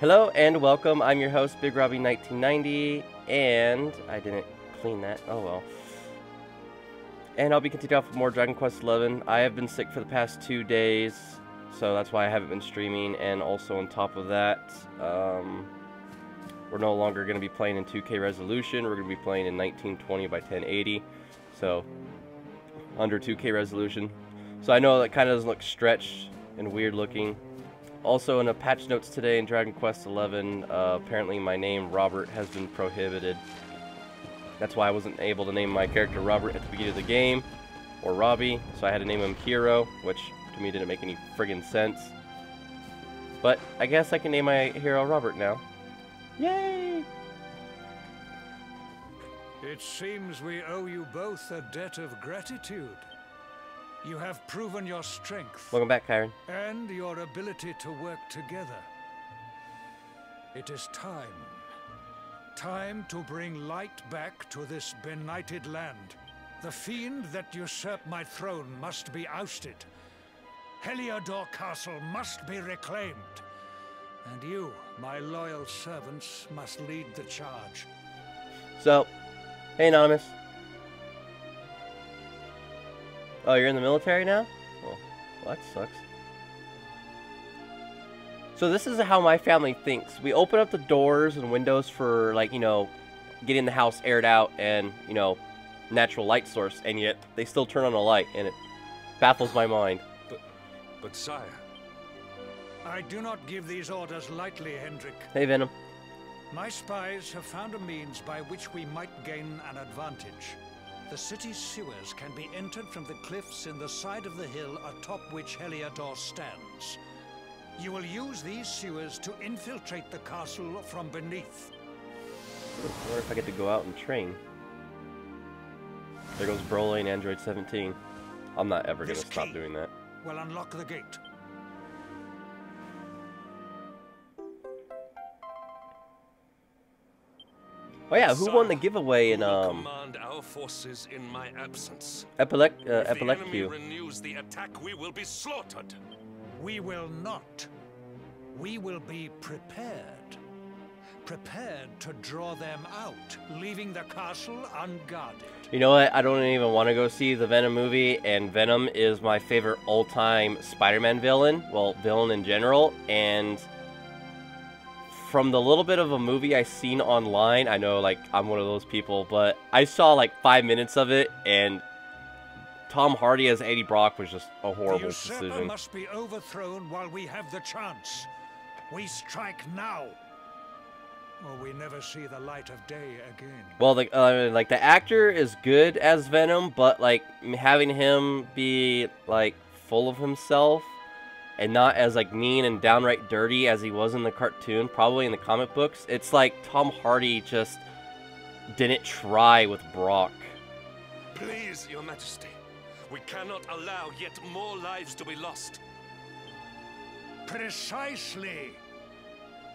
Hello and welcome. I'm your host, Big Robbie 1990, and I didn't clean that. Oh well. And I'll be continuing off with more Dragon Quest XI. I have been sick for the past 2 days, so that's why I haven't been streaming. And also on top of that, we're no longer going to be playing in 2K resolution. We're going to be playing in 1920 by 1080, so under 2K resolution. So I know that kind of doesn't look stretched and weird looking. Also, in the patch notes today in Dragon Quest XI, apparently my name, Robert, has been prohibited. That's why I wasn't able to name my character Robert at the beginning of the game, or Robbie, so I had to name him Hero, which to me didn't make any friggin' sense. But I guess I can name my hero Robert now. Yay! It seems we owe you both a debt of gratitude. You have proven your strength. Welcome back, Kyron. And your ability to work together. It is time. Time to bring light back to this benighted land. The fiend that usurped my throne must be ousted. Heliodor Castle must be reclaimed. And you, my loyal servants, must lead the charge. So, hey Anonymous. Oh, you're in the military now? Well, that sucks. So this is how my family thinks. We open up the doors and windows for, like, you know, getting the house aired out and, you know, natural light source, and yet they still turn on a light, and it baffles my mind. But sire... I do not give these orders lightly, Hendrik. Hey, Venom. My spies have found a means by which we might gain an advantage. The city's sewers can be entered from the cliffs in the side of the hill atop which Heliodor stands. You will use these sewers to infiltrate the castle from beneath. I wonder if I get to go out and train. There goes Broly and Android 17. I'm not ever going to stop doing that. Will unlock the gate. Oh yeah, who won the giveaway in command our forces in my absence. Epilepsy? If the enemy renews the attack, we will be slaughtered. We will not. We will be prepared. Prepared to draw them out, leaving the castle unguarded. You know what? I don't even want to go see the Venom movie, and Venom is my favorite all-time Spider-Man villain. Well, villain in general, and from the little bit of a movie I seen online, I know, like, I'm one of those people, but I saw like 5 minutes of it, and Tom Hardy as Eddie Brock was just a horrible decision. The usurper must be overthrown while we have the chance. We strike now, or we never see the light of day again. Well, like the actor is good as Venom, but like having him be like full of himself and not as like mean and downright dirty as he was in the cartoon, probably in the comic books. It's like Tom Hardy just didn't try with Brock. Please, Your Majesty, we cannot allow yet more lives to be lost. Precisely.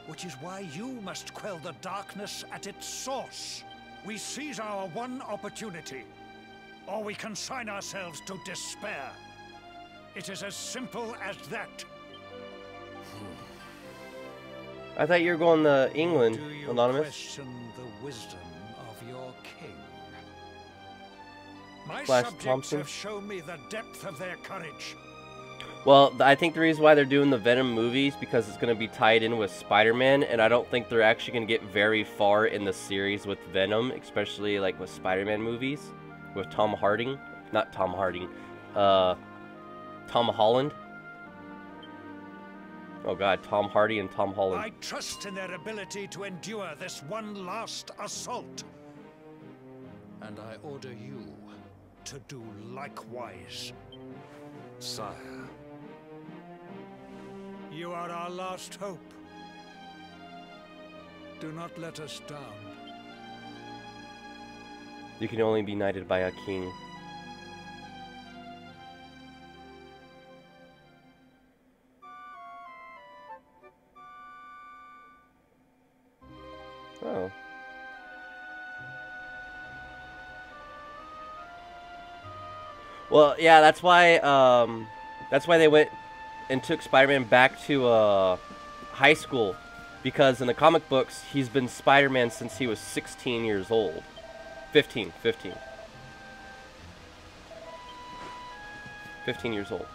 Which is why you must quell the darkness at its source. We seize our one opportunity, or we consign ourselves to despair. It is as simple as that. I thought you were going to England, Do you Anonymous. question the wisdom of your king? My Flash subjects Thompson? have shown me the depth of their courage. Well, I think the reason why they're doing the Venom movies because it's going to be tied in with Spider-Man, and I don't think they're actually going to get very far in the series with Venom, especially like with Spider-Man movies with Tom Harding, not Tom Harding, Tom Holland. Oh God, Tom Hardy and Tom Holland. I trust in their ability to endure this one last assault. And I order you to do likewise. Sire. You are our last hope. Do not let us down. You can only be knighted by a king. Oh. Well, yeah, that's why they went and took Spider-Man back to high school, Because in the comic books, he's been Spider-Man since he was 16 years old. 15 years old.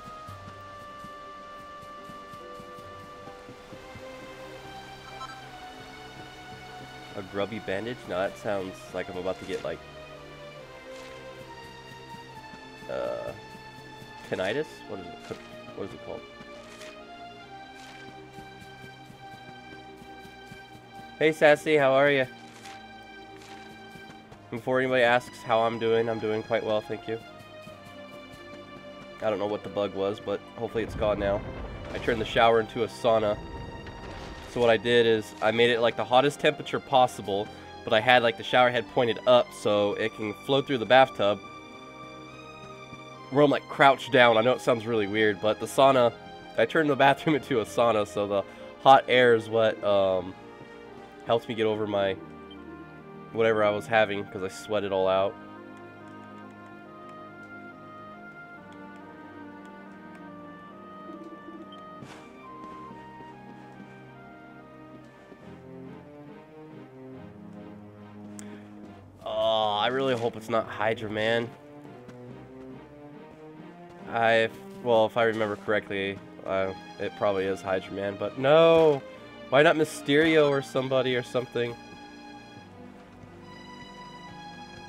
A grubby bandage? No, that sounds like I'm about to get like tinnitus? What is it called? Hey Sassy, how are you? Before anybody asks how I'm doing quite well, thank you. I don't know what the bug was, but hopefully it's gone now. I turned the shower into a sauna. So what I did is I made it like the hottest temperature possible, but I had like the shower head pointed up so it can flow through the bathtub. Where I'm like crouched down. I know it sounds really weird, but the sauna, I turned the bathroom into a sauna, so the hot air is what helps me get over my whatever I was having because I sweat it all out. Oh, I really hope it's not Hydra, man. Well, if I remember correctly, it probably is Hydra Man, but no! Why not Mysterio or somebody or something?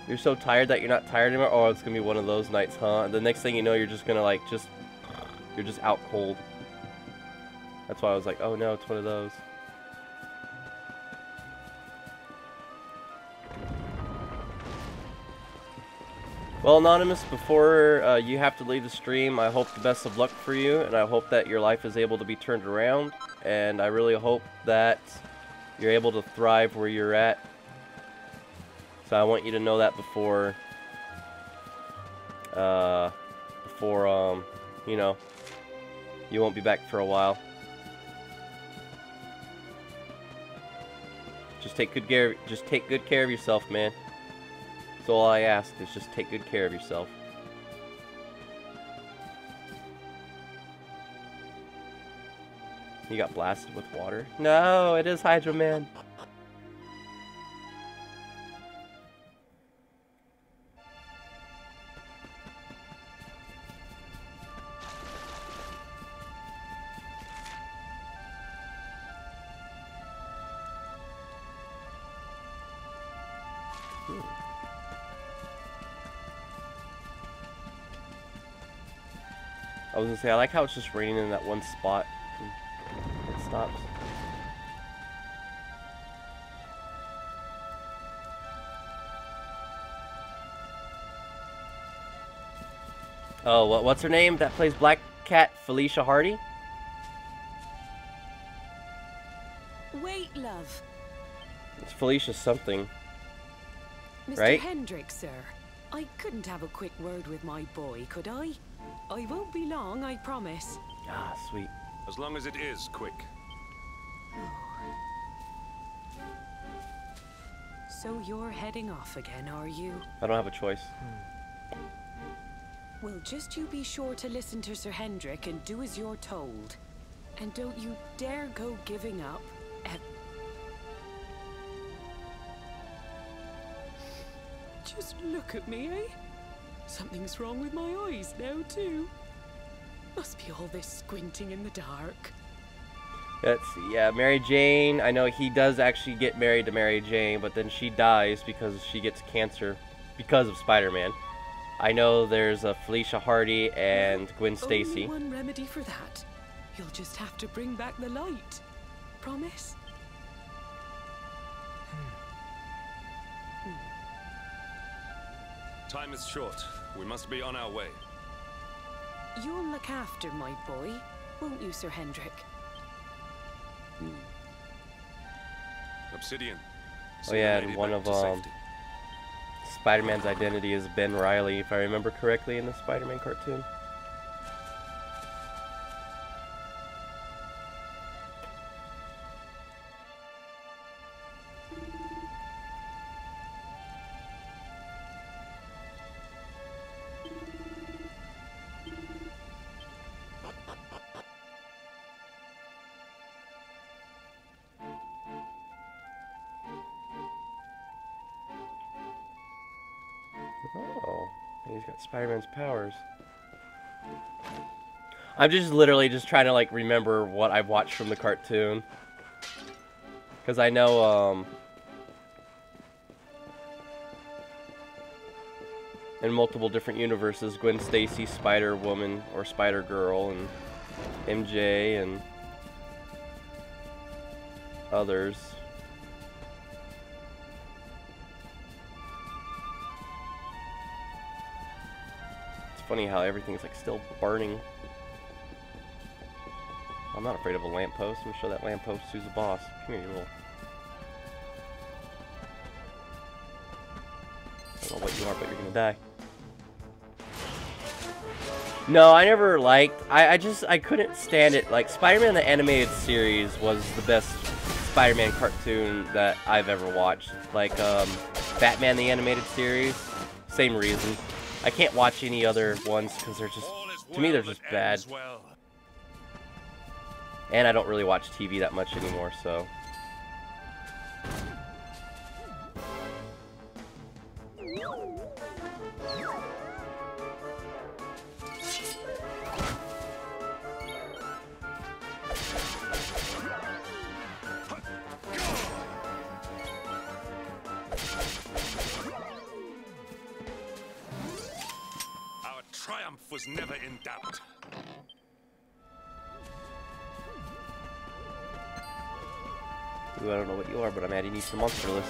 You're so tired that you're not tired anymore? Oh, it's gonna be one of those nights, huh? And the next thing you know, you're just gonna like, you're just out cold. That's why I was like, oh no, it's one of those. Well, Anonymous, before you have to leave the stream, I hope the best of luck for you, and I hope that your life is able to be turned around, and I really hope that you're able to thrive where you're at. So I want you to know that before, you know, you won't be back for a while. Just take good care of yourself, man. That's all I ask, is just take good care of yourself. You got blasted with water? No, it is Hydra Man. I was gonna say, I like how it's just raining in that one spot. It stops. Oh, what's her name that plays Black Cat? Felicia Hardy? Wait, love. It's Felicia something. Mr. Right? Hendricks, sir. I couldn't have a quick word with my boy, could I? I won't be long, I promise. Ah, sweet. As long as it is quick. So you're heading off again, are you? I don't have a choice. Well, just you be sure to listen to Sir Hendrik and do as you're told. And don't you dare go giving up. Just look at me, eh? Something's wrong with my eyes now, too. Must be all this squinting in the dark. Let's see, yeah, Mary Jane. I know he does actually get married to Mary Jane, but then she dies because she gets cancer because of Spider-Man. I know there's a Felicia Hardy and Gwen Stacy. Only one remedy for that. You'll just have to bring back the light. Promise? Time is short. We must be on our way. You'll look after my boy, won't you, Sir Hendrik? Obsidian. Oh yeah, See the and lady one back of to safety. Spider-Man's identity is Ben Reilly, if I remember correctly, in the Spider-Man cartoon. He's got Spider-Man's powers. I'm just literally just trying to like remember what I've watched from the cartoon. Because I know, in multiple different universes, Gwen Stacy, Spider-Woman, or Spider-Girl, and MJ, and others. It's funny how everything's like still burning. I'm not afraid of a lamppost. I'm gonna show that lamppost who's the boss. Come here, you little... I don't know what you are, but you're gonna die. No, I never liked... I couldn't stand it. Like, Spider-Man the Animated Series was the best Spider-Man cartoon that I've ever watched. Like, Batman the Animated Series, same reason. I can't watch any other ones because they're just... To me, they're just bad. And I don't really watch TV that much anymore, so... Our triumph was never in doubt. Ooh, I don't know what you are, but I'm adding you to the monster list.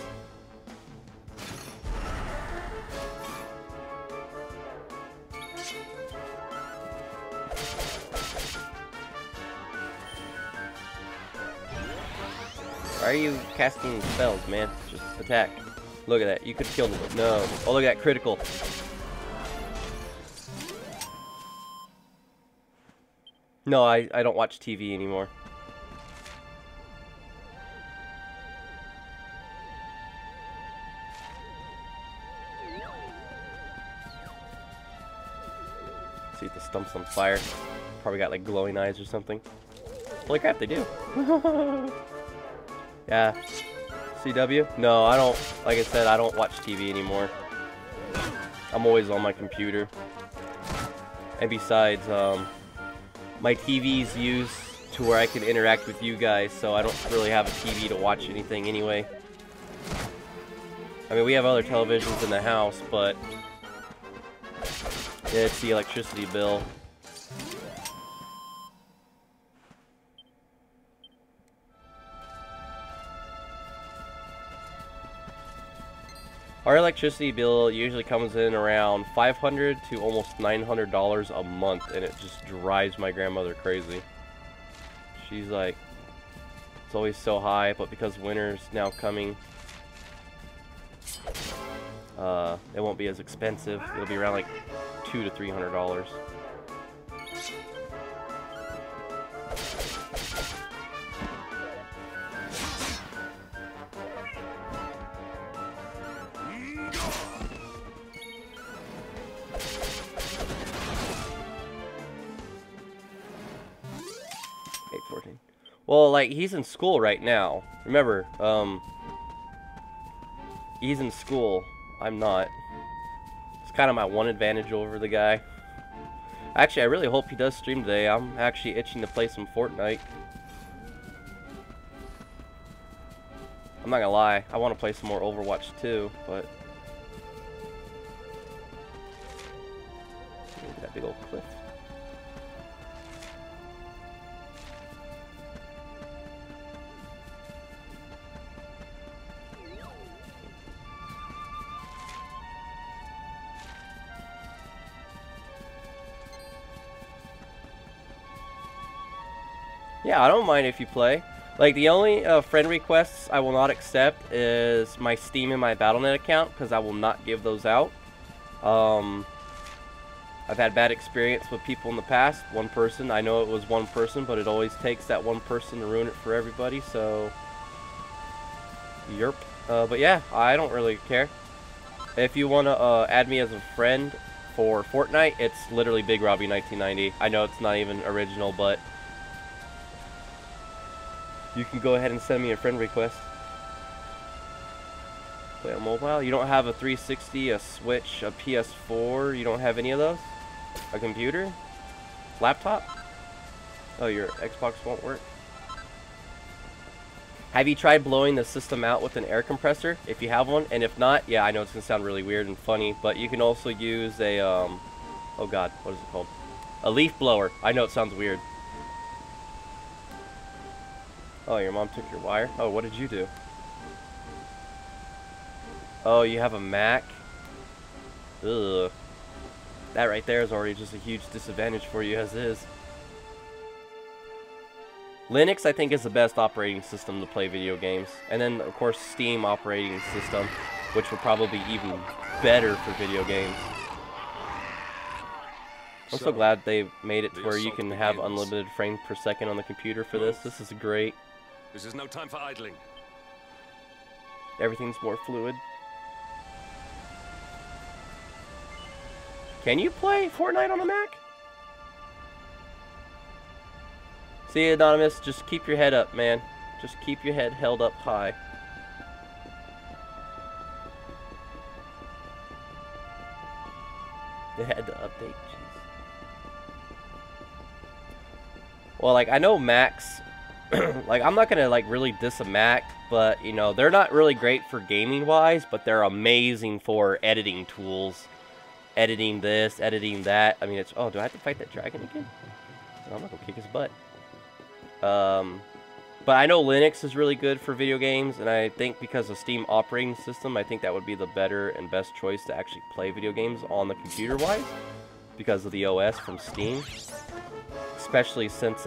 Why are you casting spells, man? Just attack. Look at that. You could kill them, but no. Oh, look at that critical. No, I don't watch TV anymore. See if the stump's on fire. Probably got like glowing eyes or something. Holy crap, they do. Yeah. CW? No, I don't. Like I said, I don't watch TV anymore. I'm always on my computer. And besides, my TV's used to where I can interact with you guys, so I don't really have a TV to watch anything anyway. I mean, we have other televisions in the house, but it's the electricity bill. Our electricity bill usually comes in around $500 to almost $900 a month, and it just drives my grandmother crazy. She's like, it's always so high, but because winter's now coming, it won't be as expensive. It'll be around like $200 to $300. Well, like, he's in school right now. Remember, he's in school. I'm not. It's kind of my one advantage over the guy. Actually, I really hope he does stream today. I'm actually itching to play some Fortnite. I'm not gonna lie. I want to play some more Overwatch too, but... Look at that big old cliff. Yeah, I don't mind if you play. Like, the only friend requests I will not accept is my Steam and my Battle.net account, because I will not give those out. I've had bad experience with people in the past. One person, I know it was one person, but it always takes that one person to ruin it for everybody, so... Yerp. But yeah, I don't really care. If you want to add me as a friend for Fortnite, it's literally Big Robbie 1990. I know it's not even original, but... You can go ahead and send me a friend request. Play on mobile? You don't have a 360, a Switch, a PS4? You don't have any of those? A computer? Laptop? Oh, your Xbox won't work? Have you tried blowing the system out with an air compressor, if you have one? And if not, yeah, I know it's going to sound really weird and funny, but you can also use a, oh god, what is it called? A leaf blower. I know it sounds weird. Oh, your mom took your wire? Oh, what did you do? Oh, you have a Mac? Ugh. That right there is already just a huge disadvantage for you as is. Linux, I think, is the best operating system to play video games. And then, of course, Steam operating system, which will probably be even better for video games. I'm so glad they made it to where you can have unlimited frames per second on the computer for this. This is great. This is no time for idling. Everything's more fluid. Can you play Fortnite on a Mac? See, Anonymous, just keep your head up, man. Just keep your head held up high. It had to update, jeez. Well, like, I know Macs, like, I'm not gonna, like, really diss a Mac, but, you know, they're not really great for gaming-wise, but they're amazing for editing tools. Editing this, editing that. I mean, it's... Oh, do I have to fight that dragon again? No, I'm not gonna kick his butt. But I know Linux is really good for video games, and I think because of Steam operating system, I think that would be the better and best choice to actually play video games on the computer-wise, because of the OS from Steam. Especially since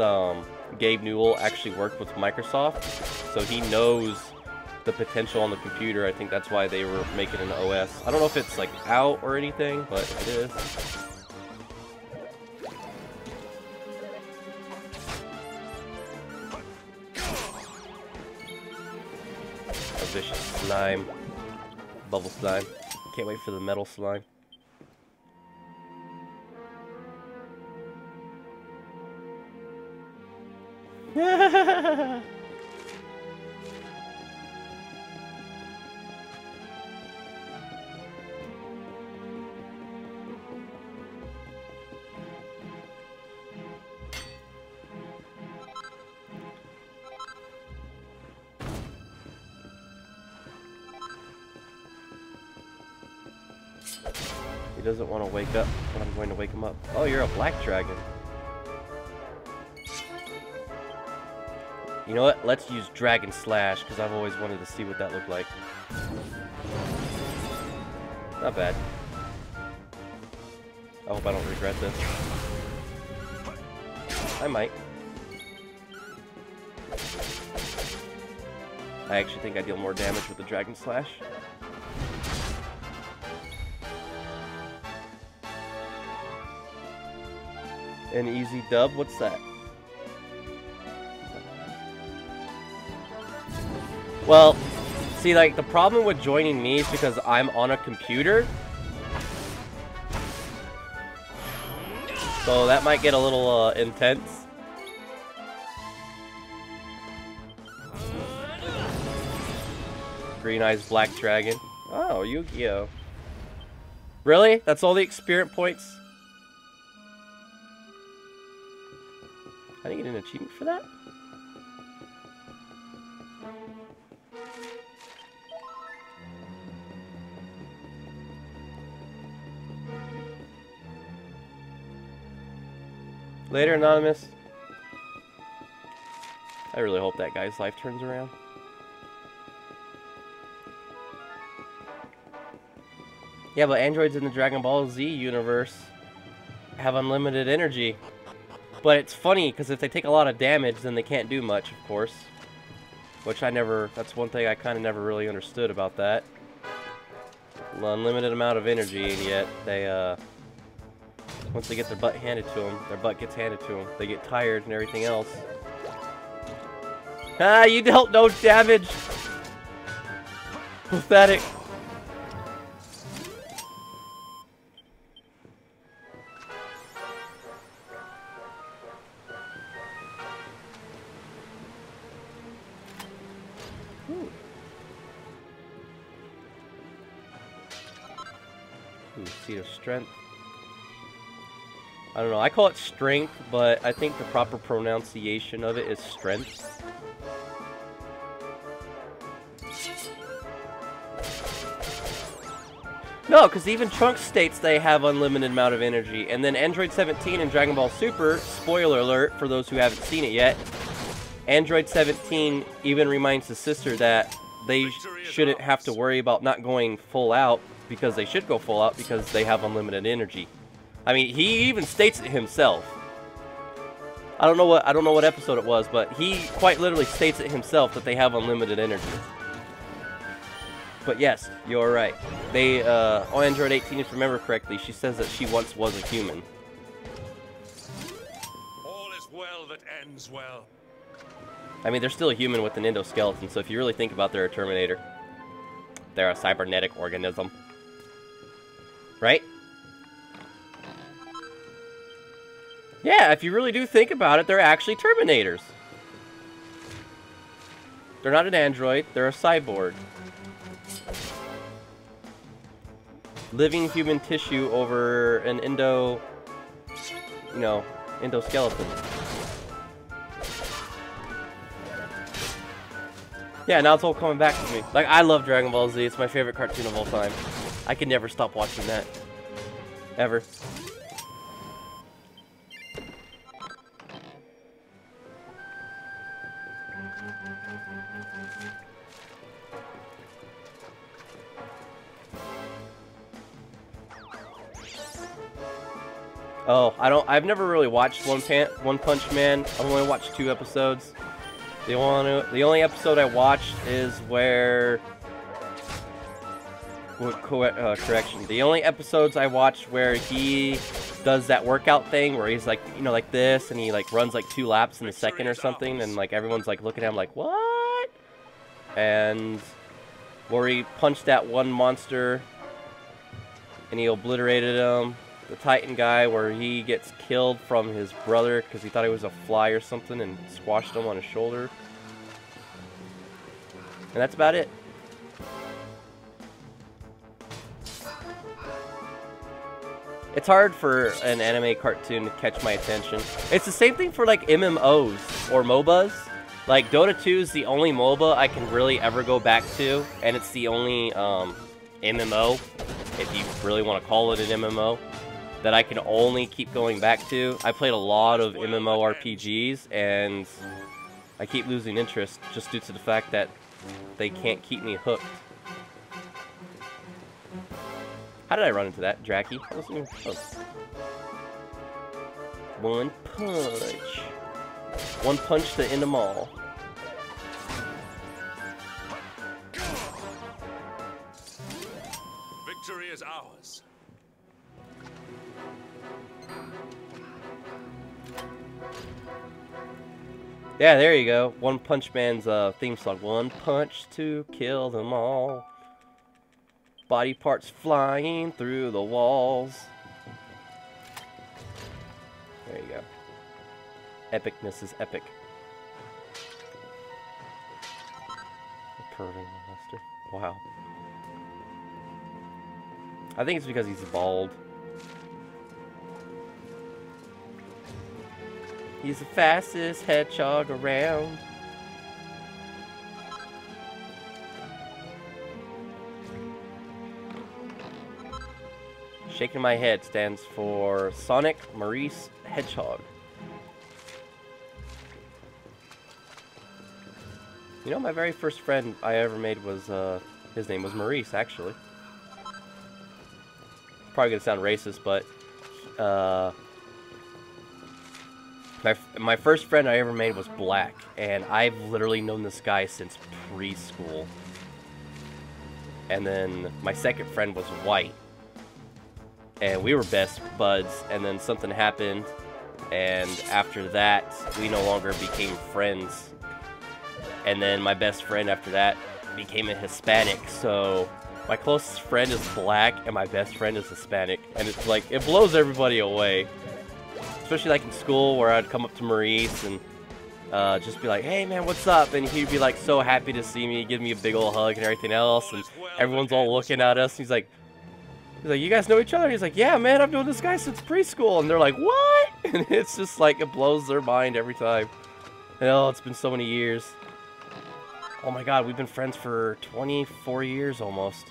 Gabe Newell actually worked with Microsoft, so he knows the potential on the computer. I think that's why they were making an OS. I don't know if it's like out or anything, but it is. Vicious slime. Bubble slime. Can't wait for the metal slime. He doesn't want to wake up, but I'm going to wake him up. Oh, you're a black dragon. You know what? Let's use Dragon Slash, because I've always wanted to see what that looked like. Not bad. I hope I don't regret this. I might. I actually think I deal more damage with the Dragon Slash. An easy dub? What's that? Well, see, like, the problem with joining me is because I'm on a computer. So that might get a little intense. Green Eyes Black Dragon. Oh, Yu-Gi-Oh! Really? That's all the experience points? I didn't get an achievement for that? Later, Anonymous. I really hope that guy's life turns around. Yeah, but androids in the Dragon Ball Z universe have unlimited energy. But it's funny, because if they take a lot of damage, then they can't do much, of course. Which I never... That's one thing I kind of never really understood about that. Unlimited amount of energy, and yet they, once they get their butt handed to them, their butt gets handed to them. They get tired and everything else. Ah, you dealt no damage! Pathetic. Seed of Strength. I don't know. I call it strength, but I think the proper pronunciation of it is strength. No, because even Trunks states they have unlimited amount of energy. And then Android 17 in Dragon Ball Super, spoiler alert for those who haven't seen it yet, Android 17 even reminds his sister that they shouldn't have to worry about not going full out, because they should go full out because they have unlimited energy. I mean, he even states it himself. I don't know what episode it was, but he quite literally states it himself that they have unlimited energy. But yes, you're right. They, on Android 18, if you remember correctly, she says that she once was a human. All is well that ends well. I mean, they're still a human with an endoskeleton, so if you really think about it, they're a Terminator. They're a cybernetic organism. Right? Yeah, if you really do think about it, they're actually Terminators. They're not an android, they're a cyborg. Living human tissue over an endoskeleton. Yeah, now it's all coming back to me. Like, I love Dragon Ball Z. It's my favorite cartoon of all time. I can never stop watching that. Ever. Oh, I've never really watched One Punch Man. I've only watched 2 episodes. The only episode I watched is where... correction. The only episodes I watched where he does that workout thing where he's like, like this, and he like runs like 2 laps in a second or something, and like everyone's like looking at him like, what? And where he punched that one monster and he obliterated him. The Titan guy where he gets killed from his brother because he thought he was a fly or something and squashed him on his shoulder. And that's about it. It's hard for an anime cartoon to catch my attention. It's the same thing for like MMOs or MOBAs. Like Dota 2 is the only MOBA I can really ever go back to, and it's the only MMO, if you really want to call it an MMO, that I can only keep going back to. I played a lot of MMORPGs, and I keep losing interest just due to the fact that they can't keep me hooked. How did I run into that, Dracky? I wasn't even close. One punch. One punch to end them all. Victory is ours. Yeah, there you go. One Punch Man's theme song. One punch to kill them all. Body parts flying through the walls. There you go. Epicness is epic. A perving molester. Wow. I think it's because he's bald. He's the fastest hedgehog around. Shaking my head stands for Sonic Maurice Hedgehog. You know, my very first friend I ever made was, his name was Maurice, actually. Probably gonna sound racist, but, my first friend I ever made was black, and I've literally known this guy since preschool. And then my second friend was white, and we were best buds, and then something happened, and after that, we no longer became friends. And then my best friend after that became a Hispanic, so my closest friend is black, and my best friend is Hispanic, and it's like, it blows everybody away. Especially like in school where I'd come up to Maurice and just be like, hey man, what's up? And he'd be like so happy to see me, give me a big old hug and everything else, and everyone's all looking at us. He's like, He's like, you guys know each other? He's like, yeah, man, I've known this guy since preschool. And they're like, what? And it's just like, it blows their mind every time. Hell, it's been so many years. Oh my god, we've been friends for 24 years almost.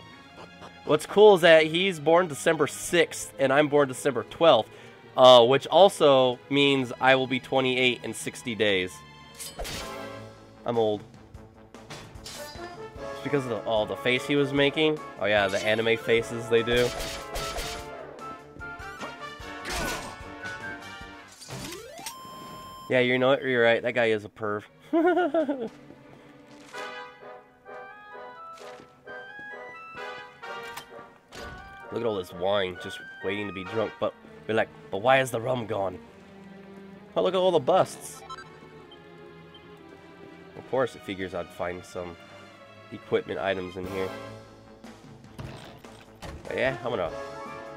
What's cool is that he's born December 6th, and I'm born December 12th. Which also means I will be 28 in 60 days. I'm old. It's because of the face he was making. Oh yeah, the anime faces they do. Yeah, you know what? You're right. That guy is a perv. Look at all this wine just waiting to be drunk. But you're like, but why is the rum gone? Oh, look at all the busts. Of course, it figures I'd find some equipment items in here. But yeah,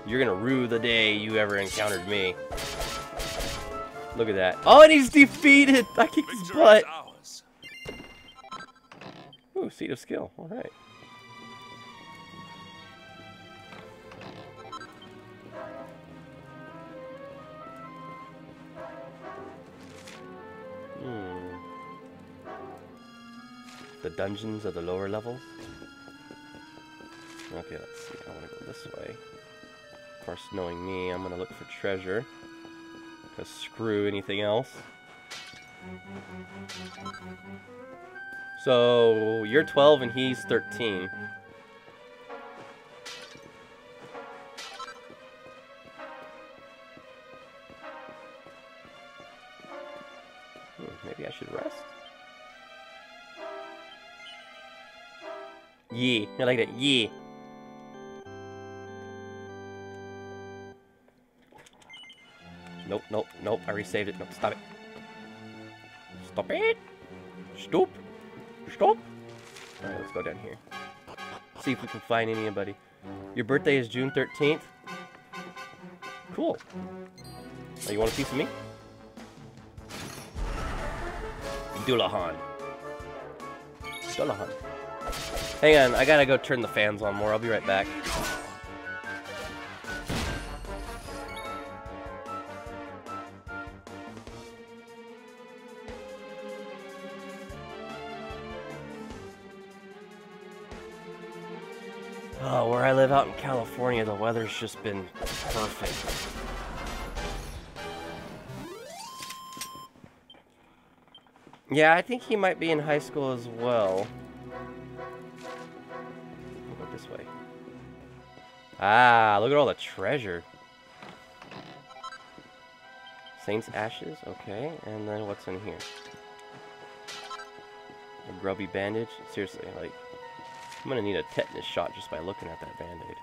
you're gonna rue the day you ever encountered me. Look at that. Oh, and he's defeated! I kicked his butt! Ooh, seat of skill. Alright. The dungeons of the lower levels. Okay, let's see. I want to go this way. Of course, knowing me, I'm going to look for treasure. Because screw anything else. So, you're 12 and he's 13. Maybe I should rest? Yeah, I like that. Yeah. Nope, nope, nope. I resaved it. Nope, stop it. Stop it. Stop. Stop. Alright, let's go down here. See if we can find anybody. Your birthday is June 13th? Cool. Oh, you want a piece of me? Dullahan. Dullahan. Hang on, I gotta go turn the fans on more. I'll be right back. Oh, where I live out in California, the weather's just been perfect. Yeah, I think he might be in high school as well. We'll go this way. Ah, look at all the treasure. Saint's Ashes, okay. And then what's in here? A grubby bandage? Seriously, like, I'm gonna need a tetanus shot just by looking at that band-aid.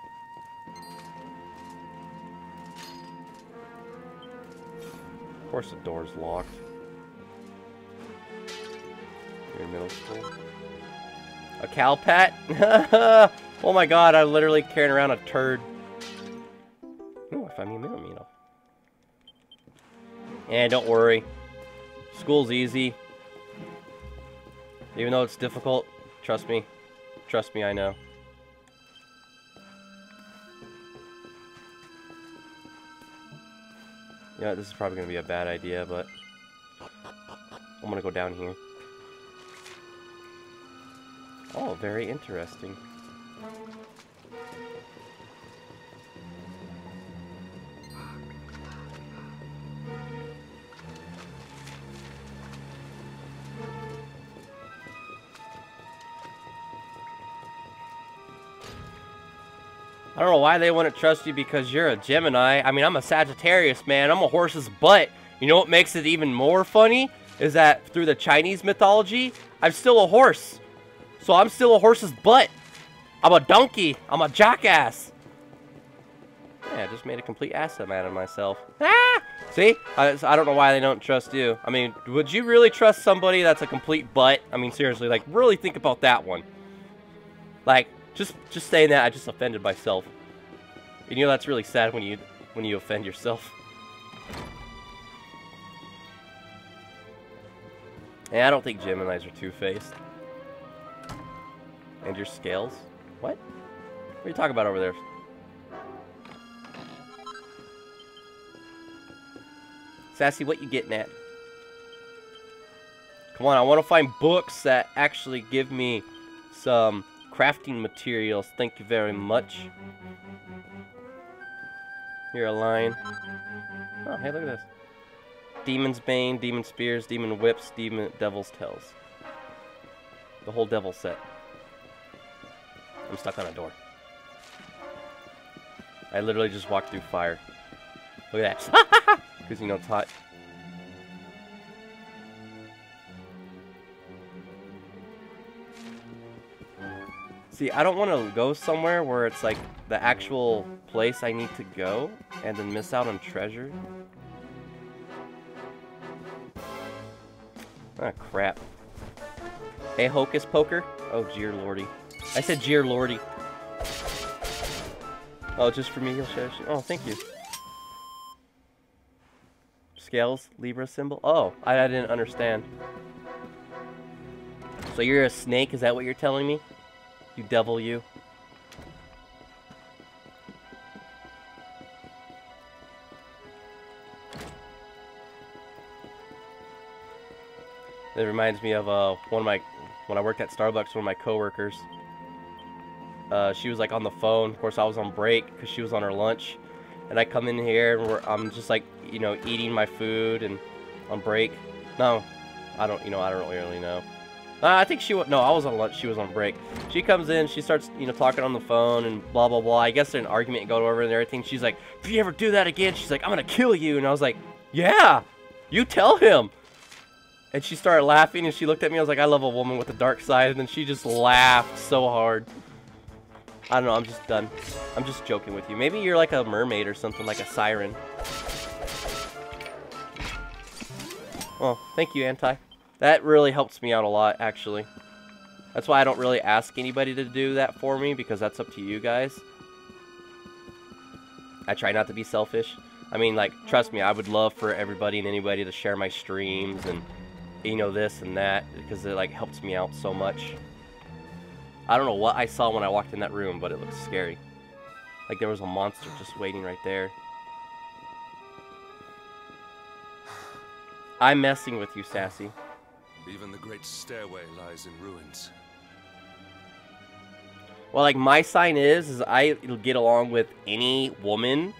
Of course the door's locked. You're in middle school. A cow pat? Oh my god, I'm literally carrying around a turd. Ooh, I found me a middle needle. And don't worry. School's easy. Even though it's difficult, trust me. Trust me, I know. Yeah, this is probably going to be a bad idea, but I'm going to go down here. Oh, very interesting. I don't know why they wouldn't trust you because you're a Gemini. I mean, I'm a Sagittarius, man. I'm a horse's butt. You know what makes it even more funny? Is that through the Chinese mythology, I'm still a horse. So I'm still a horse's butt. I'm a donkey. I'm a jackass. Yeah, I just made a complete ass out of myself. Ah! See? I don't know why they don't trust you. I mean, would you really trust somebody that's a complete butt? I mean, seriously, like, really think about that one. Like, just saying that, I just offended myself. And you know that's really sad when you offend yourself. Yeah, I don't think Geminis are two-faced. And your scales? What? What are you talking about over there? Sassy, what you getting at? Come on, I want to find books that actually give me some crafting materials. Thank you very much. You're a lion. Oh, hey, look at this. Demon's Bane, Demon Spears, Demon Whips, Demon Devil's Tails. The whole devil set. I'm stuck on a door. I literally just walked through fire. Look at that. Because you know it's hot. See, I don't want to go somewhere where it's like the actual place I need to go and then miss out on treasure. Ah, crap. Hey, Hocus Poker. Oh, Jeer Lordy. I said Jeer Lordy. Oh, just for me, you'll share. Oh, thank you. Scales, Libra symbol. Oh, I didn't understand. So you're a snake? Is that what you're telling me? You devil, you. It reminds me of when I worked at Starbucks, one of my coworkers. She was like on the phone. Of course, I was on break because she was on her lunch, and I come in here and I'm just like, you know, eating my food and on break. No, I don't really know. I think no, I was on lunch. She was on break. She comes in, she starts, you know, talking on the phone and blah blah blah. I guess there's an argument going over and everything. She's like, if you ever do that again, she's like, I'm gonna kill you. And I was like, yeah, you tell him. And she started laughing, and she looked at me. I was like, I love a woman with a dark side. And then she just laughed so hard. I don't know. I'm just done. I'm just joking with you. Maybe you're like a mermaid or something, like a siren. Oh, thank you, Anti. That really helps me out a lot, actually. That's why I don't really ask anybody to do that for me, because that's up to you guys. I try not to be selfish. I mean, like, trust me, I would love for everybody and anybody to share my streams and, you know, this and that, because it, like, helps me out so much. I don't know what I saw when I walked in that room, but it looked scary. Like there was a monster just waiting right there. I'm messing with you, Sassy. Even the great stairway lies in ruins. Well, like, my sign is I get along with any woman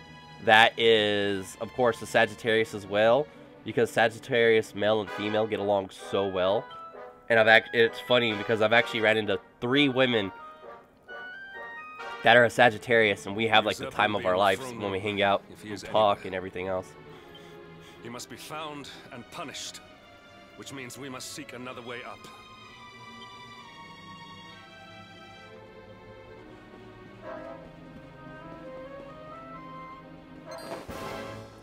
that is, of course, a Sagittarius as well, because Sagittarius male and female get along so well. And it's funny because I've actually ran into 3 women that are a Sagittarius, and we have like the time of our lives when we hang out and talk and everything else. He must be found and punished, which means we must seek another way up.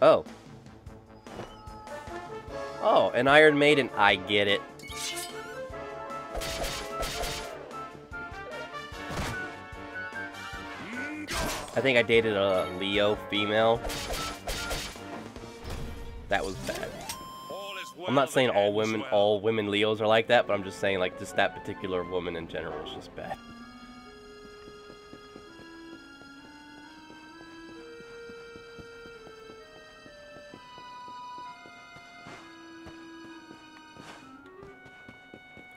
Oh. Oh, an Iron Maiden. I get it. I think I dated a Leo female. That was bad. I'm not saying all women Leos are like that, but I'm just saying like just that particular woman in general is just bad.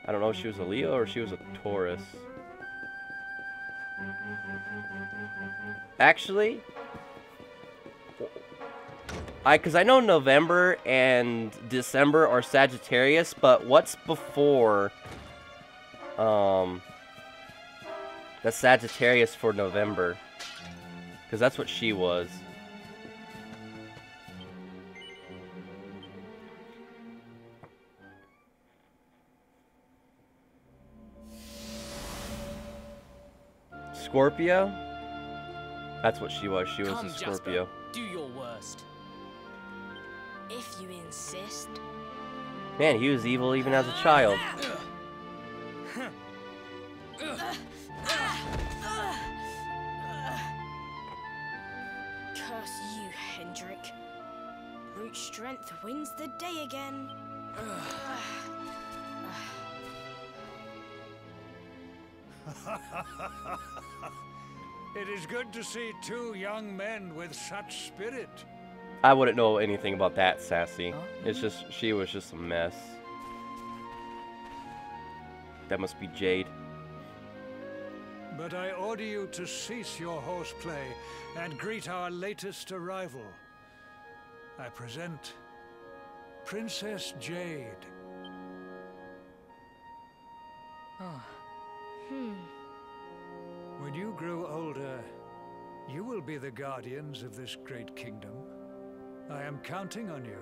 I don't know if she was a Leo or she was a Taurus. Actually, because I know November and December are Sagittarius, but what's before the Sagittarius for November? Because that's what she was. Scorpio? That's what she was. She was a Scorpio. Jasper, do your worst. If you insist. Man, he was evil even as a child. Curse you, Hendrik. Brute strength wins the day again. It is good to see 2 young men with such spirit. I wouldn't know anything about that, Sassy. Huh? It's just, she was just a mess. That must be Jade. But I order you to cease your horseplay and greet our latest arrival. I present Princess Jade. Ah, When you grow older, you will be the guardians of this great kingdom. I am counting on you.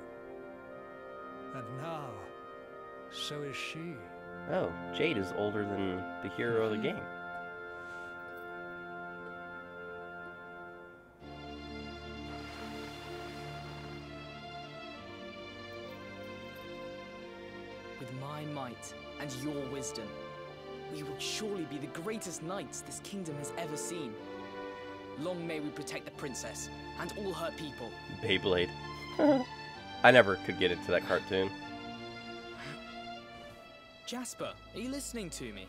And now, so is she. Oh, Jade is older than the hero of the game. with my might and your wisdom, we will surely be the greatest knights this kingdom has ever seen. Long may we protect the princess and all her people. Beyblade. I never could get into that cartoon. Jasper, are you listening to me?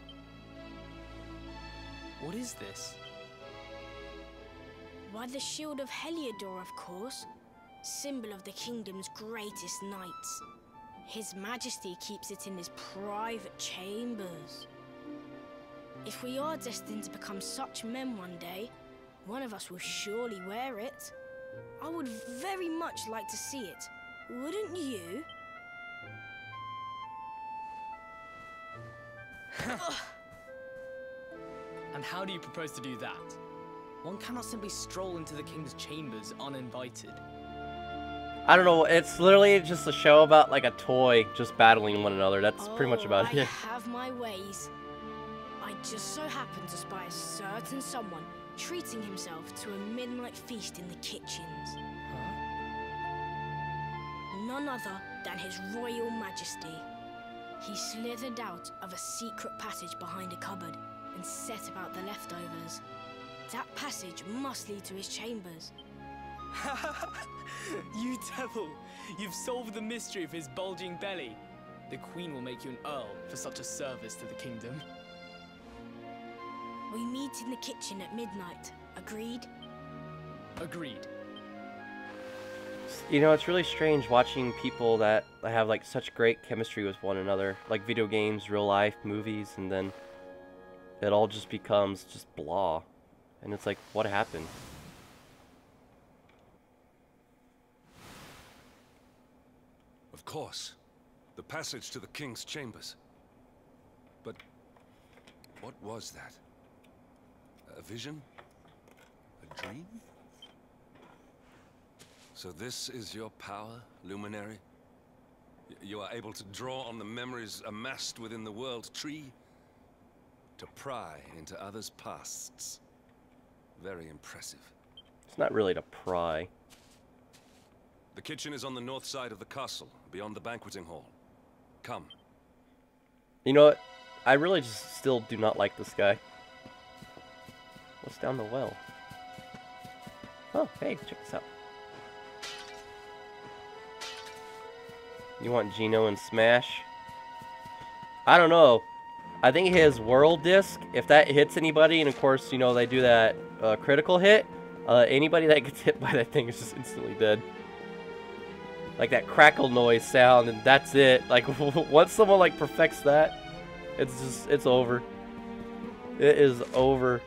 What is this? Why, the shield of Heliodor, of course. Symbol of the kingdom's greatest knights. His Majesty keeps it in his private chambers. If we are destined to become such men one day, one of us will surely wear it. I would very much like to see it. Wouldn't you? And how do you propose to do that? One cannot simply stroll into the king's chambers uninvited. I don't know, it's literally just a show about like a toy just battling one another. That's pretty much about I it. have my ways. I just so happen to spy a certain someone treating himself to a midnight feast in the kitchens. None other than His Royal Majesty. He slithered out of a secret passage behind a cupboard and set about the leftovers. That passage must lead to his chambers. You devil! You've solved the mystery of his bulging belly. The queen will make you an earl for such a service to the kingdom. We meet in the kitchen at midnight. Agreed? Agreed. You know, it's really strange watching people that have like such great chemistry with one another. Like video games, real life, movies, and then it all just becomes just blah. And it's like, what happened? Of course. The passage to the king's chambers. But what was that? A vision? A dream? So this is your power, Luminary? You are able to draw on the memories amassed within the world tree to pry into others' pasts. Very impressive. It's not really to pry. The kitchen is on the north side of the castle, beyond the banqueting hall. Come. You know what? I really just still do not like this guy. What's down the well? Oh, hey, check this out. You want Gino and Smash? I don't know. I think his world disc, if that hits anybody, and of course, you know, they do that critical hit, anybody that gets hit by that thing is just instantly dead. Like that crackle noise sound, and that's it. Like, once someone, like, perfects that, it's just, it's over. It is over.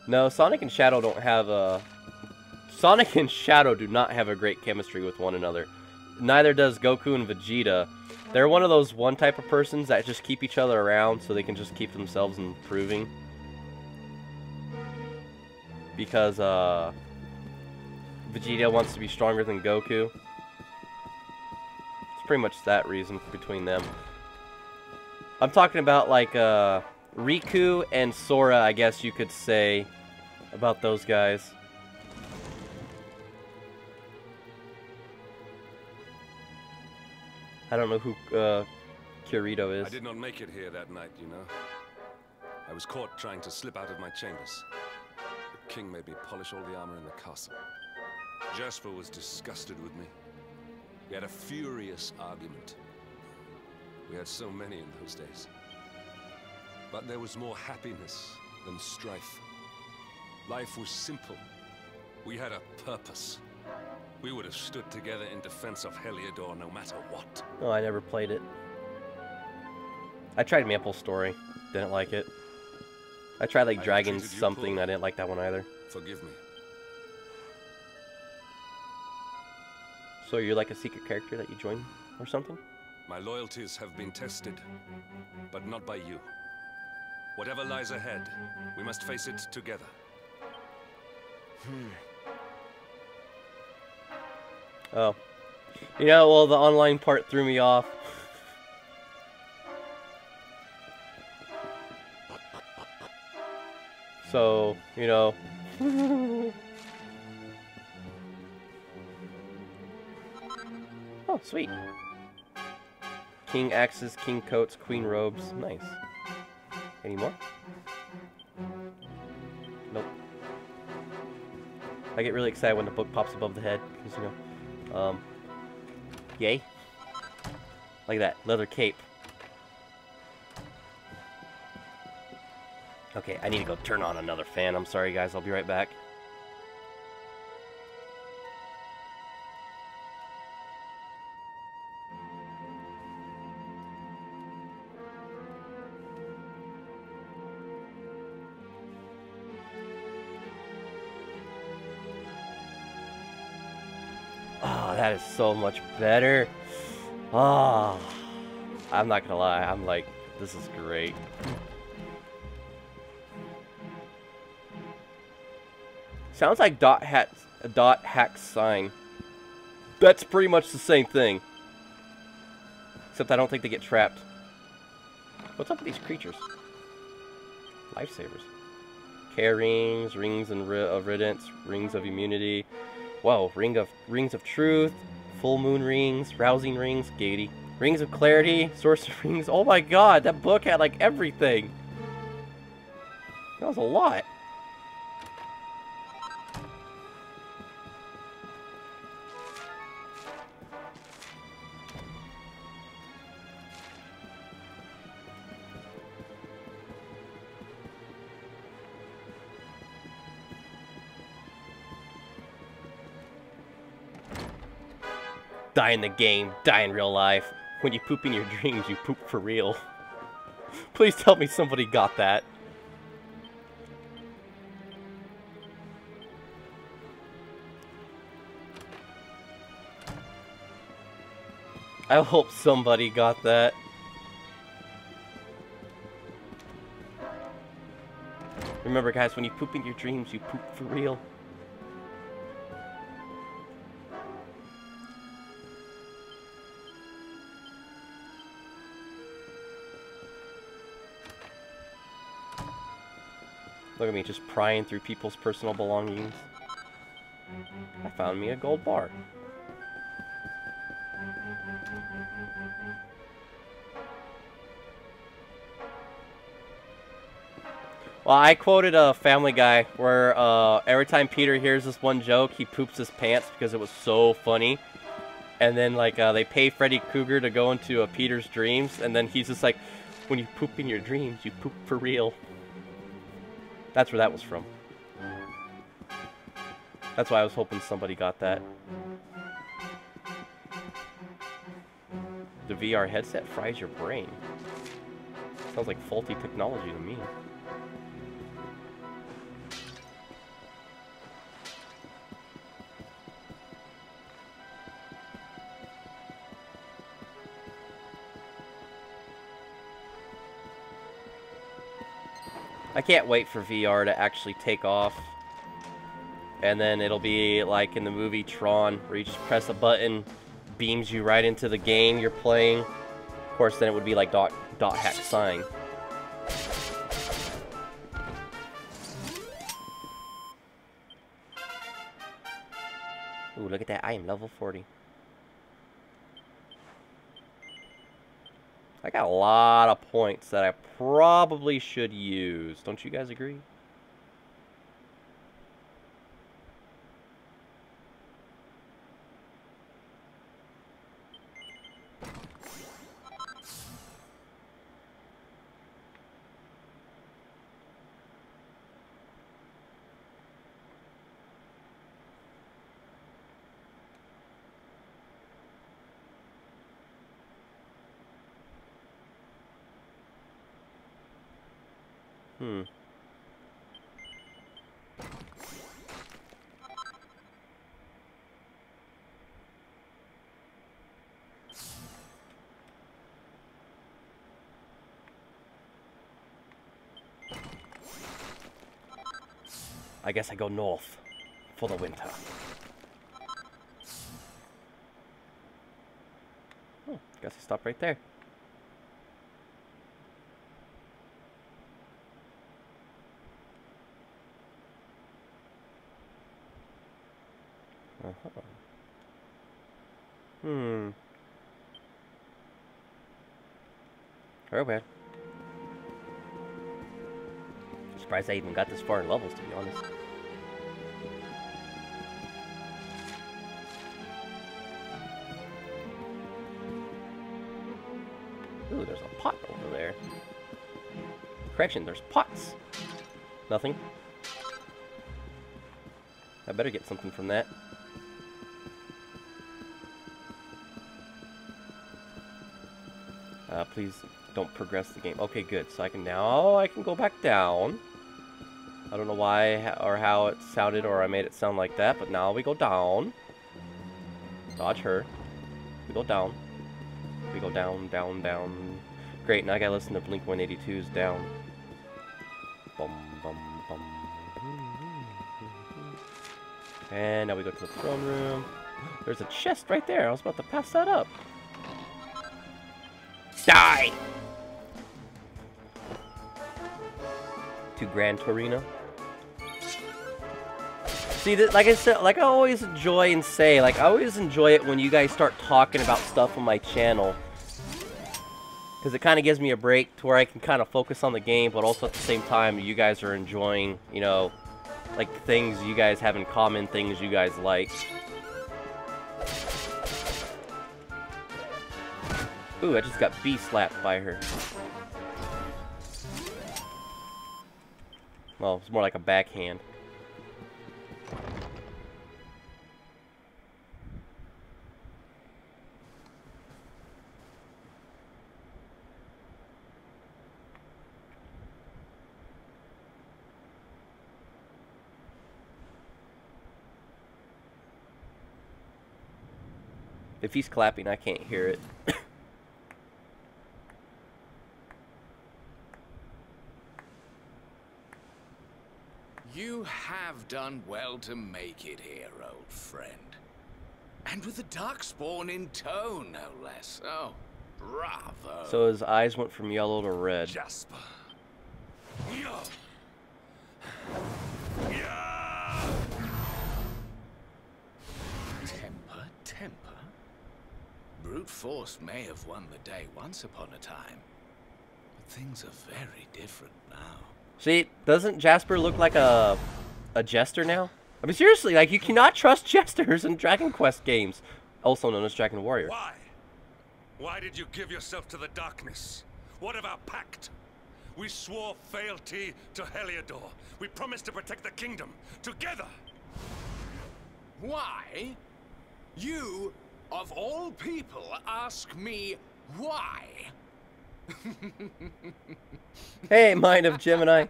No, Sonic and Shadow don't have a... Sonic and Shadow do not have a great chemistry with one another. Neither does Goku and Vegeta. They're one of those one type of persons that just keep each other around so they can just keep themselves improving. Because, Vegeta wants to be stronger than Goku. It's pretty much that reason between them. I'm talking about, like, Riku and Sora, I guess you could say, about those guys. I don't know who Kirito is. I did not make it here that night, you know. I was caught trying to slip out of my chambers. The king made me polish all the armor in the castle. Jasper was disgusted with me. We had a furious argument. We had so many in those days. But there was more happiness than strife. Life was simple. We had a purpose. We would have stood together in defense of Heliodor no matter what. Oh, I never played it. I tried Maple Story. Didn't like it. I tried like Dragon something. I didn't like that one either. Forgive me. So you're like a secret character that you join or something? My loyalties have been tested, but not by you. Whatever lies ahead, we must face it together. Oh. You know, well, the online part threw me off. So, you know. Oh, sweet. King axes, king coats, queen robes. Nice. Any more? Nope. I get really excited when the book pops above the head, because, you know, yay. Like that, leather cape. Okay, I need to go turn on another fan. I'm sorry, guys. I'll be right back. Oh, that is so much better. Oh, I'm not gonna lie. I'm like, this is great. Sounds like dot hack sign. That's pretty much the same thing. Except I don't think they get trapped. What's up with these creatures? Lifesavers. Care rings, rings of riddance, rings of immunity. Whoa, rings of truth, full moon rings, rousing rings, Gaiety. Rings of clarity, sorcery rings. Oh my god, that book had like everything. That was a lot. Die in the game, die in real life. When you poop in your dreams, you poop for real. Please tell me somebody got that. I hope somebody got that. Remember, guys, when you poop in your dreams, you poop for real. Look at me, just prying through people's personal belongings. I found me a gold bar. Well, I quoted a Family Guy where every time Peter hears this one joke, he poops his pants because it was so funny. And then, like, they pay Freddy Krueger to go into Peter's dreams, and then he's just like, when you poop in your dreams, you poop for real. That's where that was from. That's why I was hoping somebody got that. The VR headset fries your brain. Sounds like faulty technology to me. I can't wait for VR to actually take off. And then it'll be like in the movie Tron, where you just press a button, beams you right into the game you're playing. Of course, then it would be like dot hack sign. Ooh, look at that. I am level 40. I got a lot of points that I probably should use. Don't you guys agree? I guess I go north for the winter. Oh, guess I stop right there. Oh man. Surprised I even got this far in levels, to be honest. Ooh, there's a pot over there. Correction, there's pots. Nothing. I better get something from that. Please don't progress the game. Okay, good. So I can go back down. I don't know why or how it sounded or I made it sound like that, but now we go down. Dodge her. We go down. We go down, down, down. Great, now I gotta listen to Blink 182's Down. Bum, bum, bum. And now we go to the throne room. There's a chest right there. I was about to pass that up. Die! To Gran Torino. See, like I said, like I always enjoy and say, like I always enjoy it when you guys start talking about stuff on my channel. Because it kind of gives me a break to where I can kind of focus on the game, but also at the same time, you guys are enjoying, you know, like things you guys have in common, things you guys like. Ooh, I just got B-slapped by her. Well, it's more like a backhand. If he's clapping, I can't hear it. You have done well to make it here, old friend. And with the Darkspawn in tow, no less. Oh, bravo. So his eyes went from yellow to red. Jasper. Yeah. Temper, temper. Brute force may have won the day once upon a time, but things are very different now. See, doesn't Jasper look like a jester now? I mean, seriously, like, you cannot trust jesters in Dragon Quest games, also known as Dragon Warrior. Why? Why did you give yourself to the darkness? What of our pact? We swore fealty to Heliodor. We promised to protect the kingdom, together! Why? You, of all people, ask me why? Hey, Mind of Gemini.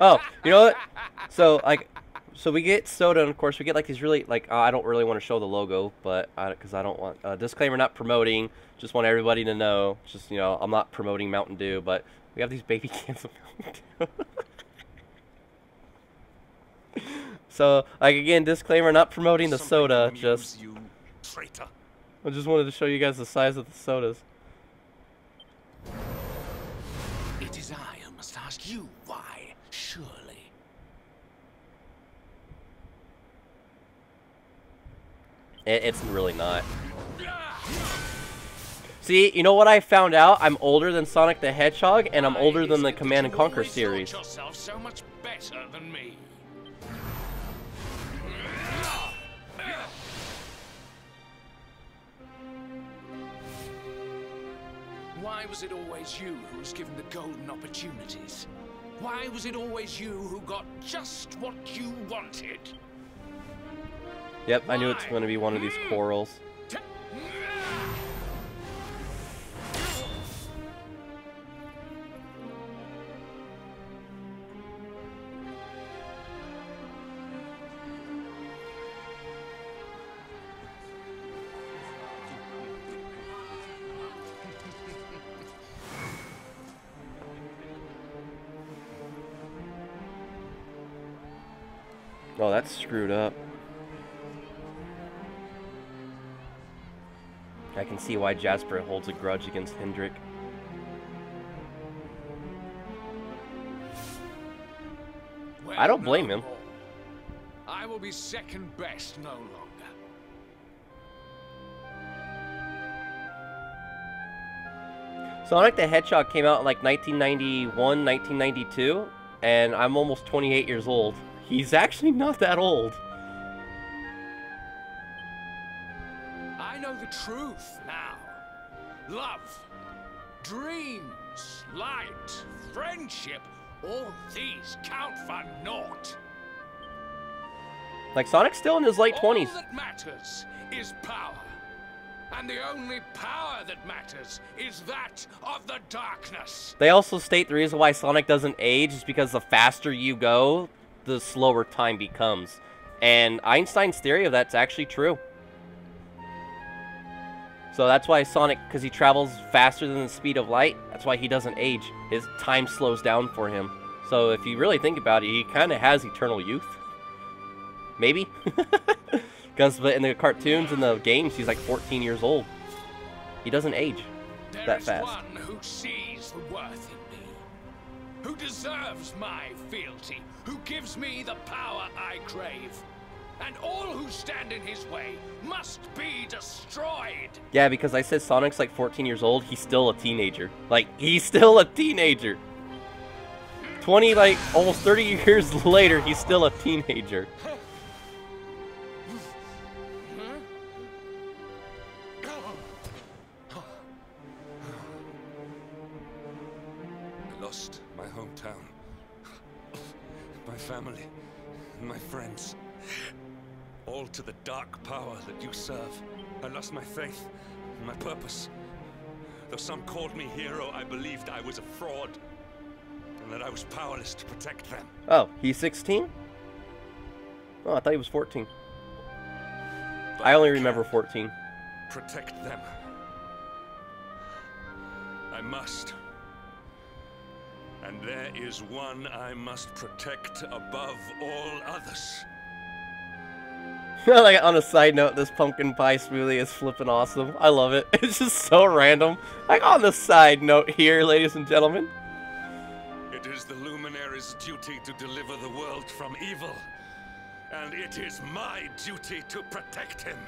Oh, you know what? So, like, so we get soda, and of course we get like these really, like, I don't really want to show the logo, but because I don't want, disclaimer, not promoting, just want everybody to know, just, you know, I'm not promoting Mountain Dew, but we have these baby cans of Mountain Dew. So, like, again, disclaimer, not promoting the soda, just, You traitor. I just wanted to show you guys the size of the sodas. It is I who must ask you why, surely. It's really not. See, you know what I found out? I'm older than Sonic the Hedgehog, and I'm older than the Command & Conquer series. You yourself so much better than me. Why was it always you who was given the golden opportunities? Why was it always you who got just what you wanted? Yep, I knew it's going to be one of these quarrels. Oh, that's screwed up. I can see why Jasper holds a grudge against Hendrik. Well, I don't blame him. more. I will be second best no longer. Sonic the Hedgehog came out in like 1991, 1992, and I'm almost 28 years old. He's actually not that old. I know the truth now. Love, dreams, light, friendship, all these count for naught. Like, Sonic's still in his late 20s. All that matters is power. And the only power that matters is that of the darkness. They also state the reason why Sonic doesn't age is because the faster you go, the slower time becomes. And Einstein's theory of that's actually true. So that's why Sonic, because he travels faster than the speed of light, that's why he doesn't age. His time slows down for him. So if you really think about it, he kind of has eternal youth. Maybe? Because in the cartoons and the games, he's like 14 years old. He doesn't age that fast. There is one who sees the worth in me, who deserves my fealty, who gives me the power I crave. And all who stand in his way must be destroyed. Yeah, because I said Sonic's like 14 years old, he's still a teenager. Like, he's still a teenager. 20, like, almost 30 years later, he's still a teenager. I lost my hometown, my family, my friends. All to the dark power that you serve. I lost my faith, my purpose. Though some called me hero, I believed I was a fraud. And that I was powerless to protect them. Oh, he's 16? Oh, I thought he was 14. But I only remember 14. protect them. I must. And there is one I must protect above all others. Like, on a side note, this pumpkin pie smoothie is flipping awesome. I love it. It's just so random. Like, on the side note here, ladies and gentlemen. It is the Luminary's duty to deliver the world from evil. And it is my duty to protect him.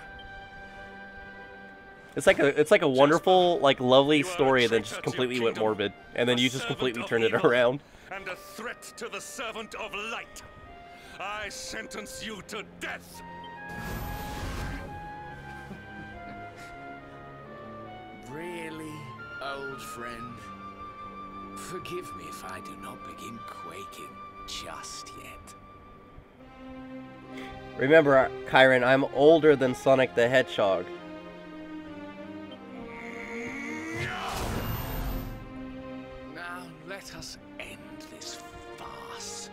It's like a wonderful, like, lovely You are a story that traitor just to your completely went kingdom, morbid. And then a you just servant completely of turned it evil, around. And a threat to the servant of light. I sentence you to death. Really, old friend? Forgive me if I do not begin quaking just yet. Remember, Kyron, I'm older than Sonic the Hedgehog. Now let us end this farce.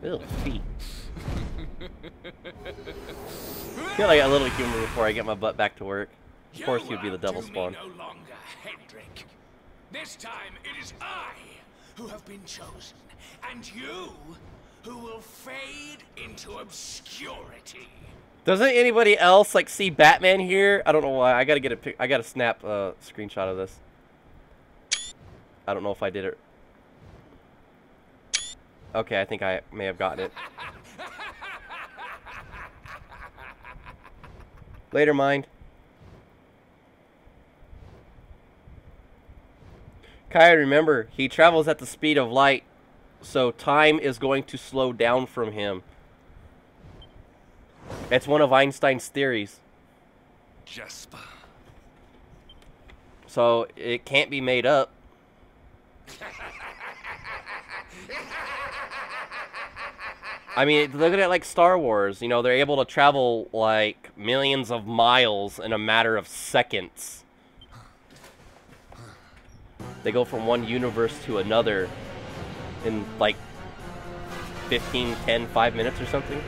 Ew, feet. Feel like a little humor before I get my butt back to work. Of course, he would be the devil spawn. No longer, Hendrik. This time it is I who have been chosen, and you who will fade into obscurity. Doesn't anybody else like see Batman here? I don't know why. I gotta get a pic. I gotta snap a screenshot of this. I don't know if I did it. Okay, I think I may have gotten it. Later, mind. Kai, remember, he travels at the speed of light, so time is going to slow down from him. It's one of Einstein's theories. Jasper. So it can't be made up. I mean, look at it like Star Wars. You know, they're able to travel like millions of miles in a matter of seconds. They go from one universe to another in like 15, 10, 5 minutes or something.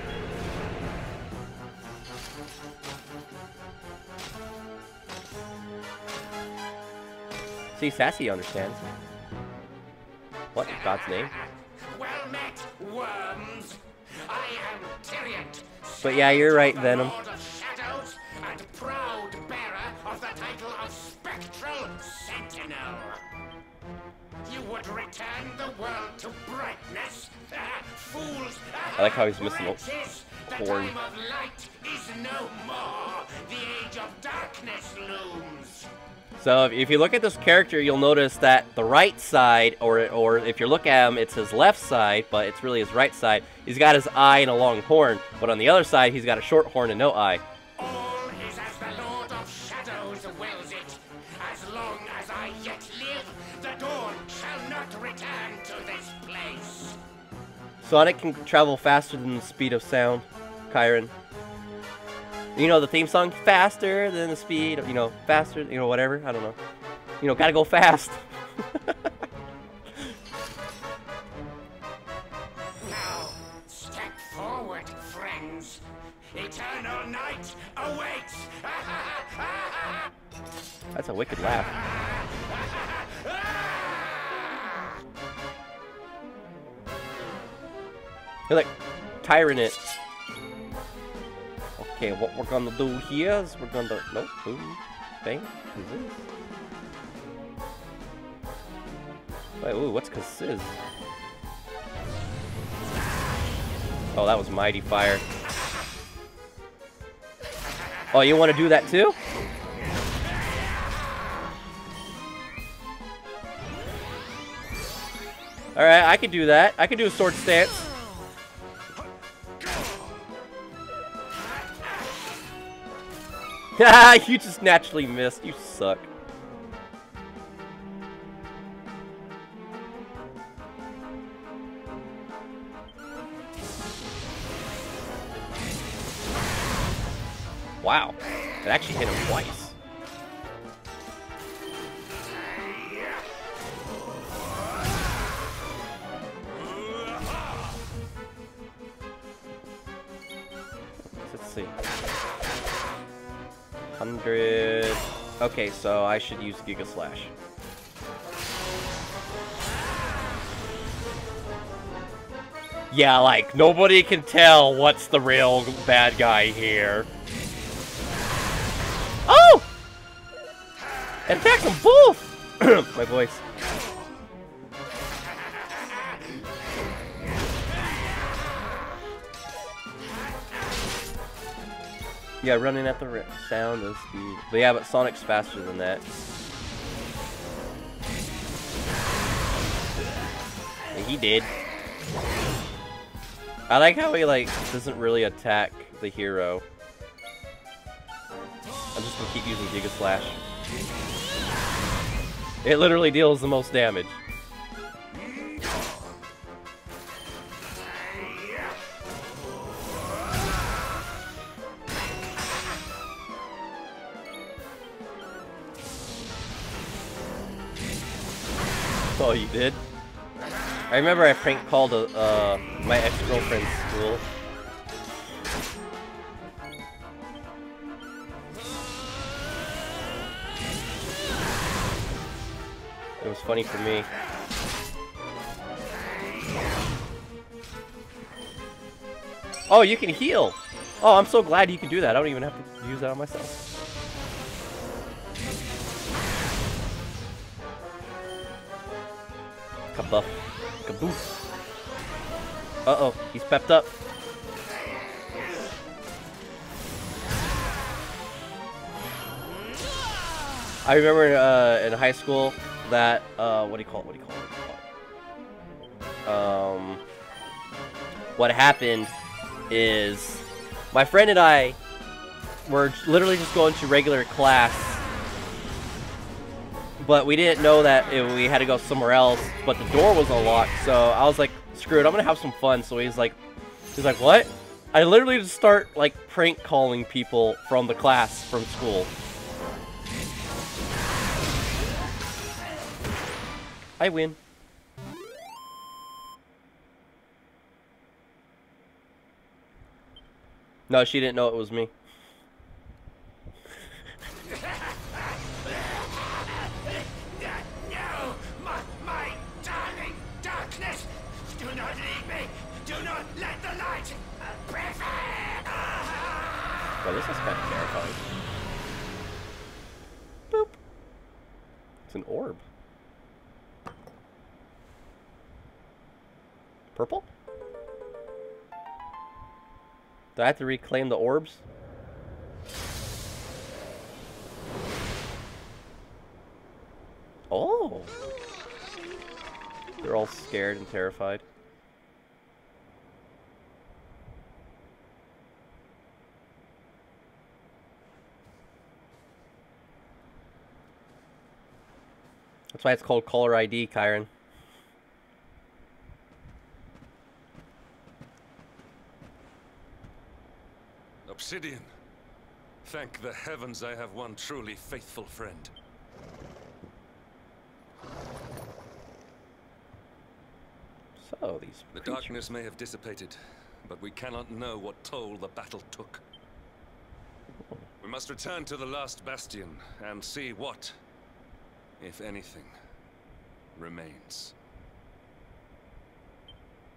See, Sassy understands. What? God's name? Well met, worms. I am Tyriant. But yeah, you're right, Venom. Lord of Shadows and proud bearer of the title of Spectral Sentinel. You would return the world to brightness, fools. I like how he's missing a Wretches, the horn. time of light is no more. The age of darkness looms. So if you look at this character, you'll notice that the right side, or if you look at him, it's his left side, but it's really his right side. He's got his eye and a long horn, but on the other side, he's got a short horn and no eye. All is as the Lord of Shadows wills it. As long as I yet live, the dawn shall not return to this place. Sonic can travel faster than the speed of sound, Kyron. You know the theme song? Faster than the speed of, faster, whatever. I don't know. Gotta go fast. Now, step forward, friends. Eternal night awaits. That's a wicked laugh. You're like Tyrant it. Okay, what we're gonna do here is we're gonna... Nope. Ooh. Bang. Who's this? Wait, ooh, what's Kazizz? Oh, that was Mighty Fire. Oh, you want to do that too? Alright, I can do that. I can do a sword stance. Haha, you just naturally missed. You suck. Wow. It actually hit him twice. Let's see. 100. Okay, so I should use Giga Slash. Yeah, like, nobody can tell what's the real bad guy here. Oh! It attacks them both! My voice. Yeah, running at the sound of speed. But yeah, but Sonic's faster than that. Yeah, he did. I like how he, like, doesn't really attack the hero. I'm just gonna keep using Giga Slash. It literally deals the most damage. Oh, you did? I remember I prank called my ex-girlfriend's school. It was funny for me. Oh, you can heal! Oh, I'm so glad you can do that. I don't even have to use that on myself. Kabuff. Kaboof. Uh-oh, he's pepped up. I remember in high school that, what do you call it? What happened is my friend and I were literally just going to regular class, but we didn't know that we had to go somewhere else, but the door was unlocked, so I was like, screw it, I'm gonna have some fun. So he's like, what? I literally just start, like, prank calling people from the class from school. I win. No, she didn't know it was me. No, my darling Oh, this is kind of terrifying. Boop. It's an orb. Purple? Do I have to reclaim the orbs? Oh! They're all scared and terrified. That's why it's called Caller ID, Kyron. Obsidian. Thank the heavens I have one truly faithful friend. So, these The creatures. darkness may have dissipated, but we cannot know what toll the battle took. We must return to the last bastion and see what, if anything, remains.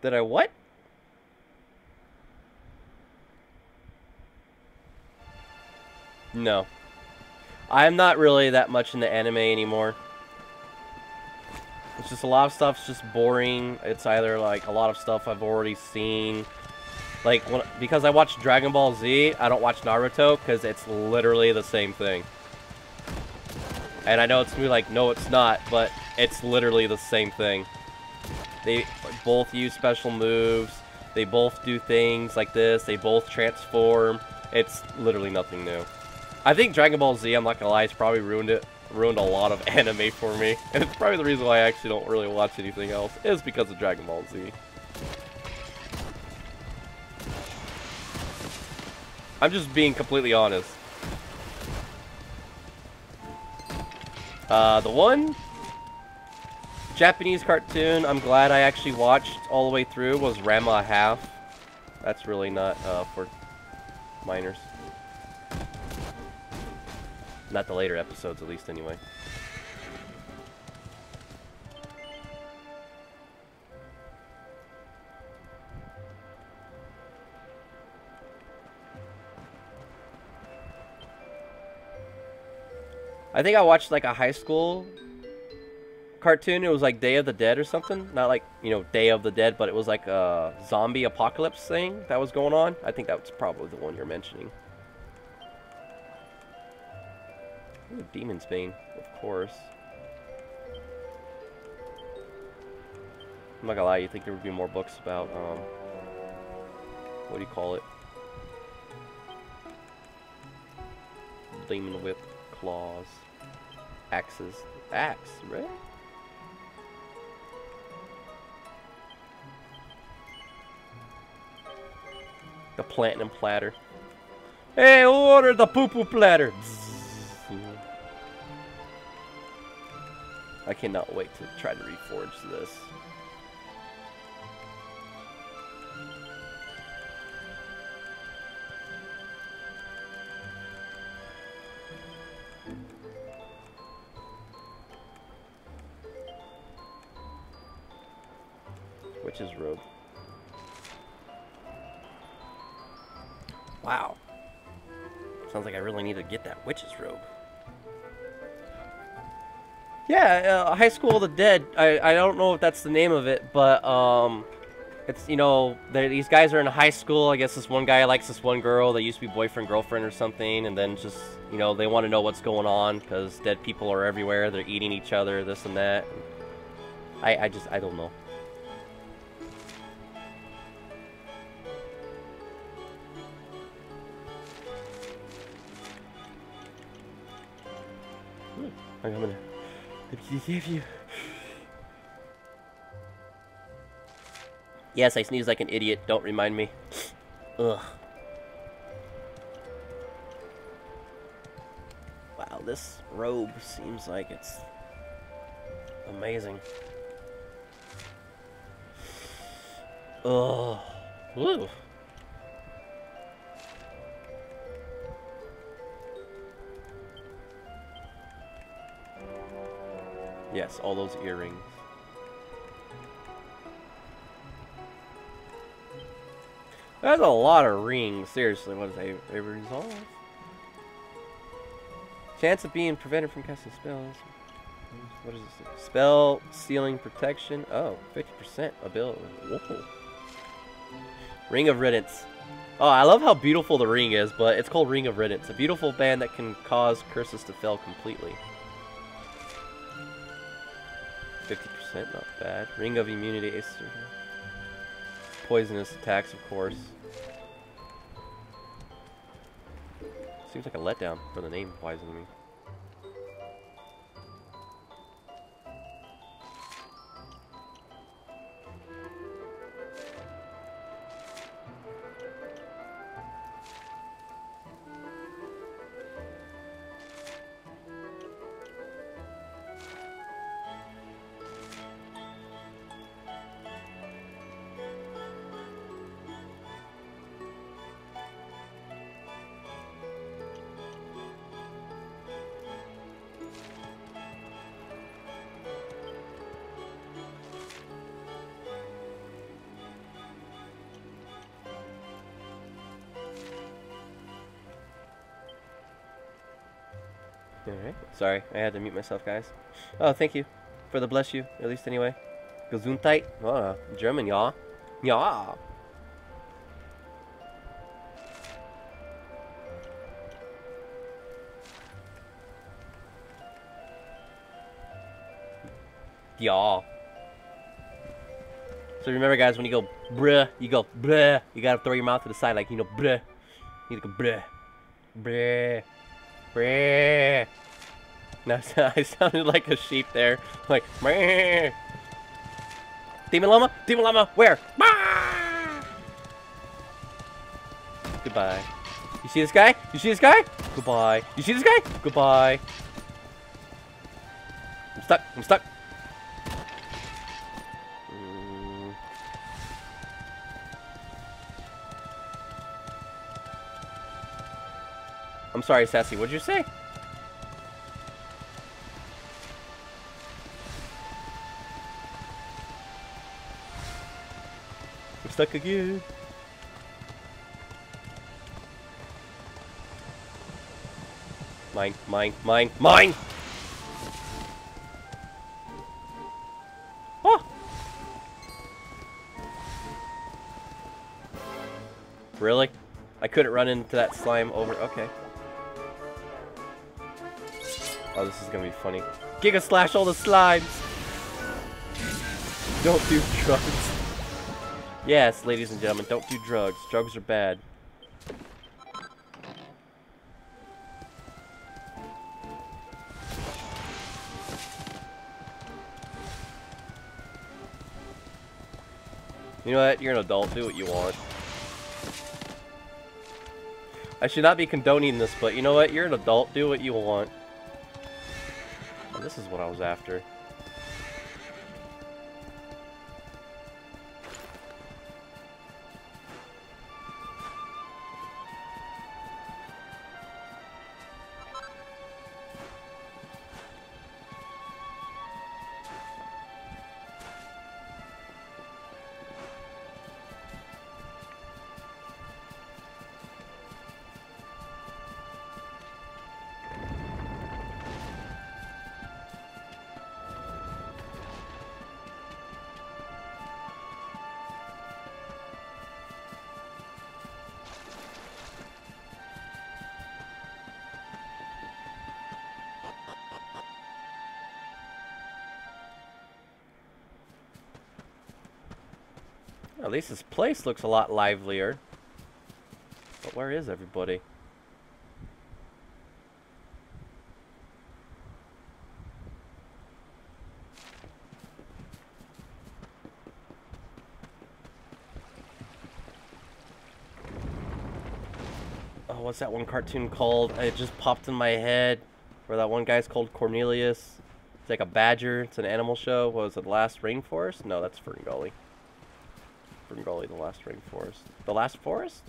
Did I what? No. I'm not really that much into anime anymore. It's just a lot of stuff's just boring. It's either like a lot of stuff I've already seen. Like, because I watch Dragon Ball Z, I don't watch Naruto because it's literally the same thing. And I know it's gonna be like, no it's not, but it's literally the same thing. They both use special moves. They both do things like this. They both transform. It's literally nothing new. I think Dragon Ball Z, I'm not gonna lie, it's probably ruined a lot of anime for me. And it's probably the reason why I actually don't really watch anything else, is because of Dragon Ball Z. I'm just being completely honest. The one Japanese cartoon I'm glad I actually watched all the way through was Ranma Half. That's really not for minors. Not the later episodes, at least, anyway. I think I watched, like, a high school cartoon. It was, like, Day of the Dead or something. Not, like, you know, Day of the Dead, but it was, like, a zombie apocalypse thing that was going on. I think that was probably the one you're mentioning. Ooh, Demon's Bane, of course. I'm not gonna lie, you think there would be more books about, what do you call it? Demon Whip, claws, axes. Axe, right? The platinum platter. Hey, who ordered the poo-poo platter? I cannot wait to try to reforge this. Witch's robe. Wow. Sounds like I really need to get that witch's robe. Yeah, High School of the Dead. I don't know if that's the name of it, but it's, you know, these guys are in high school. I guess this one guy likes this one girl that used to be boyfriend girlfriend or something, and then just, you know, they want to know what's going on because dead people are everywhere. They're eating each other, this and that. I don't know. I'm gonna give you. Yes, I sneeze like an idiot. Don't remind me. Ugh. Wow, this robe seems like it's amazing. Ugh. Woo. Yes, all those That's a lot of rings. Seriously, what is a resolve? Chance of being prevented from casting spells. What is this? Spell sealing protection. Oh, 50% ability. Whoa. Ring of Riddance. Oh, I love how beautiful the ring is, but it's called Ring of Riddance. A beautiful band that can cause curses to fail completely. 50%, not bad. Ring of Immunity. Poisonous attacks, of course. Seems like a letdown for the name Poison to me. Alright. Sorry, I had to mute myself, guys. Oh, thank you for the bless you, at least anyway. Gesundheit. Oh, German, ja. Ja. Ja. So remember, guys, when you go bruh, you go bruh. You gotta throw your mouth to the side like, you know, bruh. You go bruh. Bruh. Bruh. No, I sounded like a sheep there. Like, bruh. Demon llama? Demon llama, where? Ah! Goodbye. You see this guy? You see this guy? Goodbye. You see this guy? Goodbye. I'm stuck. I'm stuck. I'm sorry, Sassy. What'd you say? I'm stuck again. Mine, mine, mine, mine! Oh! Really? I couldn't run into that slime over. Okay. Oh, this is gonna be funny. Giga slash all the slimes! Don't do drugs. Yes, ladies and gentlemen, don't do drugs. Drugs are bad. You know what? You're an adult. Do what you want. I should not be condoning this, but you know what? You're an adult. Do what you want. Oh, this is what I was after. At least this place looks a lot livelier. But where is everybody? Oh, what's that one cartoon called? It just popped in my head. Where that one guy's called Cornelius. It's like a badger. It's an animal show. What was it, Last Rainforest? No, that's Ferngully. Ferngully, the Last Rainforest. The Last Forest?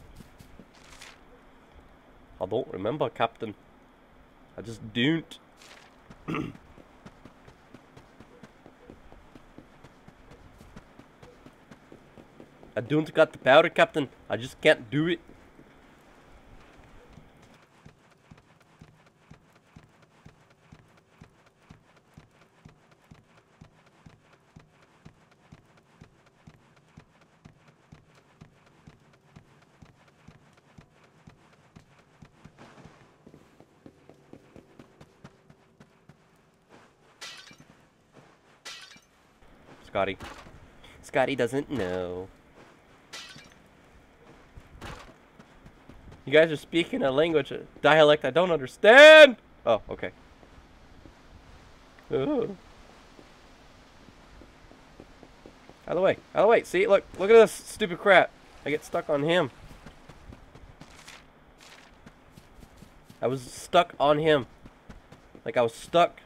I don't remember, Captain. I just don't. I don't got the powder, Captain. I just can't do it. Scotty. Scotty doesn't know. You guys are speaking a language, a dialect I don't understand! Oh, okay. Ugh. Out of the way. Out of the way. See? Look at this stupid crap. I get stuck on him. I was stuck on him. Like I was stuck.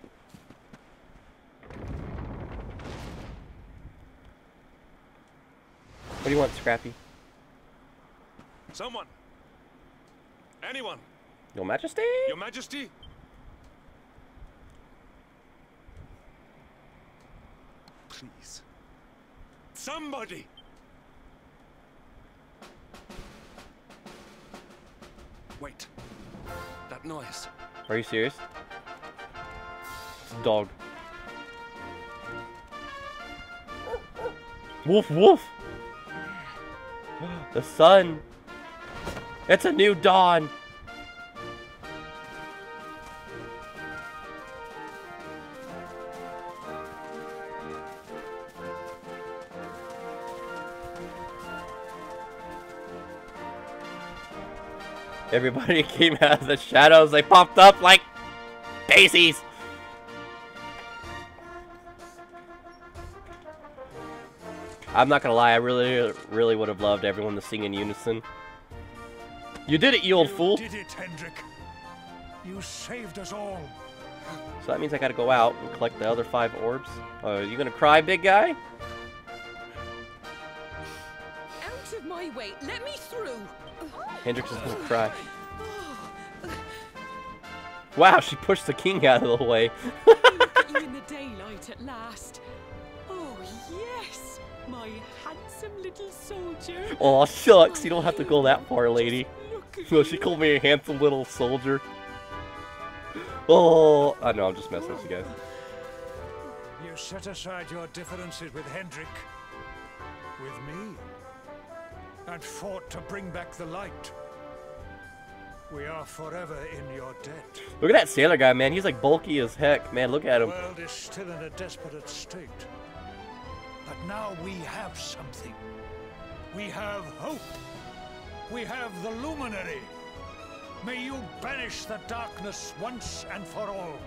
What do you want, Scrappy? Someone. Anyone. Your Majesty? Your Majesty? Please. Somebody! Wait. That noise. Are you serious? It's a dog. Woof woof! The sun! It's a new dawn! Everybody came out of the shadows. They popped up like daisies. I'm not gonna lie, I really would have loved everyone to sing in unison. You did it, you old fool! You did it, Hendrik. You saved us all. So that means I gotta go out and collect the other 5 orbs. Oh, are you gonna cry, big guy? Out of my way! Let me through! Hendrix is gonna cry. Wow, she pushed the king out of the way. Look at you in the daylight at last. Oh, yes! My handsome little soldier. Aw, shucks, you don't have to go that far, Just lady. look at So she called me a handsome little soldier. Oh, I know, I'm just messing with you guys. You set aside your differences with Hendrik, with me, and fought to bring back the light. We are forever in your debt. Look at that sailor guy, man. He's like bulky as heck. Man, look at The him. world is still in a desperate state. But now we have something. We have hope. We have the luminary. May you banish the darkness once and for all.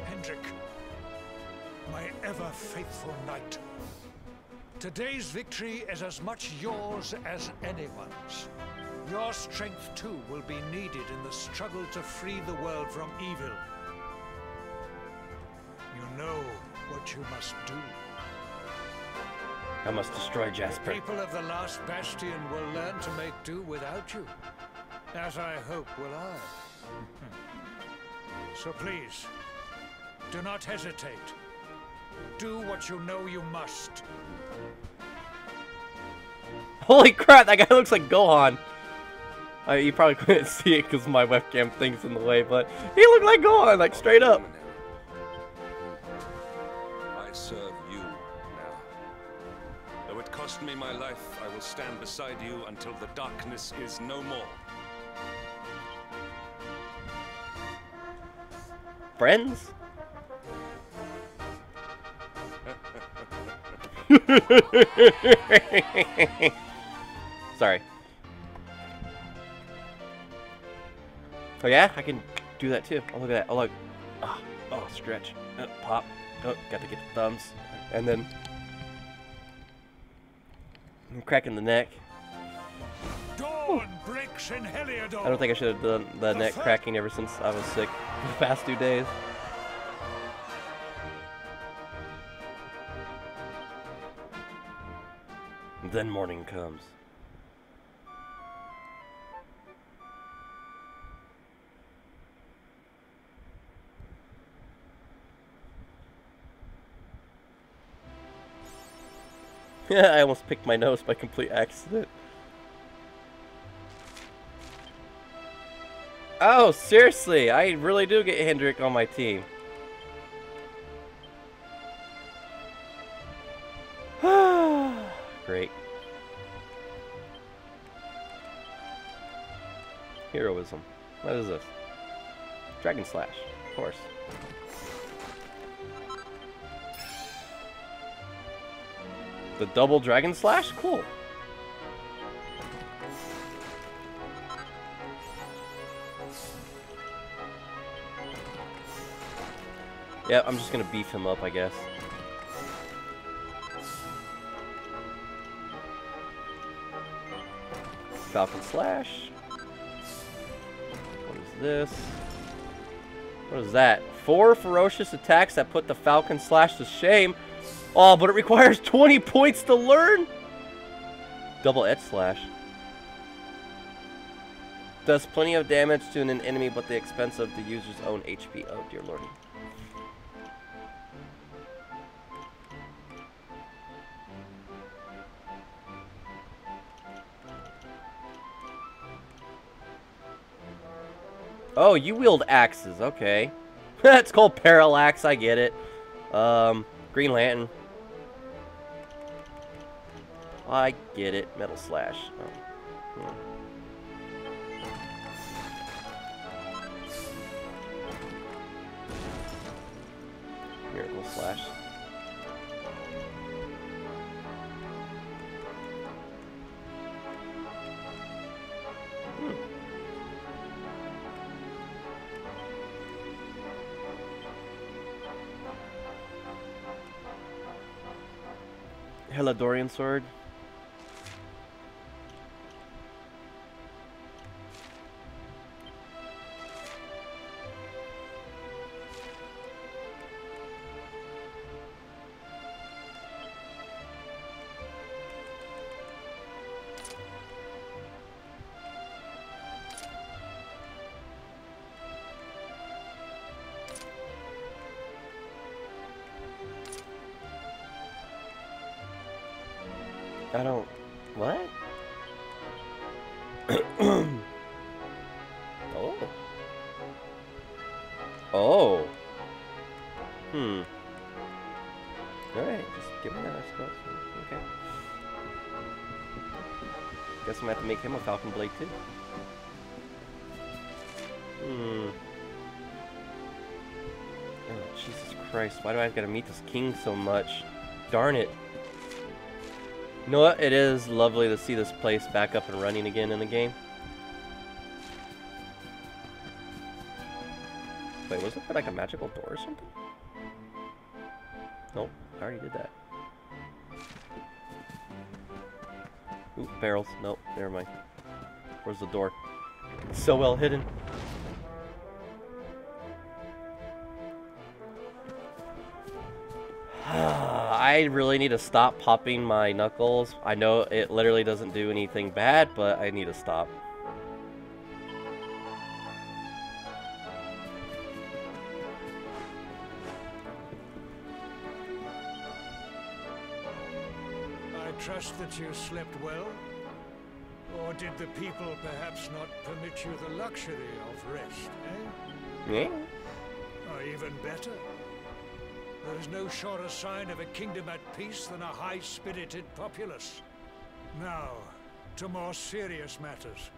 Hendrik, my ever faithful knight. Today's victory is as much yours as anyone's. Your strength too will be needed in the struggle to free the world from evil. You know what you must do. I must destroy The Jasper. people of the last bastion will learn to make do without you, as I hope will I. So please, do not hesitate. Do what you know you must. Holy crap, that guy looks like Gohan. You probably couldn't see it because my webcam thing's in the way, but he looked like Gohan, like straight up. I serve you now. Though it cost me my life, I will stand beside you until the darkness is no more. Friends? Sorry. Oh yeah, I can do that too. Oh look at that. Oh look. Oh, stretch. Pop. Oh, got to get the thumbs. And then I'm cracking the neck. Dawn breaks in Heliodor. I don't think I should have done the neck cracking ever since I was sick the past 2 days. Then morning comes. I almost picked my nose by complete accident. Oh, seriously, I really do get Hendrik on my team. Great. Heroism. What is this? Dragon Slash, of course. The double Dragon Slash? Cool. Yeah, I'm just gonna beef him up, I guess. Falcon Slash. What is this? What is that? 4 ferocious attacks that put the Falcon Slash to shame. Oh, but it requires 20 points to learn? Double Edge Slash. Does plenty of damage to an enemy, but the expense of the user's own HP. Oh, dear lordy. Oh, you wield axes. Okay. It's called Parallax. I get it. Green Lantern. I get it. Metal Slash. Oh. Miracle Slash. Heladorian Sword. I don't... What? Oh. Oh. Alright, just give me that, I suppose. Okay. Guess I'm gonna have to make him a Falcon Blade too. Oh, Jesus Christ. Why do I gotta meet this king so much? Darn it. You know what? It is lovely to see this place back up and running again in the game. Wait, was it for like a magical door or something? Nope, I already did that. Ooh, barrels. Nope, never mind. Where's the door? It's so well hidden. I really need to stop popping my knuckles. I know it literally doesn't do anything bad, but I need to stop. I trust that you slept well? Or did the people perhaps not permit you the luxury of rest, eh? Yeah. Or even better, there is no surer sign of a kingdom at peace than a high-spirited populace. Now, to more serious matters.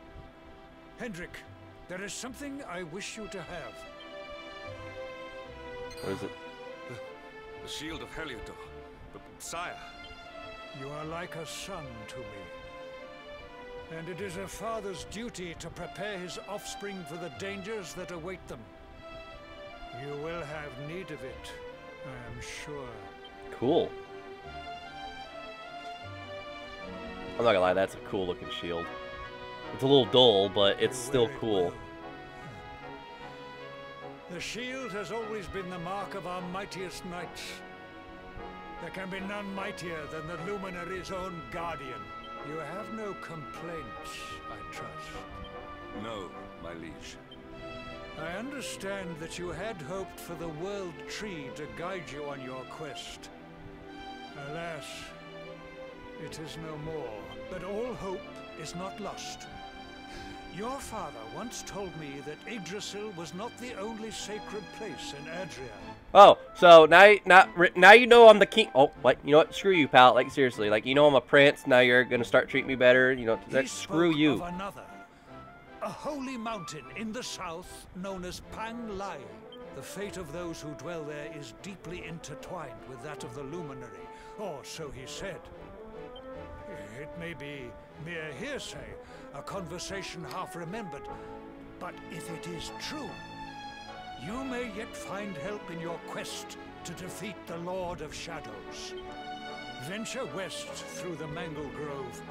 Hendrik, there is something I wish you to have. What is it? The shield of Heliodor. But, sire. You are like a son to me. And it is a father's duty to prepare his offspring for the dangers that await them. You will have need of it, I am sure. Cool. I'm not gonna lie, that's a cool looking shield. It's a little dull, but it's still cool. The shield has always been the mark of our mightiest knights. There can be none mightier than the Luminary's own guardian. You have no complaints, I trust. No, my liege. I understand that you had hoped for the World Tree to guide you on your quest. Alas, It is no more, but all hope is not lost. Your father once told me that Yggdrasil was not the only sacred place in Adria. Oh, so now you know I'm the king. Oh, what? You know what? Screw you, pal. Like, seriously. Like, you know I'm a prince. Now you're gonna start treating me better. You know, He screw spoke you. of another, a holy mountain in the south known as Pang Lai. The fate of those who dwell there is deeply intertwined with that of the luminary, or so he said. It may be mere hearsay, a conversation half remembered, but if it is true, you may yet find help in your quest to defeat the Lord of Shadows. Venture west through the Mangle Grove,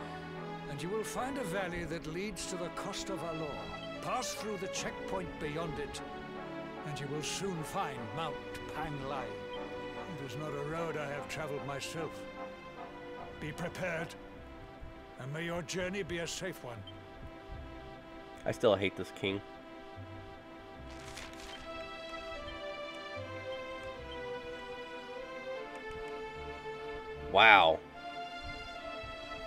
and you will find a valley that leads to the Costa Valor. Pass through the checkpoint beyond it, and you will soon find Mount Pang Lai. It is not a road I have traveled myself. Be prepared, and may your journey be a safe one. I still hate this king. Wow.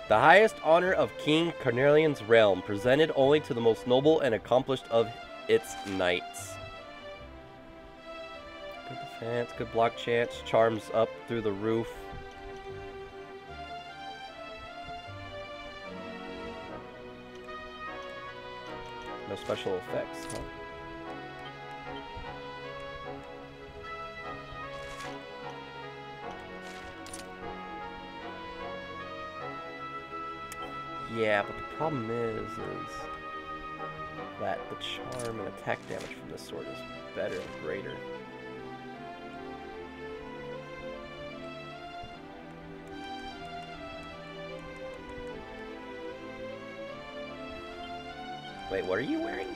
The highest honor of King Carnelian's realm, presented only to the most noble and accomplished of its knights. Good defense, good block chance, charms up through the roof. No special effects, huh? Yeah, but the problem is that the charm and attack damage from this sword is better and greater. Wait, what are you wearing?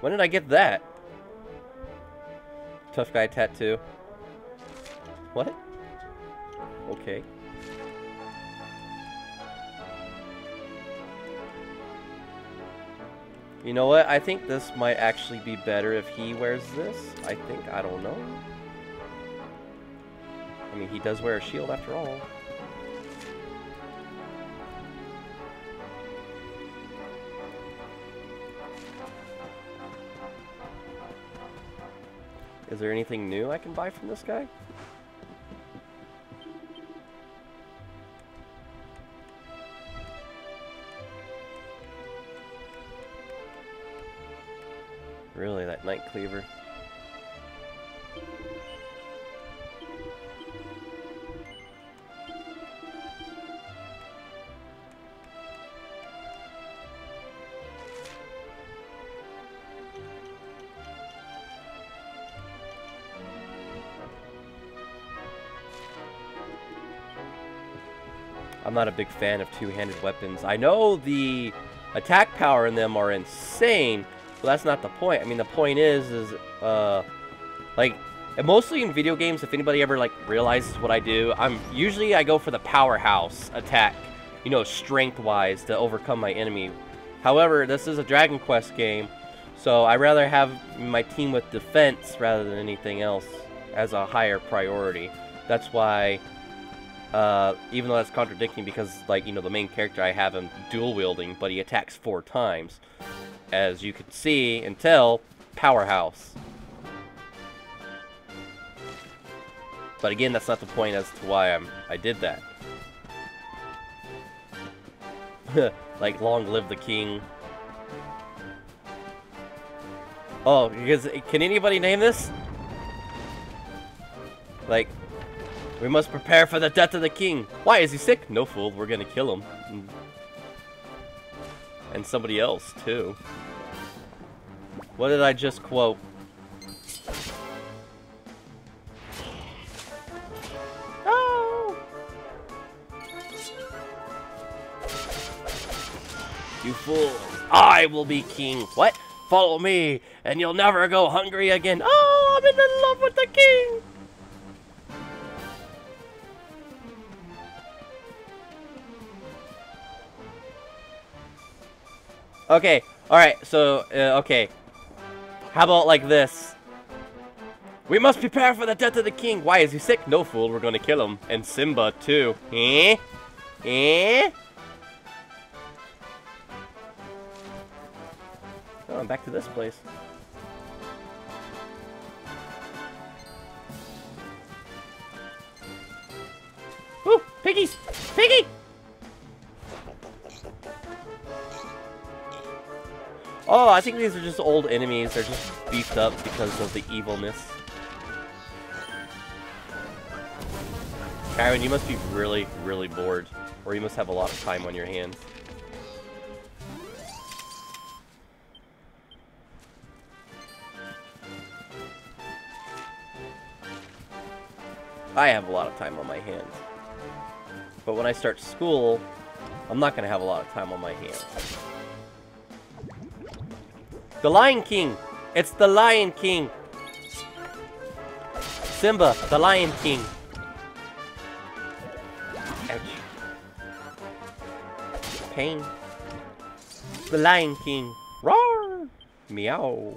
When did I get that? Tough guy tattoo. What? Okay. You know what? I think this might actually be better if he wears this. I think. I don't know. I mean, he does wear a shield after all. Is there anything new I can buy from this guy? Really, that Night Cleaver? I'm not a big fan of two-handed weapons. I know the attack power in them are insane, but that's not the point. I mean, the point is like, and mostly in video games, if anybody ever, like, realizes what I do, usually I go for the powerhouse attack, you know, strength-wise, to overcome my enemy. However, this is a Dragon Quest game, so I rather have my team with defense rather than anything else as a higher priority. That's why, even though that's contradicting, because, like, you know, the main character, I have him dual-wielding, but he attacks 4 times. As you can see and tell, powerhouse. But again, that's not the point as to why I did that. Like, long live the king. Oh, because, can anybody name this? Like, we must prepare for the death of the king. Why, is he sick? No, fool, we're gonna kill him. And somebody else, too. What did I just quote? Oh! You fools! I will be king! What? Follow me, and you'll never go hungry again. Oh, I'm in love with the king. Okay, alright, so, okay. How about like this? We must prepare for the death of the king. Why, is he sick? No, fool, we're gonna kill him. And Simba, too. Eh? Eh? Oh, I'm back to this place. Woo! Piggies! Piggy! Oh, I think these are just old enemies. They're just beefed up because of the evilness. Kyron, you must be really, really bored. Or you must have a lot of time on your hands. I have a lot of time on my hands. But when I start school, I'm not going to have a lot of time on my hands. The Lion King! It's the Lion King! Simba, the Lion King! Ouch. Pain. The Lion King! Roar! Meow!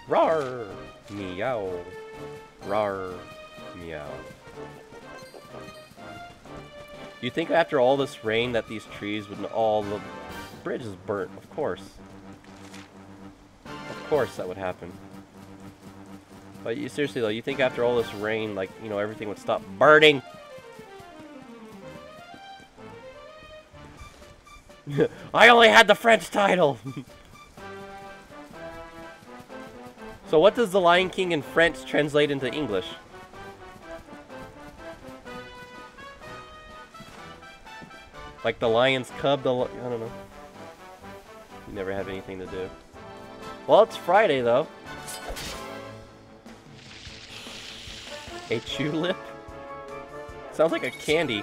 Roar! Meow! Roar! Meow. You think after all this rain that these trees would... all the bridge is burnt, of course. Of course that would happen. But you seriously though, you think after all this rain, like, you know, everything would stop burning? I only had the French title! So what does the Lion King in French translate into English? Like the lion's cub, I don't know. You never have anything to do. Well, it's Friday, though. A tulip? Sounds like a candy.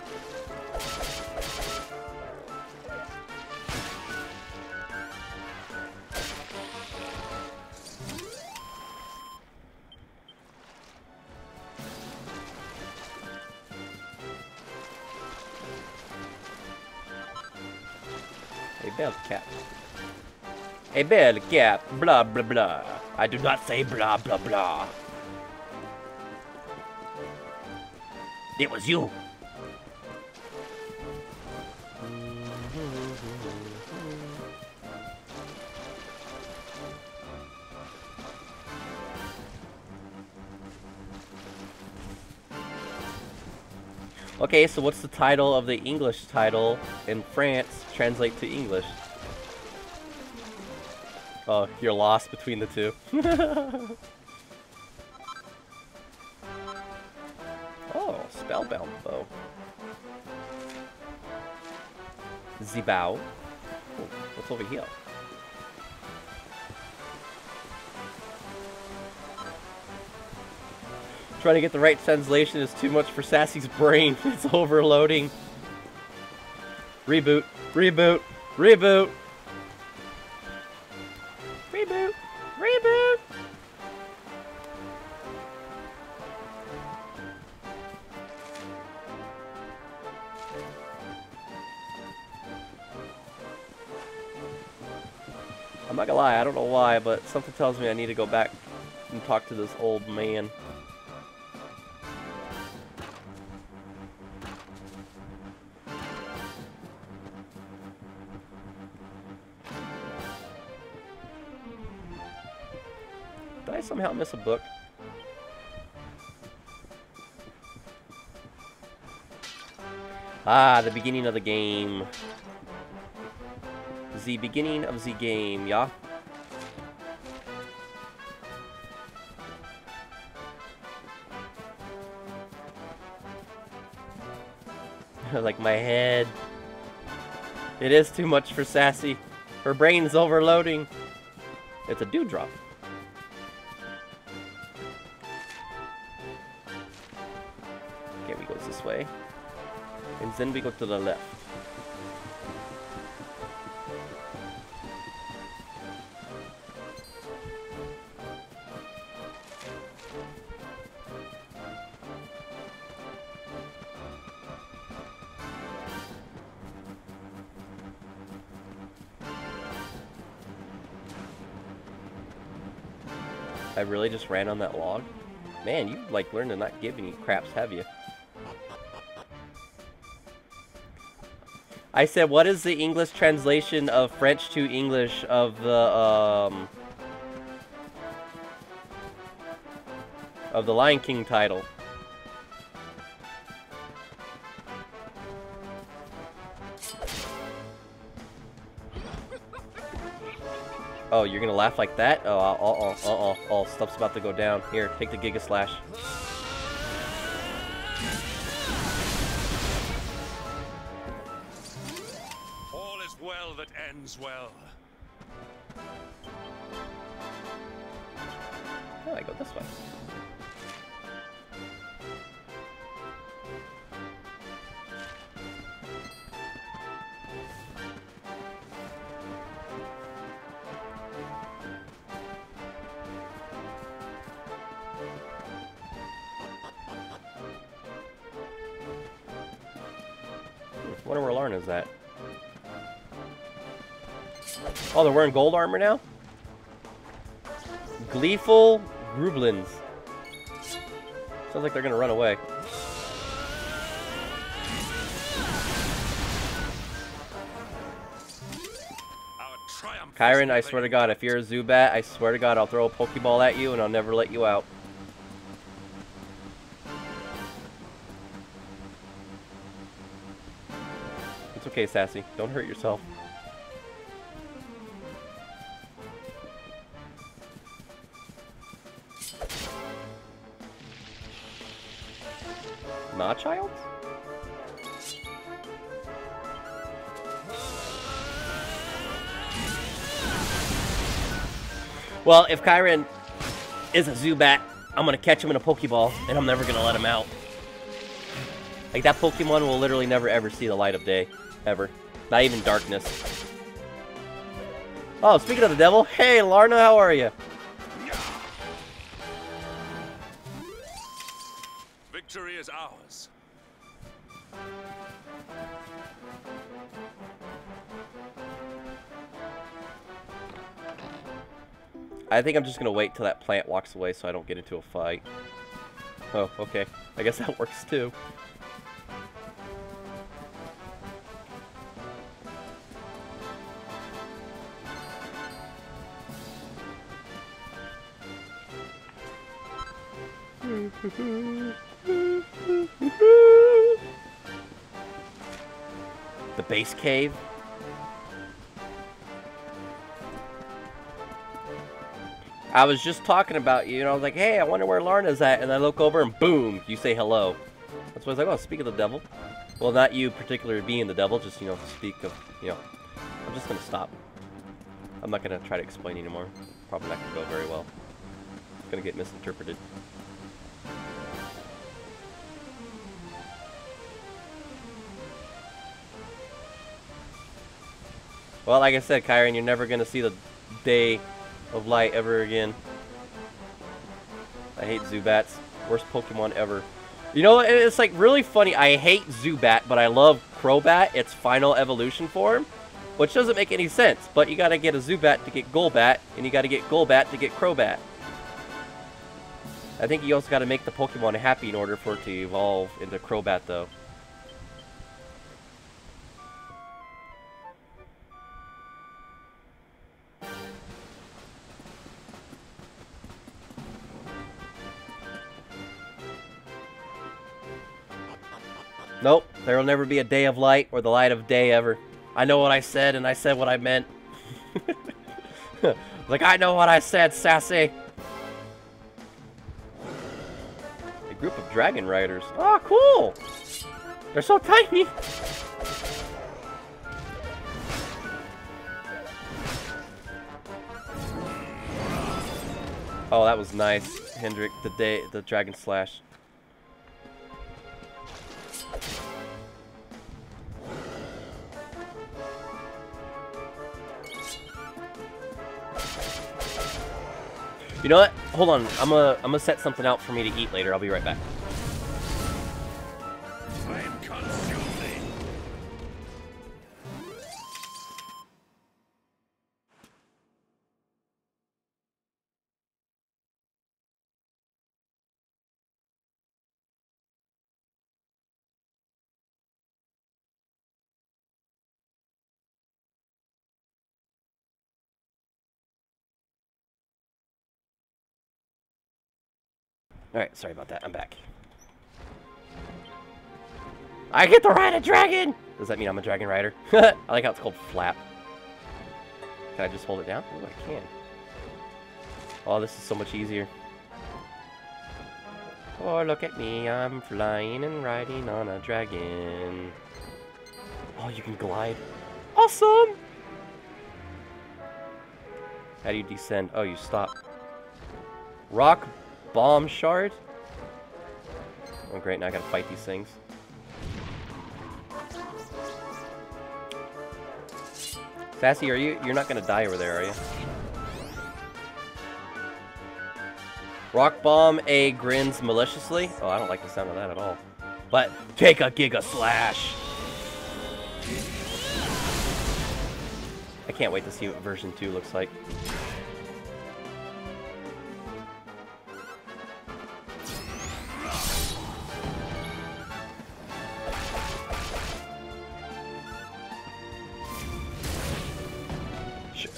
A bell cap. A bell cap, blah blah blah. I do not say blah blah blah. It was you. Okay, so what's the title of the English title in France translate to English? Oh, you're lost between the two. Oh, spellbound bow. The bow. Oh, what's over here? Trying to get the right translation is too much for Sassy's brain. It's overloading. Reboot. Reboot. Reboot. Reboot. Reboot. I'm not gonna lie, I don't know why, but something tells me I need to go back and talk to this old man. Did I somehow miss a book? Ah, the beginning of the game. The beginning of the game, yeah? Like my head. It is too much for Sassy. Her brain's overloading. It's a dewdrop. Okay, we go this way. And then we go to the left. I really just ran on that log? Man, you like learned to not give any craps, have you? I said, what is the English translation of French to English of the Lion King title? Oh, you're gonna laugh like that? Oh, stuff's about to go down. Here, take the Giga Slash. All is well that ends well. Oh, I go this way. Wonder where Lorna's at. Oh, they're wearing gold armor now? Gleeful Grublins. Sounds like they're gonna run away. Kyron, I swear to God, if you're a Zubat, I swear to God, I'll throw a Pokeball at you and I'll never let you out. It's okay, Sassy. Don't hurt yourself. Not child? Well, if Kyron is a Zubat, I'm gonna catch him in a Pokeball, and I'm never gonna let him out. Like, that Pokemon will literally never ever see the light of day. Ever. Not even darkness. Oh, speaking of the devil, hey, Larna, how are you? Victory is ours. I think I'm just gonna wait till that plant walks away so I don't get into a fight. Oh, okay. I guess that works too. The base cave. I was just talking about you, and I was like, hey, I wonder where Larna's at, and I look over, and boom, you say hello. That's why I was like, oh, speak of the devil. Well, not you particularly being the devil, just, you know, speak of, you know. I'm just gonna stop. I'm not gonna try to explain anymore. Probably not gonna go very well. It's gonna get misinterpreted. Well, like I said, Kyron, you're never gonna see the day of light ever again. I hate Zubats. Worst Pokemon ever. You know, it's like really funny. I hate Zubat, but I love Crobat, its final evolution form, which doesn't make any sense. But you gotta get a Zubat to get Golbat, and you gotta get Golbat to get Crobat. I think you also gotta make the Pokemon happy in order for it to evolve into Crobat, though. Nope, there will never be a day of light or the light of day ever. I know what I said, and I said what I meant. Like, I know what I said, sassy. A group of dragon riders. Oh, cool! They're so tiny! Oh, that was nice, Hendrik, the Dragon Slash. You know what? Hold on. I'm gonna set something out for me to eat later. I'll be right back. Alright, sorry about that. I'm back. I get to ride a dragon! Does that mean I'm a dragon rider? I like how it's called flap. Can I just hold it down? Oh, I can. Oh, this is so much easier. Oh, look at me. I'm flying and riding on a dragon. Oh, you can glide. Awesome! How do you descend? Oh, you stop. Rock bomb shard? Oh, great. Now I gotta fight these things. Sassy, you're not gonna die over there, are you? Rock bomb A grins maliciously. Oh, I don't like the sound of that at all. But take a Giga Slash. I can't wait to see what version 2 looks like.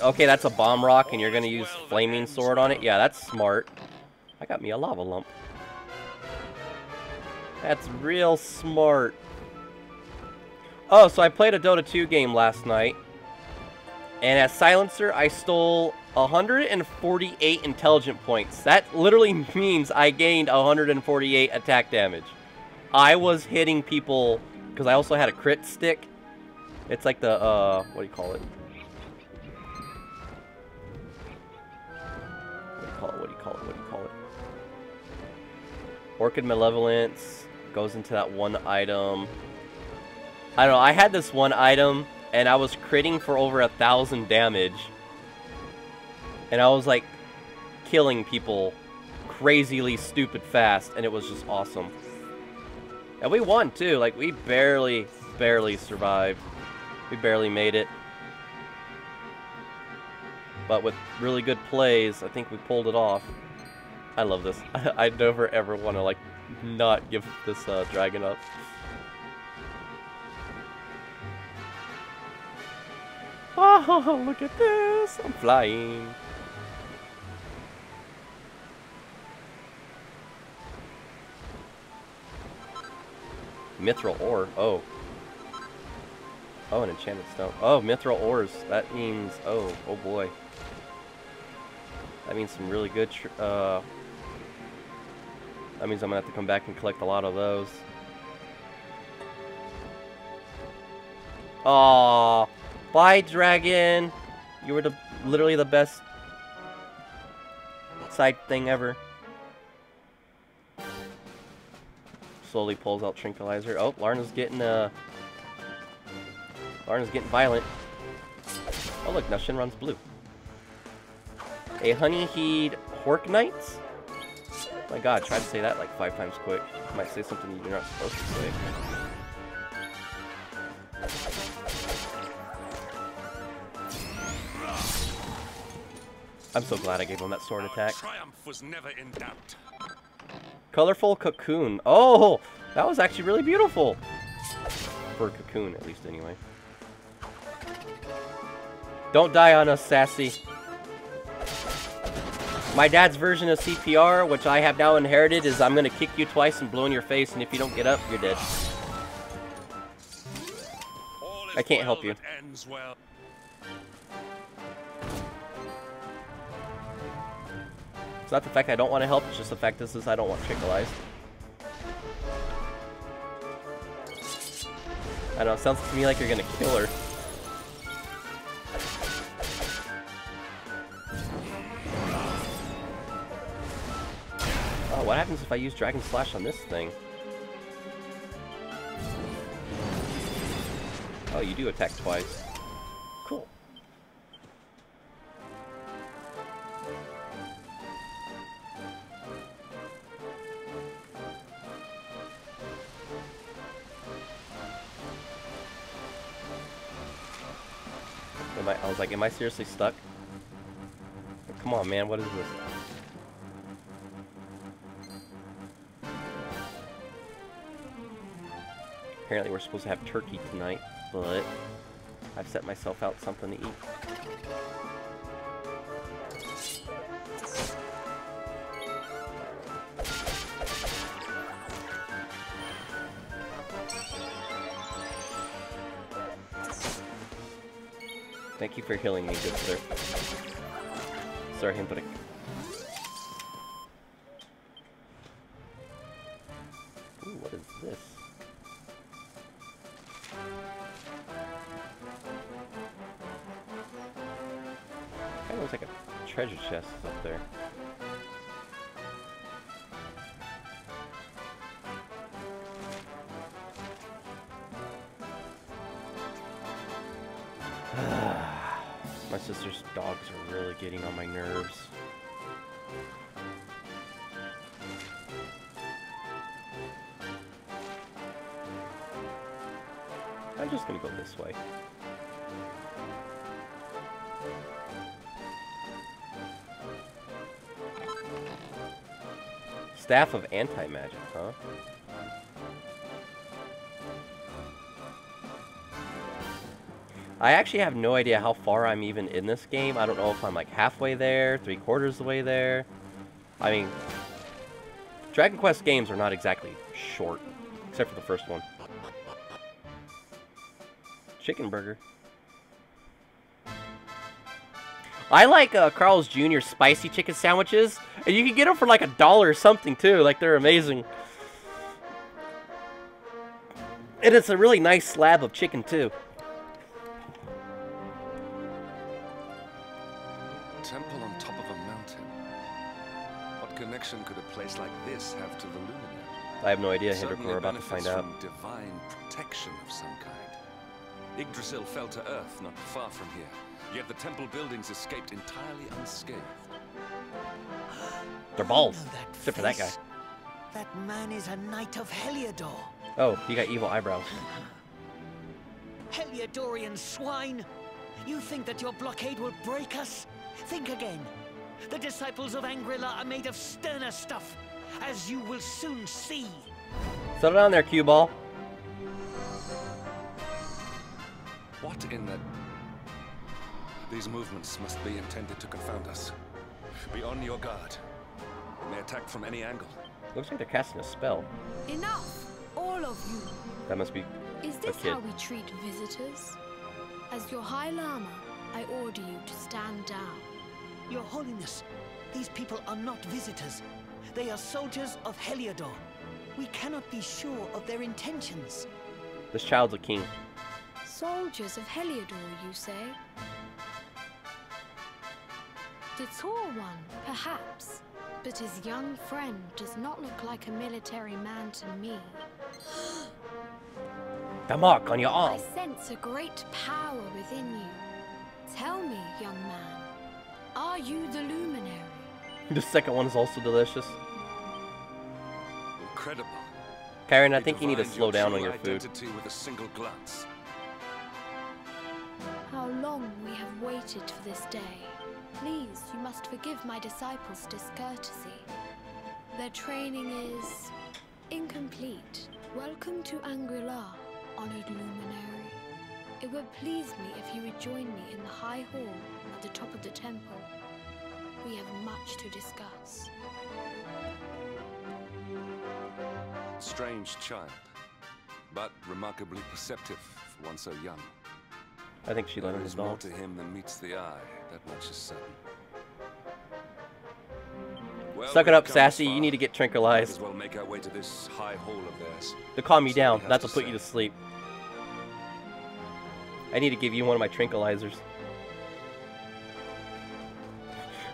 Okay, that's a bomb rock, and you're gonna use flaming sword on it? Yeah, that's smart. I got me a lava lump. That's real smart. Oh, so I played a Dota 2 game last night, and as Silencer, I stole 148 intelligent points. That literally means I gained 148 attack damage. I was hitting people, because I also had a crit stick. It's like the, what do you call it? What do you call it? Orchid Malevolence goes into that one item. I don't know, I had this one item, and I was critting for over 1,000 damage. And I was, like, killing people crazily stupid fast, and it was just awesome. And we won, too. Like, we barely survived. We barely made it. But with really good plays, I think we pulled it off. I love this. I never ever want to, like, not give this dragon up. Oh, look at this! I'm flying. Mithril ore. Oh. Oh, an enchanted stone. Oh, mithril ores. That means... Oh boy. That means some really good... that means I'm gonna have to come back and collect a lot of those. Aww. Bye, dragon. You were literally the best side thing ever. Slowly pulls out Tranquilizer. Oh, Larna's getting violent. Oh look, now Shinron's blue. A Honeyheed Hork Knight? Oh my god, try to say that like 5 times quick. You might say something you're not supposed to say. I'm so glad I gave him that sword attack. Triumph was never in doubt. Colorful Cocoon. Oh, that was actually really beautiful. For a cocoon, at least, anyway. Don't die on us, Sassy. My dad's version of CPR, which I have now inherited, is I'm going to kick you twice and blow in your face, and if you don't get up, you're dead. I can't help you. Well. It's not the fact I don't want to help, it's just the fact this is I don't want Tranquilized. I don't know, it sounds to me like you're going to kill her. Oh, what happens if I use Dragon Slash on this thing? Oh, you do attack twice. Cool. I was like, am I seriously stuck? Like, come on, man, what is this? Apparently we're supposed to have turkey tonight, but I've set myself out something to eat. Thank you for healing me, good sir. Sorry, Hinputting. Ooh, what is this? Kinda looks like a treasure chest up there. My sister's dogs are really getting on my nerves. I'm just gonna go this way. Staff of Anti-Magic, huh? I actually have no idea how far I'm even in this game. I don't know if I'm like halfway there, 3/4 of the way there. I mean, Dragon Quest games are not exactly short, except for the first one. Chicken burger. I like Carl's Jr. spicy chicken sandwiches, and you can get them for like $1 or something too. Like, they're amazing. And it's a really nice slab of chicken too. Temple on top of a mountain. What connection could a place like this have to the Luminary? I have no idea, Certainly Hendrik. We're about to find benefits out. from divine protection of some kind. Yggdrasil fell to earth not far from here, yet the temple buildings escaped entirely unscathed. They're bald, I know that except for that guy. face. That man is a knight of Heliodor. Oh, he got evil eyebrows. Heliodorian swine! You think that your blockade will break us? Think again. The disciples of Angrila are made of sterner stuff, as you will soon see. Settle down there, cue ball. What in the... These movements must be intended to confound us. Be on your guard. They may attack from any angle. Looks like they're casting a spell. Enough! All of you. That must be Is a this kid. how we treat visitors? As your High Lama, I order you to stand down. Your Holiness, these people are not visitors. They are soldiers of Heliodor. We cannot be sure of their intentions. This child's a king. Soldiers of Heliodor, you say? The tall one, perhaps. But his young friend does not look like a military man to me. The mark on your I arm. sense a great power within you. Tell me, young man, are you the Luminary? The second one is also delicious. Incredible. Karen, I They think you need to divine slow down true on your food. identity with a single glance. How long we have waited for this day. Please, you must forgive my disciples' discourtesy. Their training is incomplete. Welcome to Angrila, honored Luminary. It would please me if you would join me in the High Hall at the top of the temple. We have much to discuss. Strange child, but remarkably perceptive for one so young. I think she let There him is more know. to him than meets the eye, that much is certain. Well, Suck it we've up, come Sassy. this far. You need to get Might tranquilized. as well make our way to this high hall of theirs. To calm you See what down. he has That's to to put you say. to sleep. I need to give you one of my tranquilizers.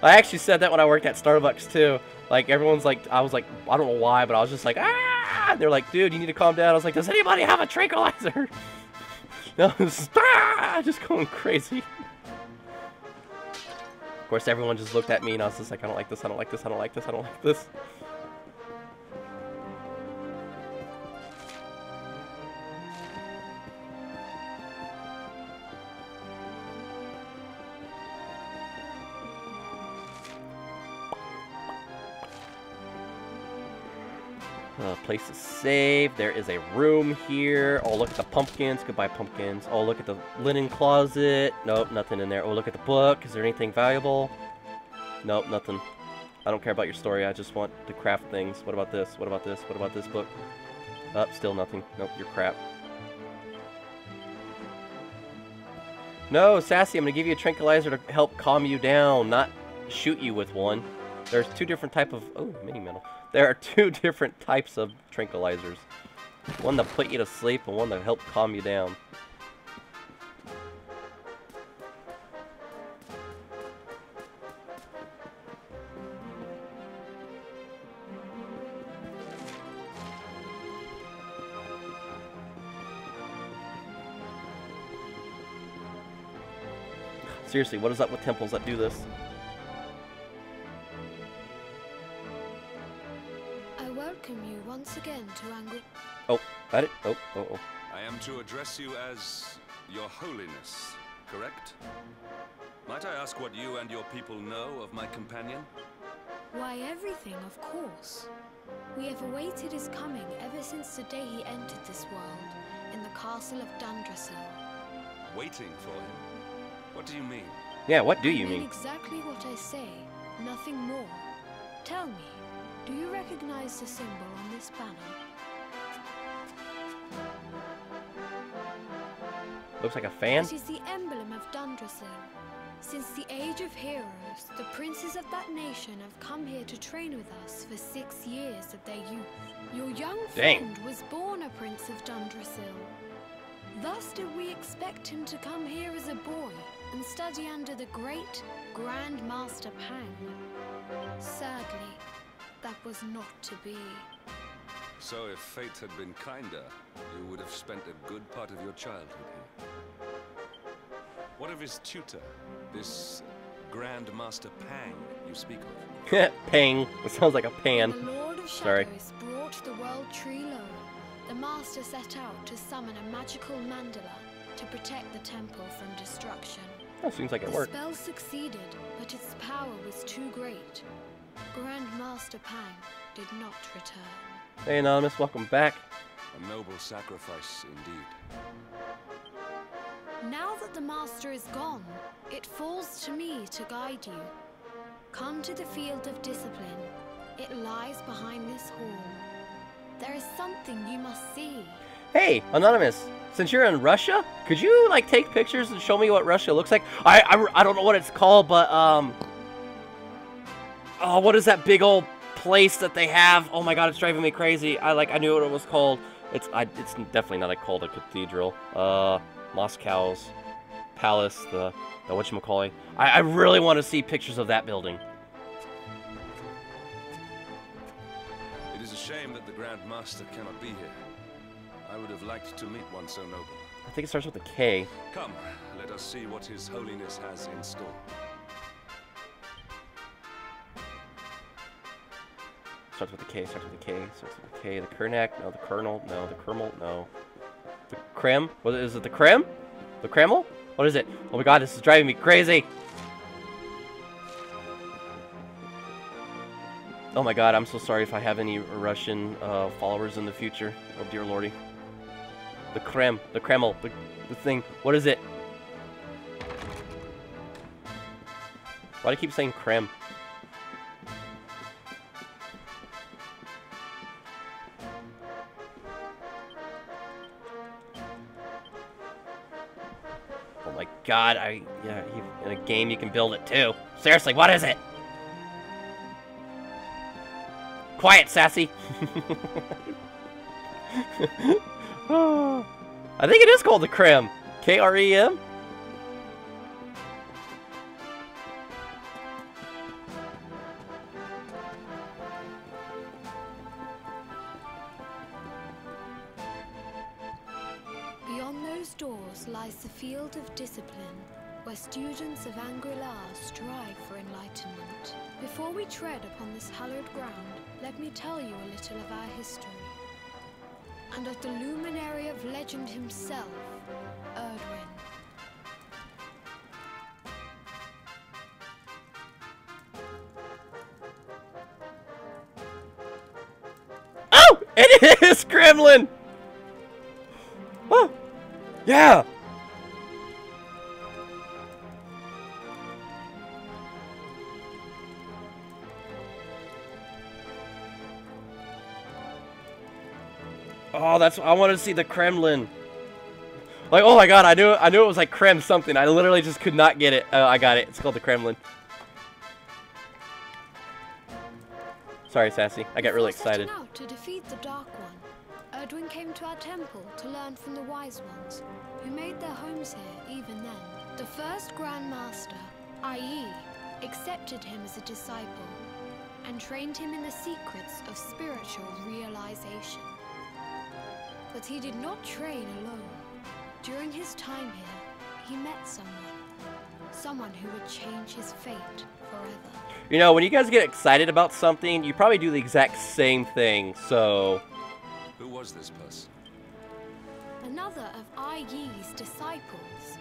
I actually said that when I worked at Starbucks too. Like, everyone's like, I was like, I don't know why, but I was just like, ah! They're like, dude, you need to calm down. I was like, does anybody have a tranquilizer? No, just going crazy. Of course, everyone just looked at me and I was just like, I don't like this, I don't like this, I don't like this, I don't like this. Place to save. There is a room here. Oh, look at the pumpkins. Goodbye, pumpkins. Oh, look at the linen closet. Nope, nothing in there. Oh, look at the book. Is there anything valuable? Nope, nothing. I don't care about your story. I just want to craft things. What about this? What about this? What about this book? Still nothing. Nope, you're crap. No, Sassy, I'm gonna give you a tranquilizer to help calm you down, not shoot you with one. There's two different type of... Oh, mini metal. There are two different types of tranquilizers. One to put you to sleep and one to help calm you down. Seriously, what is up with temples that do this? I welcome you once again to Angry. Oh, got it? Oh. I am to address you as Your Holiness, correct? Might I ask what you and your people know of my companion? Why, everything, of course. We have awaited his coming ever since the day he entered this world, in the castle of Dundrasil. Waiting for him? What do you mean? Yeah, what do you I mean mean? exactly what I say, nothing more. Tell me, do you recognize the symbol on this banner? Looks like a fan? It is the emblem of Dundrasil. Since the age of heroes, the princes of that nation have come here to train with us for 6 years of their youth. Your young friend was born a prince of Dundrasil. Thus did we expect him to come here as a boy and study under the great Grand Master Pang. Sadly, that was not to be. So if fate had been kinder, you would have spent a good part of your childhood here. What of his tutor, this Grand Master Pang you speak of? Pang. It sounds like a pan. When the Lord of Sorry. Shadows brought the world tree low, the Master set out to summon a magical mandala to protect the temple from destruction. That seems like it The worked. spell succeeded, but its power was too great. Grand Master Pang did not return. Hey, Anonymous, welcome back. A noble sacrifice indeed. Now that the Master is gone, it falls to me to guide you. Come to the field of discipline. It lies behind this hall. There is something you must see. Hey, Anonymous, since you're in Russia, could you, like, take pictures and show me what Russia looks like? I don't know what it's called, but, oh, what is that big old place that they have? Oh my god, it's driving me crazy. I knew what it was called. It's definitely not called a cathedral. Moscow's palace, the whatchamacallit. I really want to see pictures of that building. It is a shame that the Grand Master cannot be here. I would have liked to meet one so noble. I think it starts with a K. Come, let us see what His Holiness has in store. Starts with a K, starts with a K, starts with a K. The Kernak, no. The Colonel, no. The Kermal, no. The Krem? What is it? The Krem? The Kreml? What is it? Oh my god, this is driving me crazy! Oh my god, I'm so sorry if I have any Russian followers in the future. Oh dear lordy. The Krem, the Kreml, the thing. What is it? Why do I keep saying Krem? Oh my god, yeah, in a game you can build it too. Seriously, what is it? Quiet, Sassy! I think it is called the Krem. K-R-E-M? Beyond those doors lies the field of discipline, where students of Angri-La strive for enlightenment. Before we tread upon this hallowed ground, let me tell you a little of our history, and of the luminary of legend himself, Erdwin. Oh! It is Gremlin! Oh! Yeah! Oh, I want to see the Kremlin. Like, oh my god, I knew it was like Krem something. I literally just could not get it. Oh, I got it. It's called the Kremlin. Sorry, Sassy. I got really excited. Setting out to defeat the Dark One, Erdwin came to our temple to learn from the Wise Ones, who made their homes here even then. The first Grand Master, i.e., accepted him as a disciple and trained him in the secrets of spiritual realization. But he did not train alone. During his time here, he met someone who would change his fate forever. You know, when you guys get excited about something, you probably do the exact same thing, so... Who was this person? Another of Ai Yi's disciples,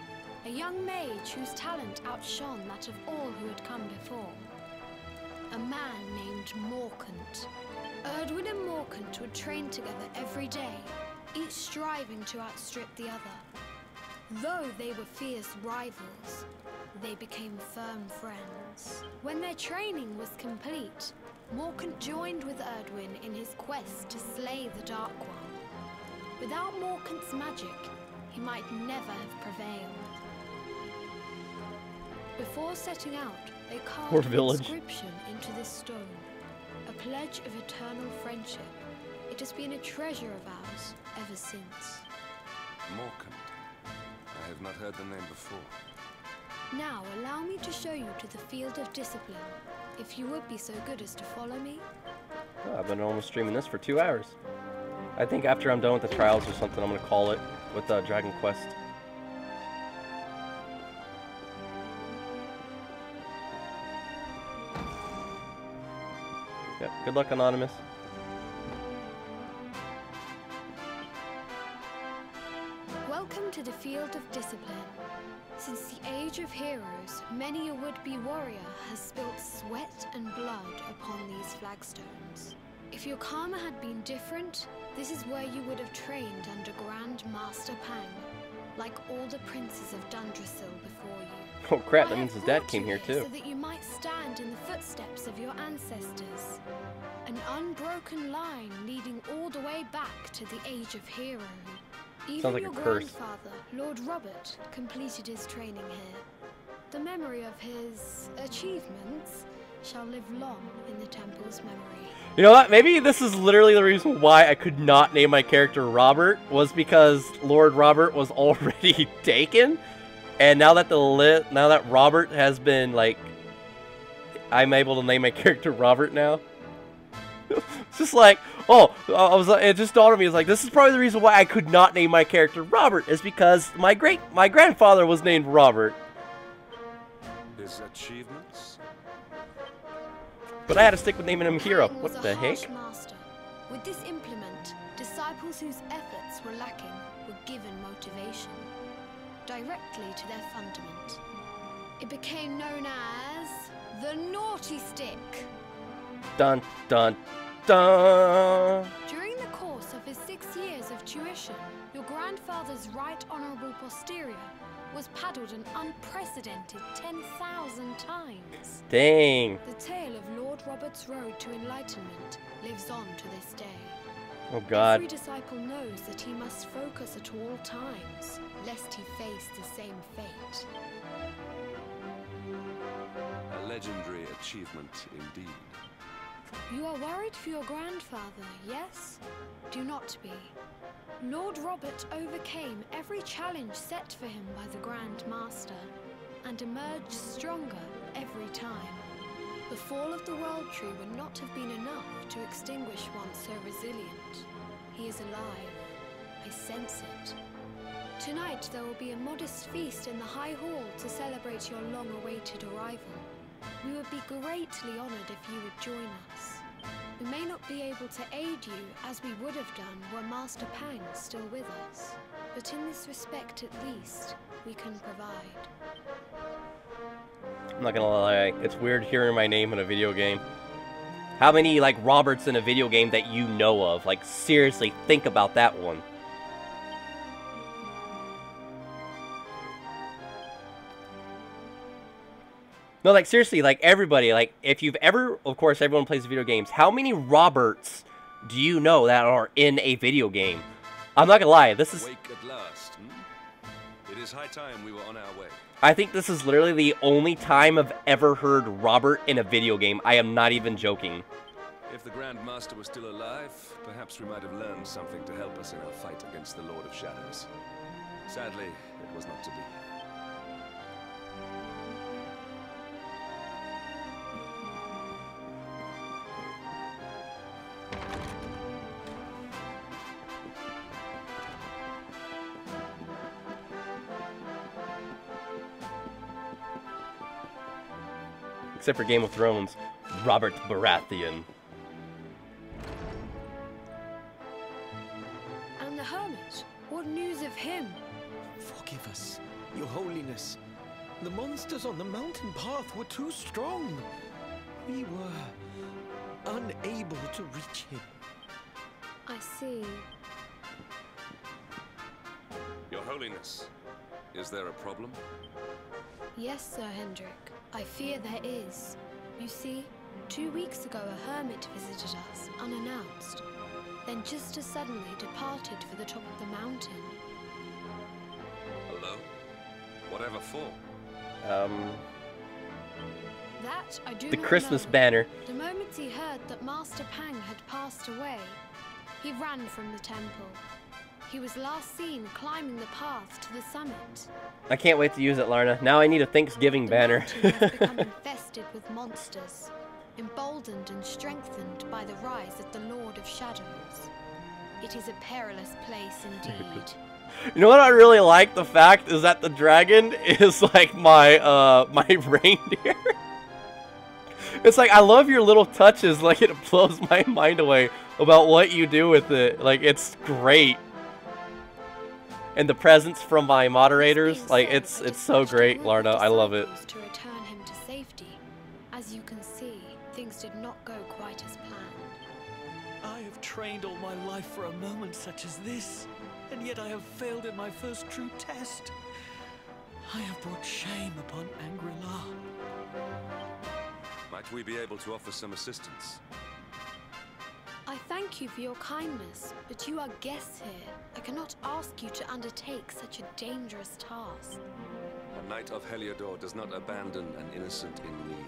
a young mage whose talent outshone that of all who had come before. A man named Morkant. Erdwin and Morkant would train together every day, each striving to outstrip the other. Though they were fierce rivals, they became firm friends. When their training was complete, Morkant joined with Erdwin in his quest to slay the Dark One. Without Morkant's magic, he might never have prevailed. Before setting out, they carved an inscription into this stone, a pledge of eternal friendship. It has been a treasure of ours ever since. Morkant. I have not heard the name before. Now, allow me to show you to the field of discipline, if you would be so good as to follow me. Oh, I've been almost streaming this for 2 hours. I think after I'm done with the trials or something, I'm going to call it with Dragon Quest. Yep, good luck, Anonymous. Welcome to the field of discipline. Since the age of heroes, many a would-be warrior has spilt sweat and blood upon these flagstones. If your karma had been different, this is where you would have trained under Grand Master Pang, like all the princes of Dundrasil before you. Oh crap, that means his dad came here too. So that you might stand in the footsteps of your ancestors. An unbroken line leading all the way back to the age of hero. Even like your a curse. grandfather, Lord Robert, completed his training here. The memory of his achievements shall live long in the temple's memory. You know what? Maybe this is literally the reason why I could not name my character Robert, was because Lord Robert was already taken, and now that now that Robert has been like, I'm able to name my character Robert now. It's just like, oh, it just dawned on me. It's like, this is probably the reason why I could not name my character Robert, is because my grandfather was named Robert. His achievements? But I had to stick with naming him Hero. What the heck? Master. With this implement, disciples whose efforts were lacking were given motivation directly to their fundament. It became known as the Naughty Stick. Dun dun dun. During the course of his 6 years of tuition, your grandfather's right honourable posterior was paddled an unprecedented 10,000 times. Dang. The tale of Lord Robert's road to enlightenment lives on to this day. Oh God. Every disciple knows that he must focus at all times, lest he face the same fate. A legendary achievement indeed. You are worried for your grandfather, yes? Do not be. Lord Robert overcame every challenge set for him by the Grand Master, and emerged stronger every time. The fall of the World Tree would not have been enough to extinguish one so resilient. He is alive. I sense it. Tonight there will be a modest feast in the High Hall to celebrate your long-awaited arrival. We would be greatly honored if you would join us. We may not be able to aid you as we would have done were Master Pang still with us, but in this respect at least, we can provide. I'm not gonna lie, it's weird hearing my name in a video game. How many, like, Roberts in a video game that you know of? Like, seriously, think about that one. No, like, seriously, like, everybody, like, if you've ever, of course, everyone plays video games, how many Roberts do you know that are in a video game? I'm not gonna lie, this is... Wake at last, hmm? It is high time we were on our way. I think this is literally the only time I've ever heard Robert in a video game. I am not even joking. If the Grand Master was still alive, perhaps we might have learned something to help us in our fight against the Lord of Shadows. Sadly, it was not to be. Except for Game of Thrones, Robert Baratheon. And the hermit? What news of him? Forgive us, Your Holiness. The monsters on the mountain path were too strong. We were unable to reach him. I see. Your Holiness, is there a problem? Yes, Sir Hendrik. I fear there is. You see, 2 weeks ago a hermit visited us, unannounced. Then just as suddenly departed for the top of the mountain. Alone? Whatever for? That I do The not Christmas know. banner. The moment he heard that Master Pang had passed away, he ran from the temple. He was last seen climbing the path to the summit. I can't wait to use it, Larna. Now I need a Thanksgiving banner. The mountain has become infested with monsters, emboldened and strengthened by the rise of the Lord of Shadows. It is a perilous place indeed. You know what I really like? The fact is that the dragon is like my my reindeer. It's like, I love your little touches. Like, it blows my mind away about what you do with it. Like, it's great. And the presents from my moderators, like, it's so great, Larna. I love it. To return him to safety. As you can see, things did not go quite as planned. I have trained all my life for a moment such as this, and yet I have failed in my first true test. I have brought shame upon Angri-La. Might we be able to offer some assistance? I thank you for your kindness, but you are guests here. I cannot ask you to undertake such a dangerous task. A knight of Heliodor does not abandon an innocent in need.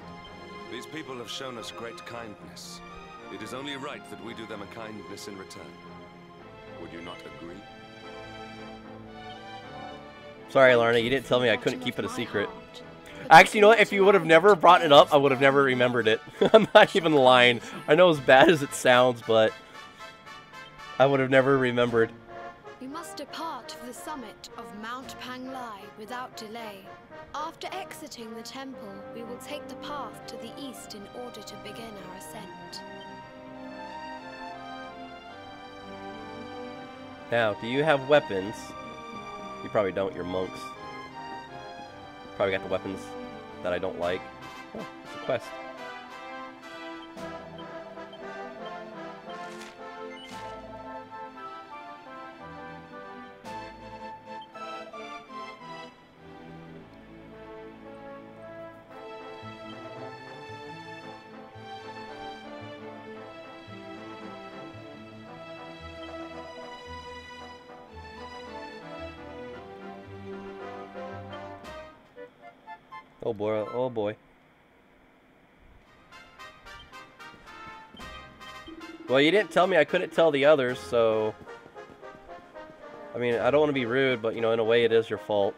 These people have shown us great kindness. It is only right that we do them a kindness in return. Would you not agree? Sorry, Larna, you didn't tell me I couldn't keep it a secret. Actually, you know what? If you would have never brought it up, I would have never remembered it. I'm not even lying. I know as bad as it sounds, but I would have never remembered. We must depart for the summit of Mount Panglai without delay. After exiting the temple, we will take the path to the east in order to begin our ascent. Now, do you have weapons? You probably don't, you're monks. Probably got the weapons that I don't like. Oh, it's a quest. Oh boy, oh boy. Well, you didn't tell me I couldn't tell the others, so... I mean, I don't want to be rude, but, you know, in a way it is your fault.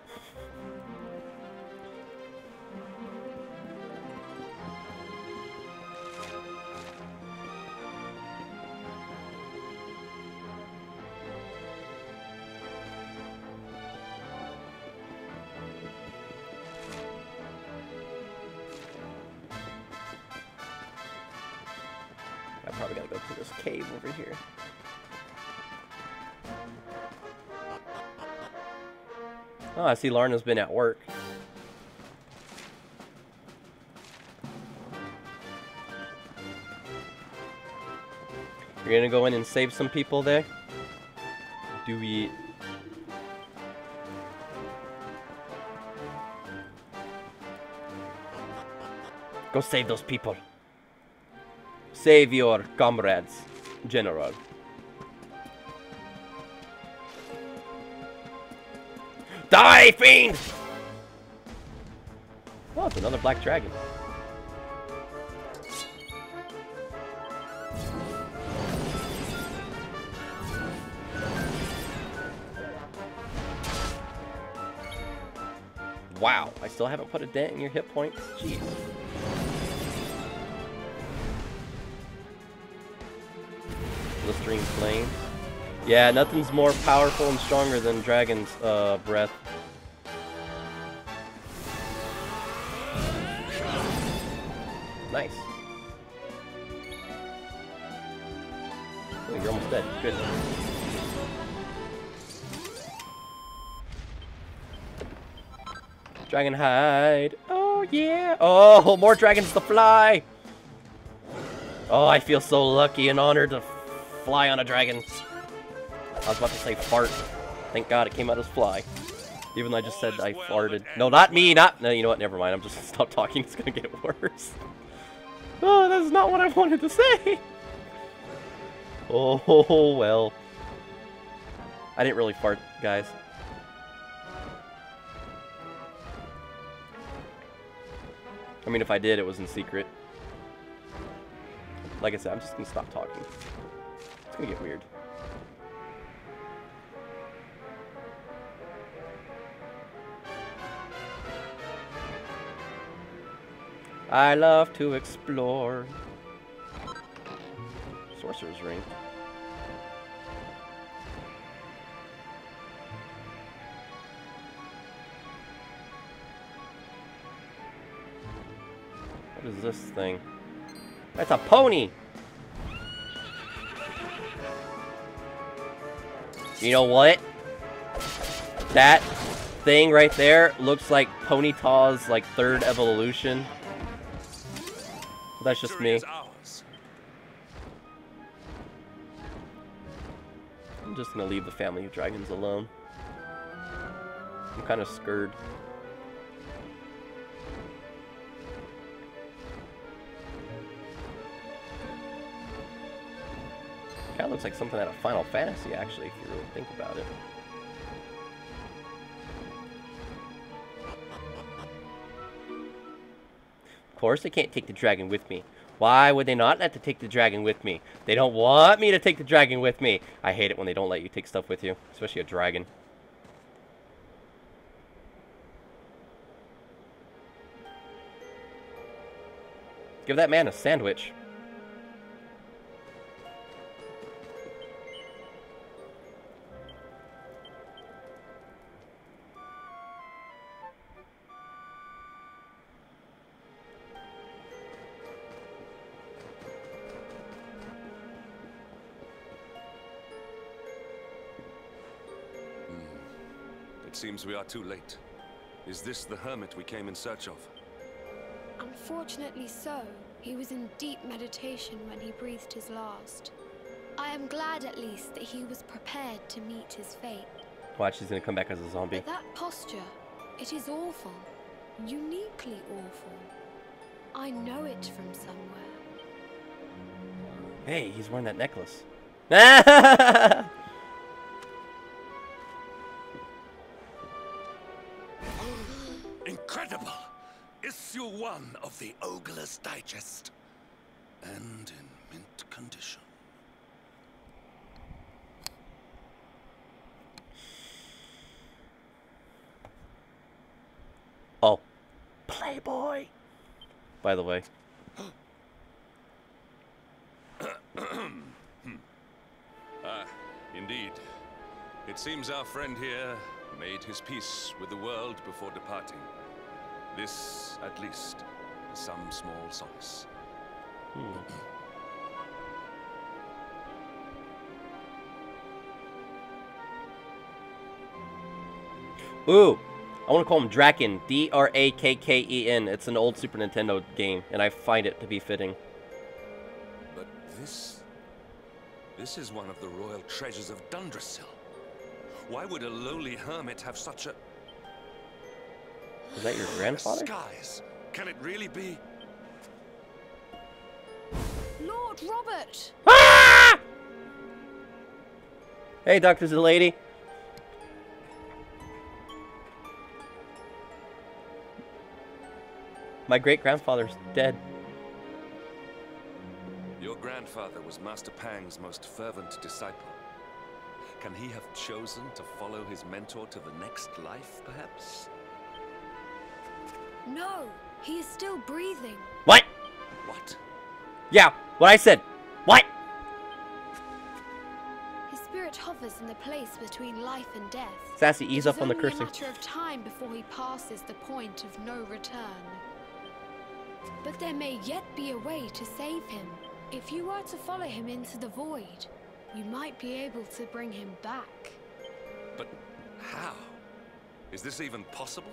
I probably gotta go to this cave over here. Oh, I see Larna's been at work. You're gonna go in and save some people there? Do we... Go save those people. Save your comrades, General. Die, fiend! Oh, it's another black dragon. Wow, I still haven't put a dent in your hit points? Jeez. Blistering Flames. Yeah, nothing's more powerful and stronger than Dragon's Breath. Nice. Oh, you're almost dead. Good. Dragon hide. Oh, yeah. Oh, more dragons to fly. Oh, I feel so lucky and honored to fly on a dragon. I was about to say fart. Thank God it came out as fly. Even though I just said I farted. No, not me. Not. No, you know what? Never mind. I'm just gonna stop talking. It's gonna get worse. Oh, that's not what I wanted to say. Oh, well. I didn't really fart, guys. I mean, if I did, it was in secret. Like I said, I'm just gonna stop talking. It's gonna get weird. I love to explore. Sorcerer's Ring. What is this thing? That's a pony! You know what? That thing right there looks like Ponyta's like third evolution. That's just me. I'm just gonna leave the family of dragons alone. I'm kind of scared. Kind of looks like something out of Final Fantasy, actually, if you really think about it. Of course, they can't take the dragon with me. Why would they not let to take the dragon with me? They don't want me to take the dragon with me. I hate it when they don't let you take stuff with you, especially a dragon. Give that man a sandwich. It seems we are too late. Is this the hermit we came in search of? Unfortunately so. He was in deep meditation when he breathed his last. I am glad at least that he was prepared to meet his fate. Watch, he's gonna come back as a zombie. But that posture, it is awful. Uniquely awful. I know it from somewhere. Hey, he's wearing that necklace. Incredible! Issue 1 of the Ogre's Digest. And in mint condition. Oh. Playboy! By the way. Indeed. It seems our friend here made his peace with the world before departing. This, at least, is some small solace. Ooh! I want to call him Draken. D-R-A-K-K-E-N. It's an old Super Nintendo game, and I find it to be fitting. But this is one of the royal treasures of Dundrasil. Why would a lowly hermit have such a... Is that your grandfather? Skies. Can it really be? Lord Robert! Ah! Hey, Dr. Zalady. My great-grandfather's dead. Your grandfather was Master Pang's most fervent disciple. Can he have chosen to follow his mentor to the next life, perhaps? No, he is still breathing. What? What? Yeah, what I said. What? His spirit hovers in the place between life and death. Sassy, ease up on the It is cursing. only a matter of time before he passes the point of no return. But there may yet be a way to save him. If you were to follow him into the void, you might be able to bring him back. But how? Is this even possible?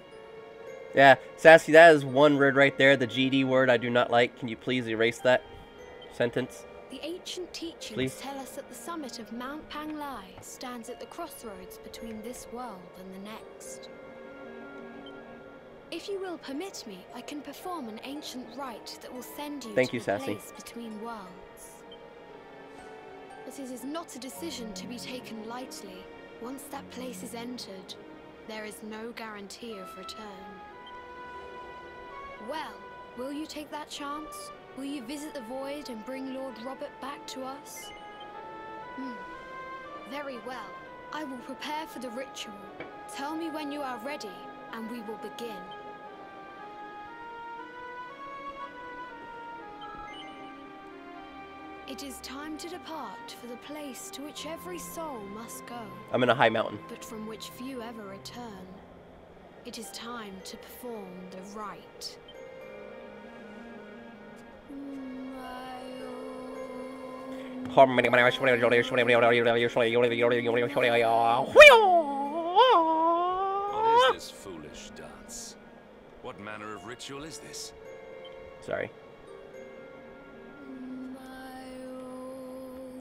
Yeah, Sassy, that is one word right there, the GD word I do not like. Can you please erase that sentence? The ancient teachings Please. tell us that the summit of Mount Panglai stands at the crossroads between this world and the next. If you will permit me, I can perform an ancient rite that will send you Thank to you, the Sassy. place between worlds. But it is not a decision to be taken lightly. Once that place is entered, there is no guarantee of return. Well, will you take that chance? Will you visit the void and bring Lord Robert back to us? Very well. I will prepare for the ritual. Tell me when you are ready, and we will begin. It is time to depart for the place to which every soul must go, I'm in a high mountain. but from which few ever return. It is time to perform the rite. What is this foolish dance? What manner of ritual is this? Sorry.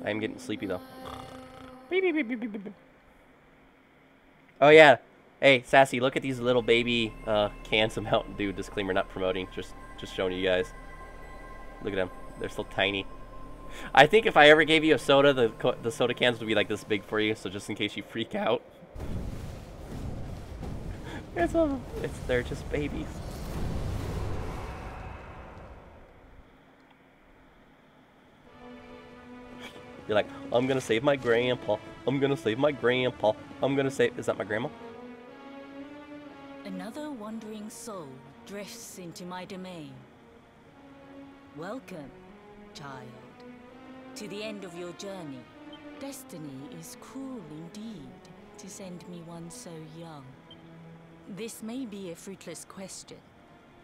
I'm getting sleepy though. Beep, beep, beep, beep, beep, beep. Oh yeah. Hey, Sassy, look at these little baby cans of Mountain Dew. Disclaimer, not promoting. Just showing you guys. Look at them. They're still tiny. I think if I ever gave you a soda, the soda cans would be like this big for you. So just in case you freak out. They're just babies. You're like, I'm gonna save my grandpa. I'm gonna save my grandpa. I'm gonna save. Is that my grandma? Another wandering soul drifts into my domain. Welcome, child, to the end of your journey. Destiny is cruel indeed to send me one so young. This may be a fruitless question,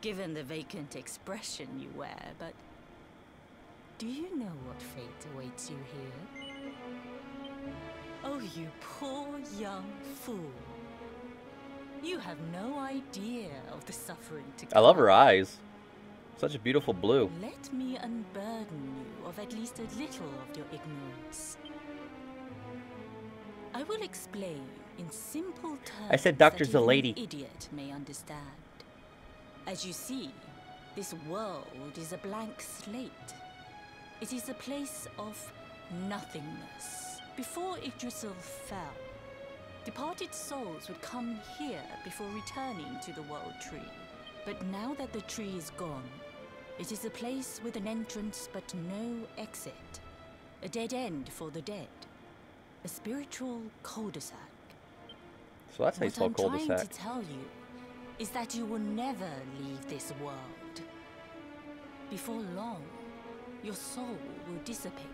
given the vacant expression you wear, but do you know what fate awaits you here? Oh, you poor young fool. You have no idea of the suffering to come. I love her eyes. Such a beautiful blue. Let me unburden you of at least a little of your ignorance. I will explain in simple terms. I said doctor's that a even lady. an idiot may understand. As you see, this world is a blank slate. It is a place of nothingness. Before Yggdrasil fell, departed souls would come here before returning to the World Tree. But now that the tree is gone, it is a place with an entrance but no exit. A dead end for the dead. A spiritual cul-de-sac. So that's how you spell What I'm trying cul-de-sac. to tell you is that you will never leave this world. Before long, your soul will dissipate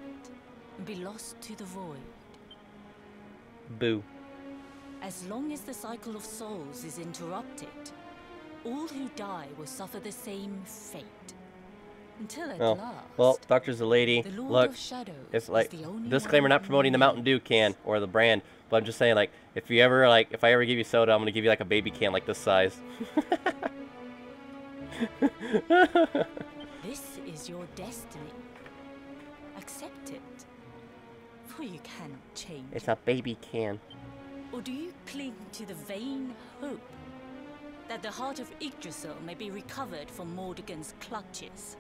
and be lost to the void. Boo. As long as the cycle of souls is interrupted, all who die will suffer the same fate. Until at Oh, last, well, doctor's a lady. the Lord Look, of Shadows it's is like the only disclaimer, one not who promoting the Mountain Dew can or the brand, but I'm just saying, like, if you ever if I ever give you soda, I'm gonna give you like a baby can like this size. This is your destiny. Accept it, for you cannot change It's a baby can. Or do you cling to the vain hope that the heart of Yggdrasil may be recovered from Mordegon's clutches?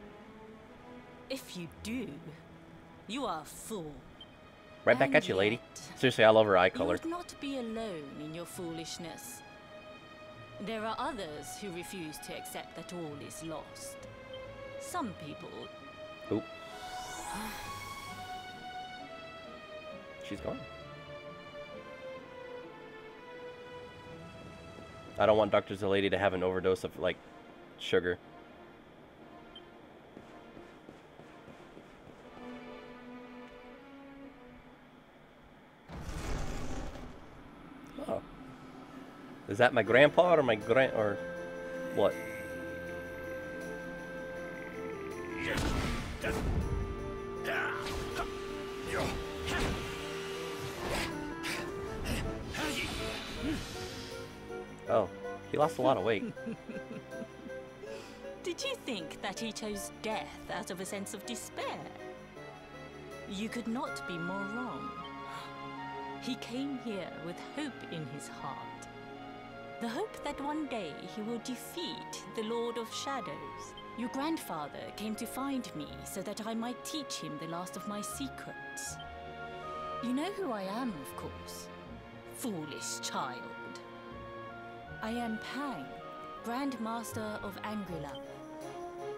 If you do, you are a fool. Right back And at you, lady. yet, Seriously, I love her eye You color. would not be alone in your foolishness. There are others who refuse to accept that all is lost. Some people... Oop. She's gone. I don't want Dr. Zalady to have an overdose of, like, sugar. Oh. Is that my grandpa or my or what? Oh, he lost a lot of weight. Did you think that he chose death out of a sense of despair? You could not be more wrong. He came here with hope in his heart. The hope that one day he will defeat the Lord of Shadows. Your grandfather came to find me so that I might teach him the last of my secrets. You know who I am, of course. Foolish child. I am Pang, Grand Master of Angrila.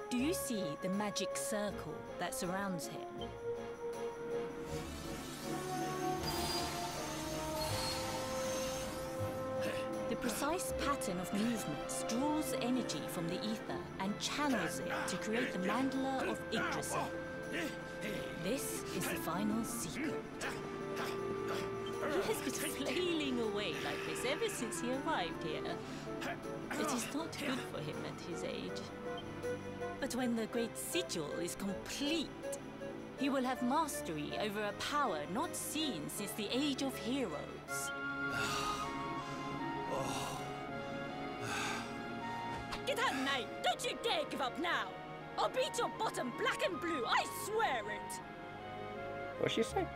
Do you see the magic circle that surrounds him? The precise pattern of movements draws energy from the ether and channels it to create the mandala of Yggdrasil. This is the final secret. He has been flailing away like this ever since he arrived here. It is not good for him at his age. But when the great sigil is complete, he will have mastery over a power not seen since the Age of Heroes. Get out, mate! Don't you dare give up now! I'll beat your bottom black and blue, I swear it! What'd she say?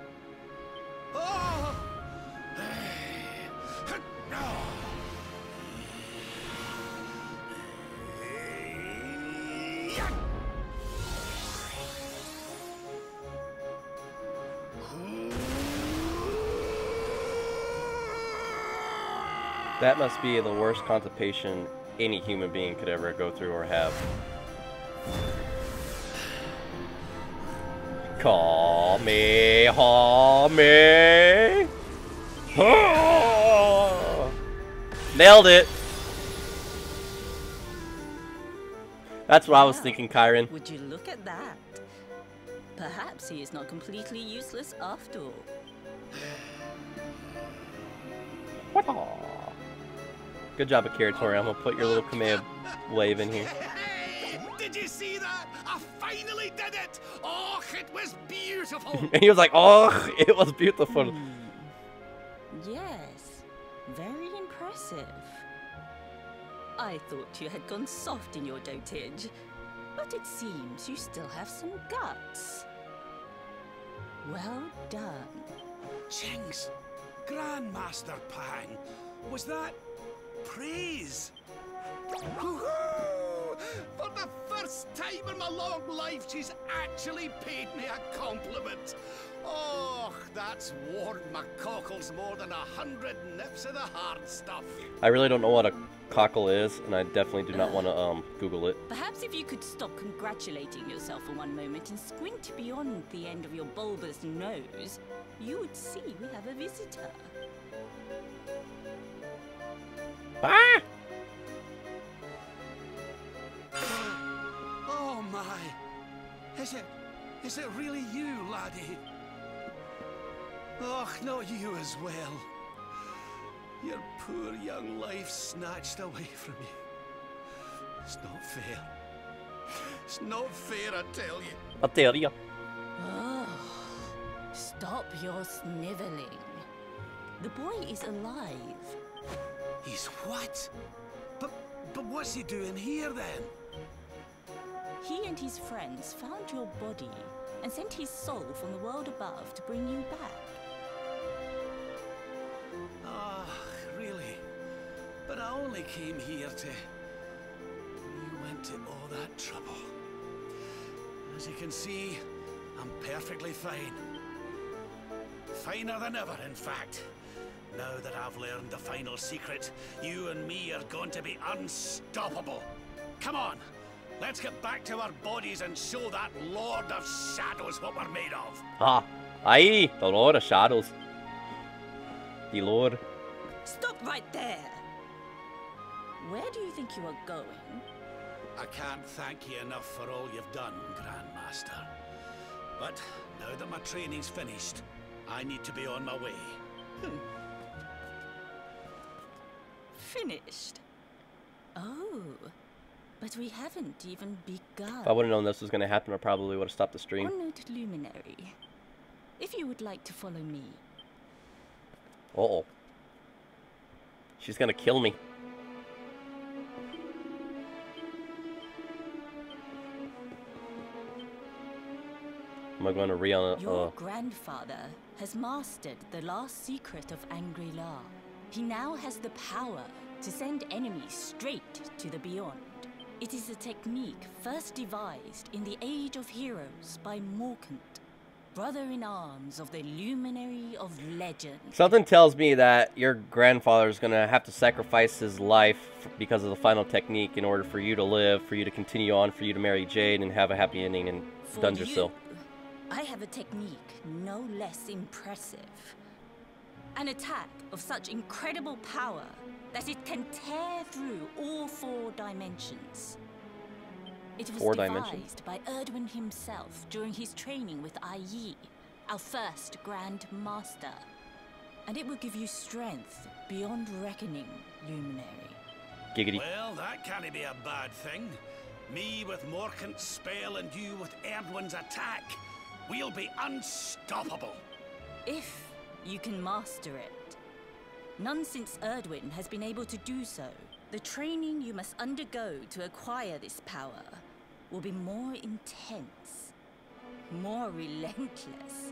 That must be the worst constipation any human being could ever go through or have. Call me, haul me. Oh! Nailed it. That's what I was thinking, Kyron. Would you look at that? Perhaps he is not completely useless after all. Good job, Akira Tori. I'm gonna put your little Kamea wave in here. Did you see that? I finally did it! Oh, it was beautiful! And he was like, oh, it was beautiful. Yes, very impressive. I thought you had gone soft in your dotage, but it seems you still have some guts. Well done. Jinx, Grandmaster Pang, was that praise? For the first time in my long life, she's actually paid me a compliment. Oh, that's warmed my cockles more than 100 nips of the hard stuff. I really don't know what a cockle is, and I definitely do not want to Google it. Perhaps if you could stop congratulating yourself for one moment and squint beyond the end of your bulbous nose, you would see we have a visitor. Ah! Oh my! Is it really you, laddie? Oh, not you as well. Your poor young life snatched away from you. It's not fair. It's not fair, I tell you. I'll tell you. Oh, stop your sniveling. The boy is alive. He's what? But what's he doing here then? He and his friends found your body and sent his soul from the world above to bring you back. Ah, really? But I only came here to... You went to all that trouble. As you can see, I'm perfectly fine. Finer than ever, in fact. Now that I've learned the final secret, you and me are going to be unstoppable. Come on, let's get back to our bodies and show that Lord of Shadows what we're made of. Ah, aye, the Lord of Shadows. The Lord. Stop right there! Where do you think you are going? I can't thank you enough for all you've done, Grandmaster. But now that my training's finished, I need to be on my way. Finished? Oh, but we haven't even begun. If I would have known this was going to happen, I probably would have stopped the stream. Honored Luminary, if you would like to follow me. Uh-oh. She's going to kill me. Am I going to Your grandfather has mastered the last secret of Angri-La. He now has the power to send enemies straight to the beyond. It is a technique first devised in the Age of Heroes by Morkant, brother-in-arms of the Luminary of Legend. Something tells me that your grandfather's going to have to sacrifice his life because of the final technique in order for you to live, for you to continue on, for you to marry Jade and have a happy ending in Dungersill. I have a technique no less impressive. An attack of such incredible power that it can tear through all 4 dimensions. It was devised by Erdwin himself during his training with Yi, our first Grand Master. And it will give you strength beyond reckoning, Luminary. Giggity. Well, that can't be a bad thing. Me with Morkant's spell and you with Erdwin's attack. We'll be unstoppable. If you can master it. None since Erdwin has been able to do so. The training you must undergo to acquire this power will be more intense, more relentless,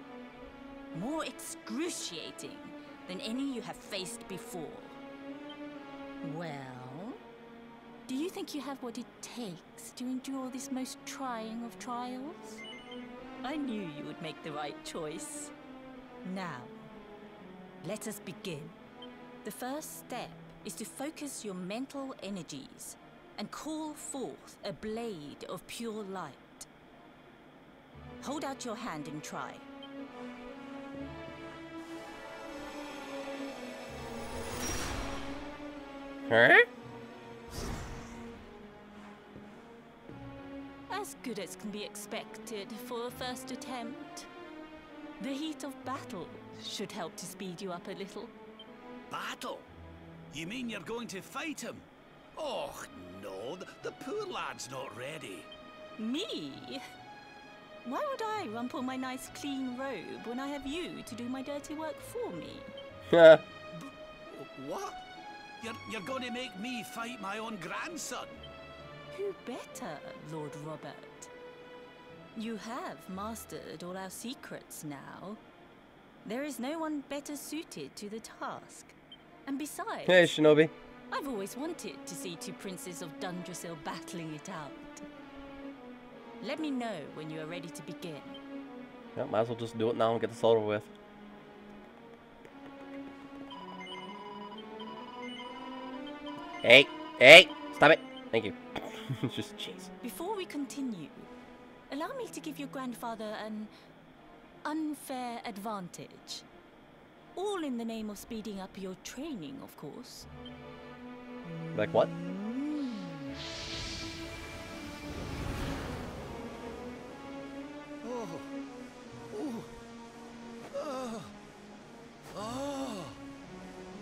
more excruciating than any you have faced before. Well, do you think you have what it takes to endure this most trying of trials? I knew you would make the right choice. Now, let us begin. The first step is to focus your mental energies and call forth a blade of pure light. Hold out your hand and try. Huh? As good as can be expected for a first attempt. The heat of battle should help to speed you up a little. Battle? You mean you're going to fight him? Oh, no, the poor lad's not ready. Me? Why would I rumple my nice clean robe when I have you to do my dirty work for me? What? You're going to make me fight my own grandson? Who better, Lord Robert? You have mastered all our secrets now. There is no one better suited to the task. And besides... Hey, Shinobi. I've always wanted to see 2 princes of Dungersill battling it out. Let me know when you are ready to begin. Yeah, might as well just do it now and get this over with. Hey, stop it. Thank you. Just jeez. Before we continue, allow me to give your grandfather an unfair advantage. All in the name of speeding up your training, of course. Like what?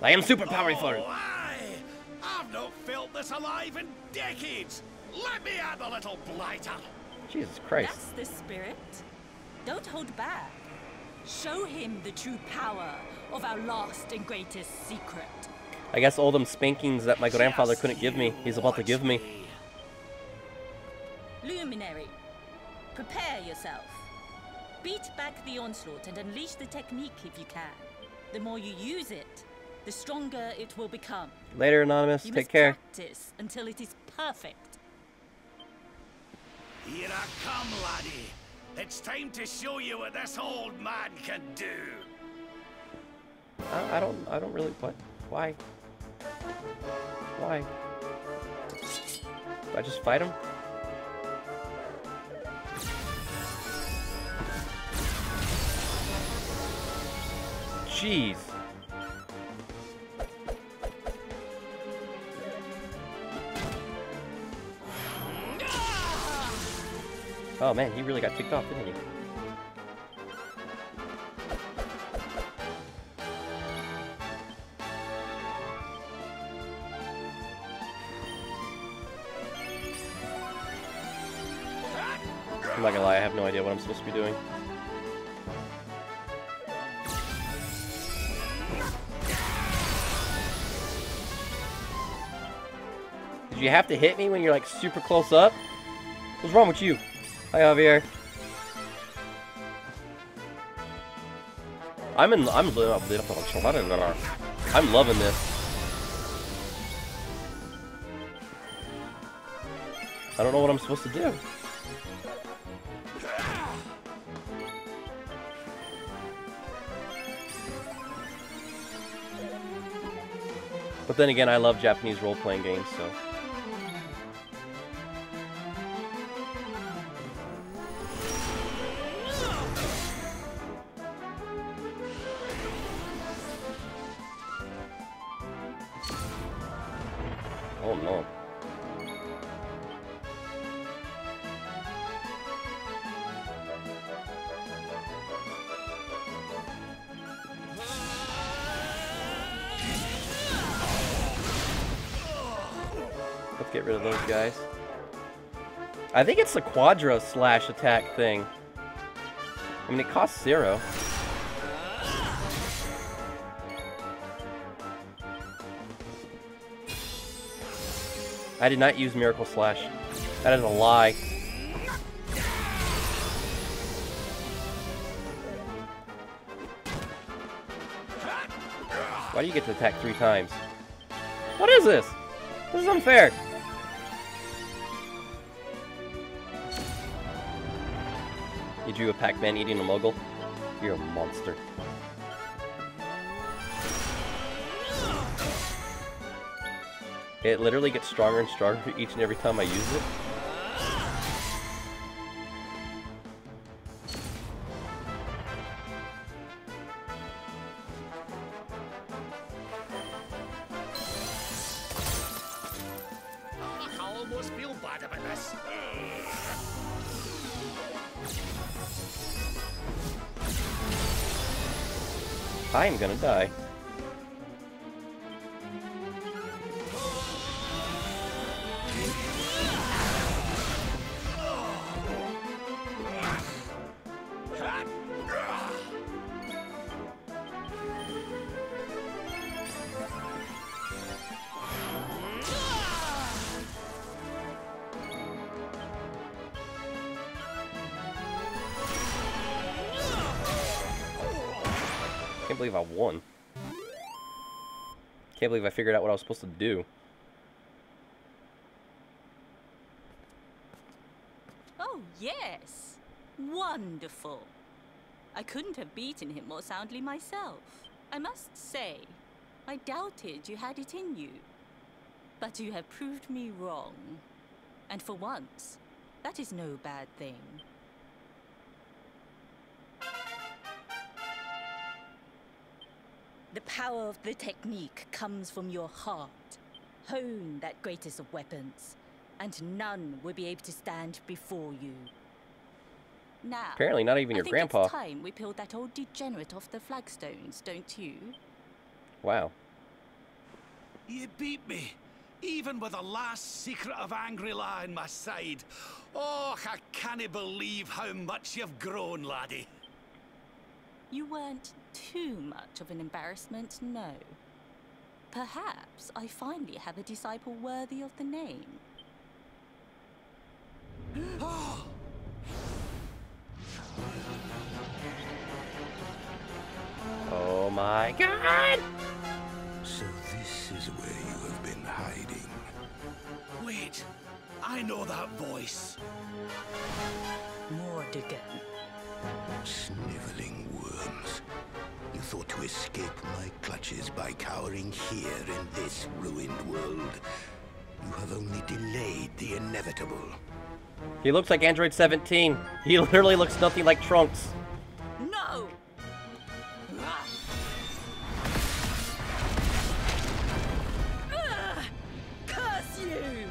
I am super powerful. I've not felt this alive in decades. Let me add a little blighter. Jesus Christ. That's the spirit. Don't hold back. Show him the true power of our last and greatest secret. I guess all them spankings that my grandfather couldn't give me, he's about to give me. Luminary, prepare yourself. Beat back the onslaught and unleash the technique if you can. The more you use it, the stronger it will become. Later, Anonymous. Take care. Practice until it is perfect. Here I come, laddie. It's time to show you what this old man can do. I don't really, what? Why? Why? Do I just fight him? Jeez. Oh man, he really got ticked off, didn't he? I'm not gonna lie, I have no idea what I'm supposed to be doing. Did you have to hit me when you're like super close up? What's wrong with you? Hi, Javier. I'm loving this. I don't know what I'm supposed to do. But then again, I love Japanese role-playing games, so... Oh no. Let's get rid of those guys. I think it's the Quadra slash attack thing. I mean, it costs 0. I did not use Miracle Slash. That is a lie. Why do you get to attack 3 times? What is this? This is unfair. You drew a Pac-Man eating a Muggle? You're a monster. It literally gets stronger and stronger each and every time I use it. I almost feel bad about this. I am gonna die. Can't believe I won. Can't believe I figured out what I was supposed to do. Oh, yes. Wonderful. I couldn't have beaten him more soundly myself. I must say, I doubted you had it in you. But you have proved me wrong. And for once, that is no bad thing. The power of the technique comes from your heart. Hone that greatest of weapons, and none will be able to stand before you. Now, Apparently not even your grandpa. It's time we peeled that old degenerate off the flagstones, don't you? Wow. You beat me, even with the last secret of Angry-La in my side. Oh, I can't believe how much you've grown, laddie. You weren't too much of an embarrassment, no. Perhaps I finally have a disciple worthy of the name. Oh my god! So this is where you have been hiding. Wait, I know that voice. Mordigan. Sniveling worms. You thought to escape my clutches by cowering here in this ruined world. You have only delayed the inevitable. He looks like Android 17. He literally looks nothing like Trunks. No! Curse you!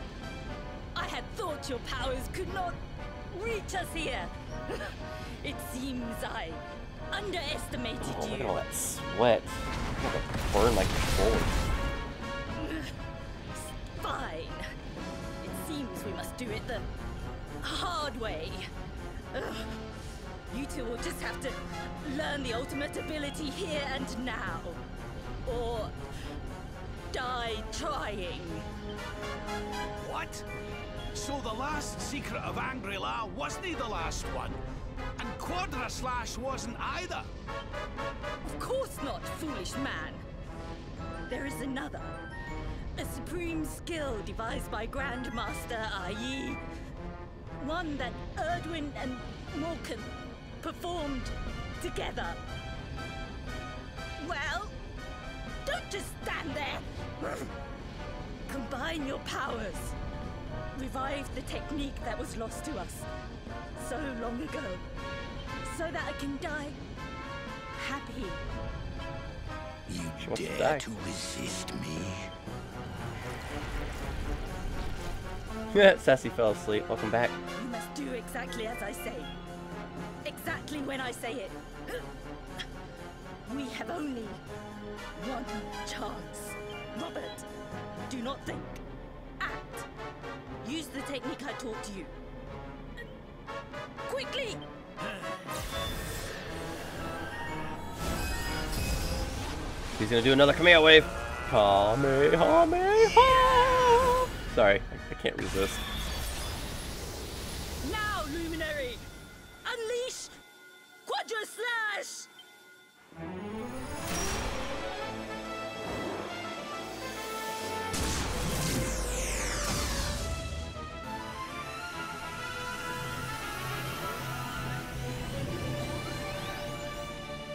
I had thought your powers could not reach us here. It seems I underestimated Oh, you. look at all that sweat. I'm gonna burn like a bullet. Fine. It seems we must do it the hard way. Ugh. You two will just have to learn the ultimate ability here and now. Or die trying. What? So the last secret of Angri-La wasn't the last one? And Quadra Slash wasn't either? Of course not, foolish man. There is another. A supreme skill devised by Grandmaster, i.e. one that Erdwin and Morkan performed together. Well, don't just stand there. Combine your powers. Revive the technique that was lost to us so long ago, so that I can die happy. You wants to dare die. to resist me? Yeah, Sassy fell asleep. Welcome back. You must do exactly as I say. Exactly when I say it. We have only one chance. Robert, do not think. Act. Use the technique I taught you. Quickly! He's gonna do another Kamehameha wave. Kamehameha! Sorry, I can't resist. Now, Luminary! Unleash Quadra Slash!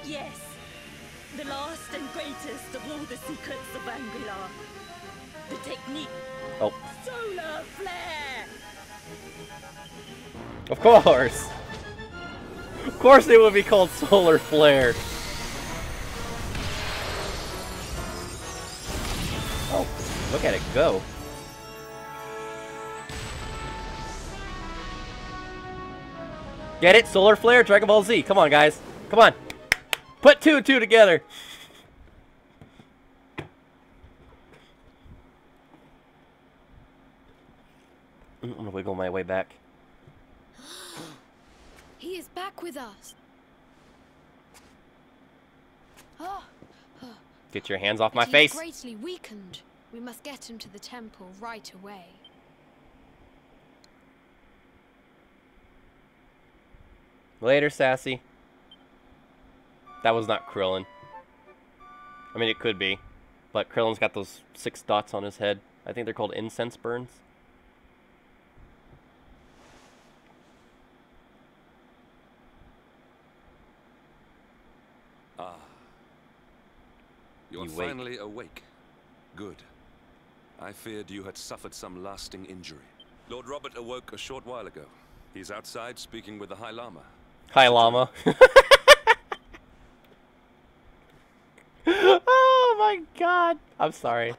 Yes, the last and greatest of all the secrets of Angri-La. The technique. Oh. Solar Flare! Of course! Of course it would be called Solar Flare! Oh, look at it go. Get it? Solar Flare, Dragon Ball Z. Come on, guys. Come on. Put two and two together. I'm gonna wiggle my way back. He is back with us. Oh, Get your hands off but my he face. is greatly weakened. We must get him to the temple right away. Later, Sassy. That was not Krillin. I mean, it could be. But Krillin's got those 6 dots on his head. I think they're called incense burns. Ah. You're You wake. finally awake. Good. I feared you had suffered some lasting injury. Lord Robert awoke a short while ago. He's outside speaking with the High Lama. Hi, Llama. Oh my god. I'm sorry.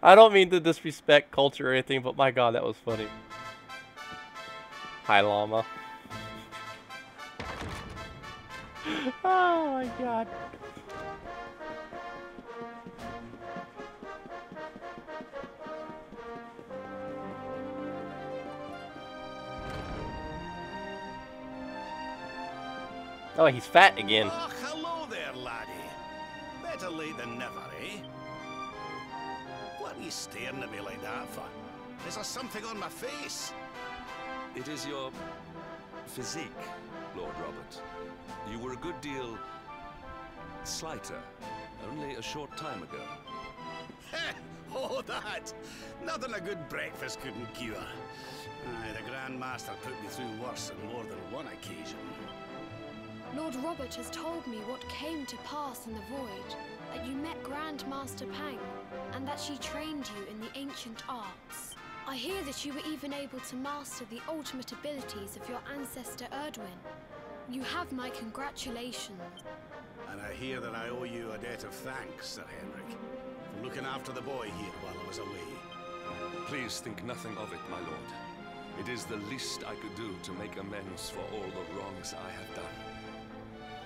I don't mean to disrespect culture or anything, but my god, that was funny. Hi, Llama. Oh my god. Oh, he's fat again. Oh, hello there, laddie. Better late than never, eh? What are you staring at me like that for? Is there something on my face? It is your physique, Lord Robert. You were a good deal slighter only a short time ago. Oh, that! Nothing a good breakfast couldn't cure. Aye, the Grand Master put me through worse on more than one occasion. Lord Robert has told me what came to pass in the void, that you met Grandmaster Pang, and that she trained you in the ancient arts. I hear that you were even able to master the ultimate abilities of your ancestor Erdwin. You have my congratulations. And I hear that I owe you a debt of thanks, Sir Henrik, for looking after the boy here while I was away. Please think nothing of it, my lord. It is the least I could do to make amends for all the wrongs I have done.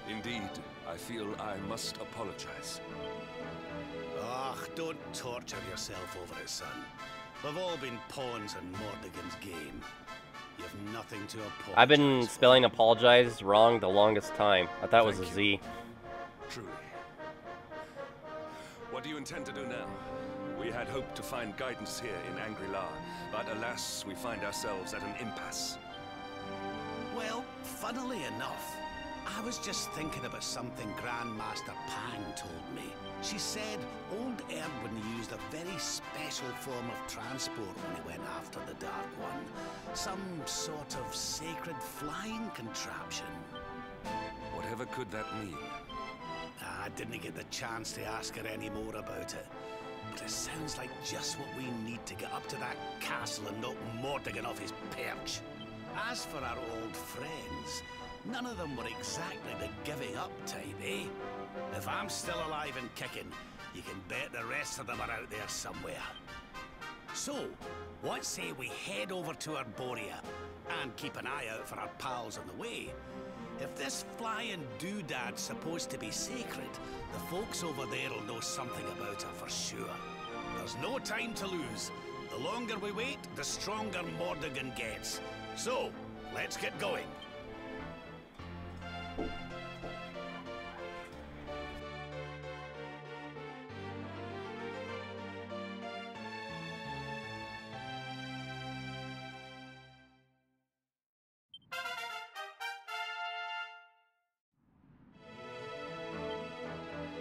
Indeed, I feel I must apologize. Ah, don't torture yourself over it, son. We've all been pawns in Mordegon's game. You have nothing to apologize I've been spelling apologize wrong the longest time. I thought it was a Thank Z. you. Truly. What do you intend to do now? We had hoped to find guidance here in Angri-La, but alas, we find ourselves at an impasse. Well, funnily enough, I was just thinking about something Grandmaster Pang told me. She said old Erdwin used a very special form of transport when he went after the Dark One. Some sort of sacred flying contraption. Whatever could that mean? I didn't get the chance to ask her any more about it. But it sounds like just what we need to get up to that castle and knock Mordegon off his perch. As for our old friends, none of them were exactly the giving up type, eh? If I'm still alive and kicking, you can bet the rest of them are out there somewhere. So, what say we head over to Arborea and keep an eye out for our pals on the way? If this flying doodad's supposed to be sacred, the folks over there will know something about it for sure. There's no time to lose. The longer we wait, the stronger Mordegon gets. So, let's get going.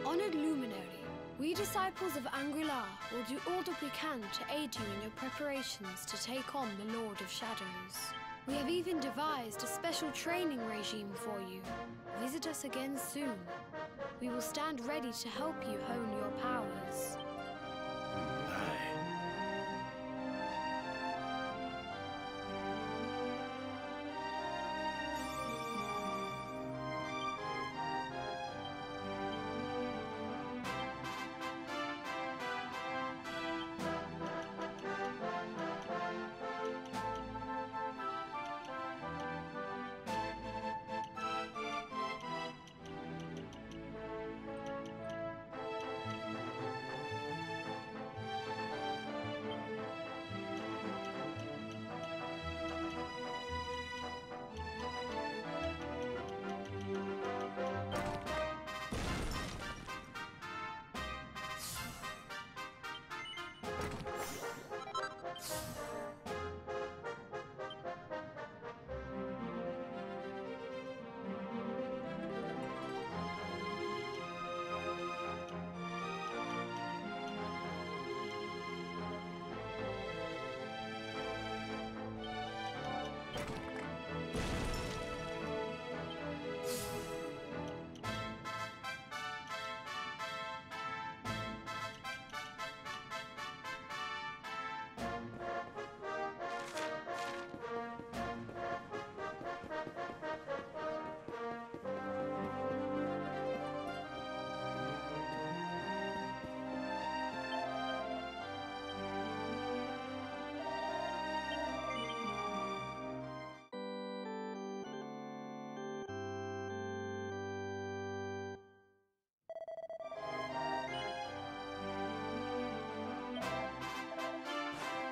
Honored Luminary, we disciples of Angri-La will do all that we can to aid you in your preparations to take on the Lord of Shadows. We have even devised a special training regime for you. Visit us again soon. We will stand ready to help you hone your powers.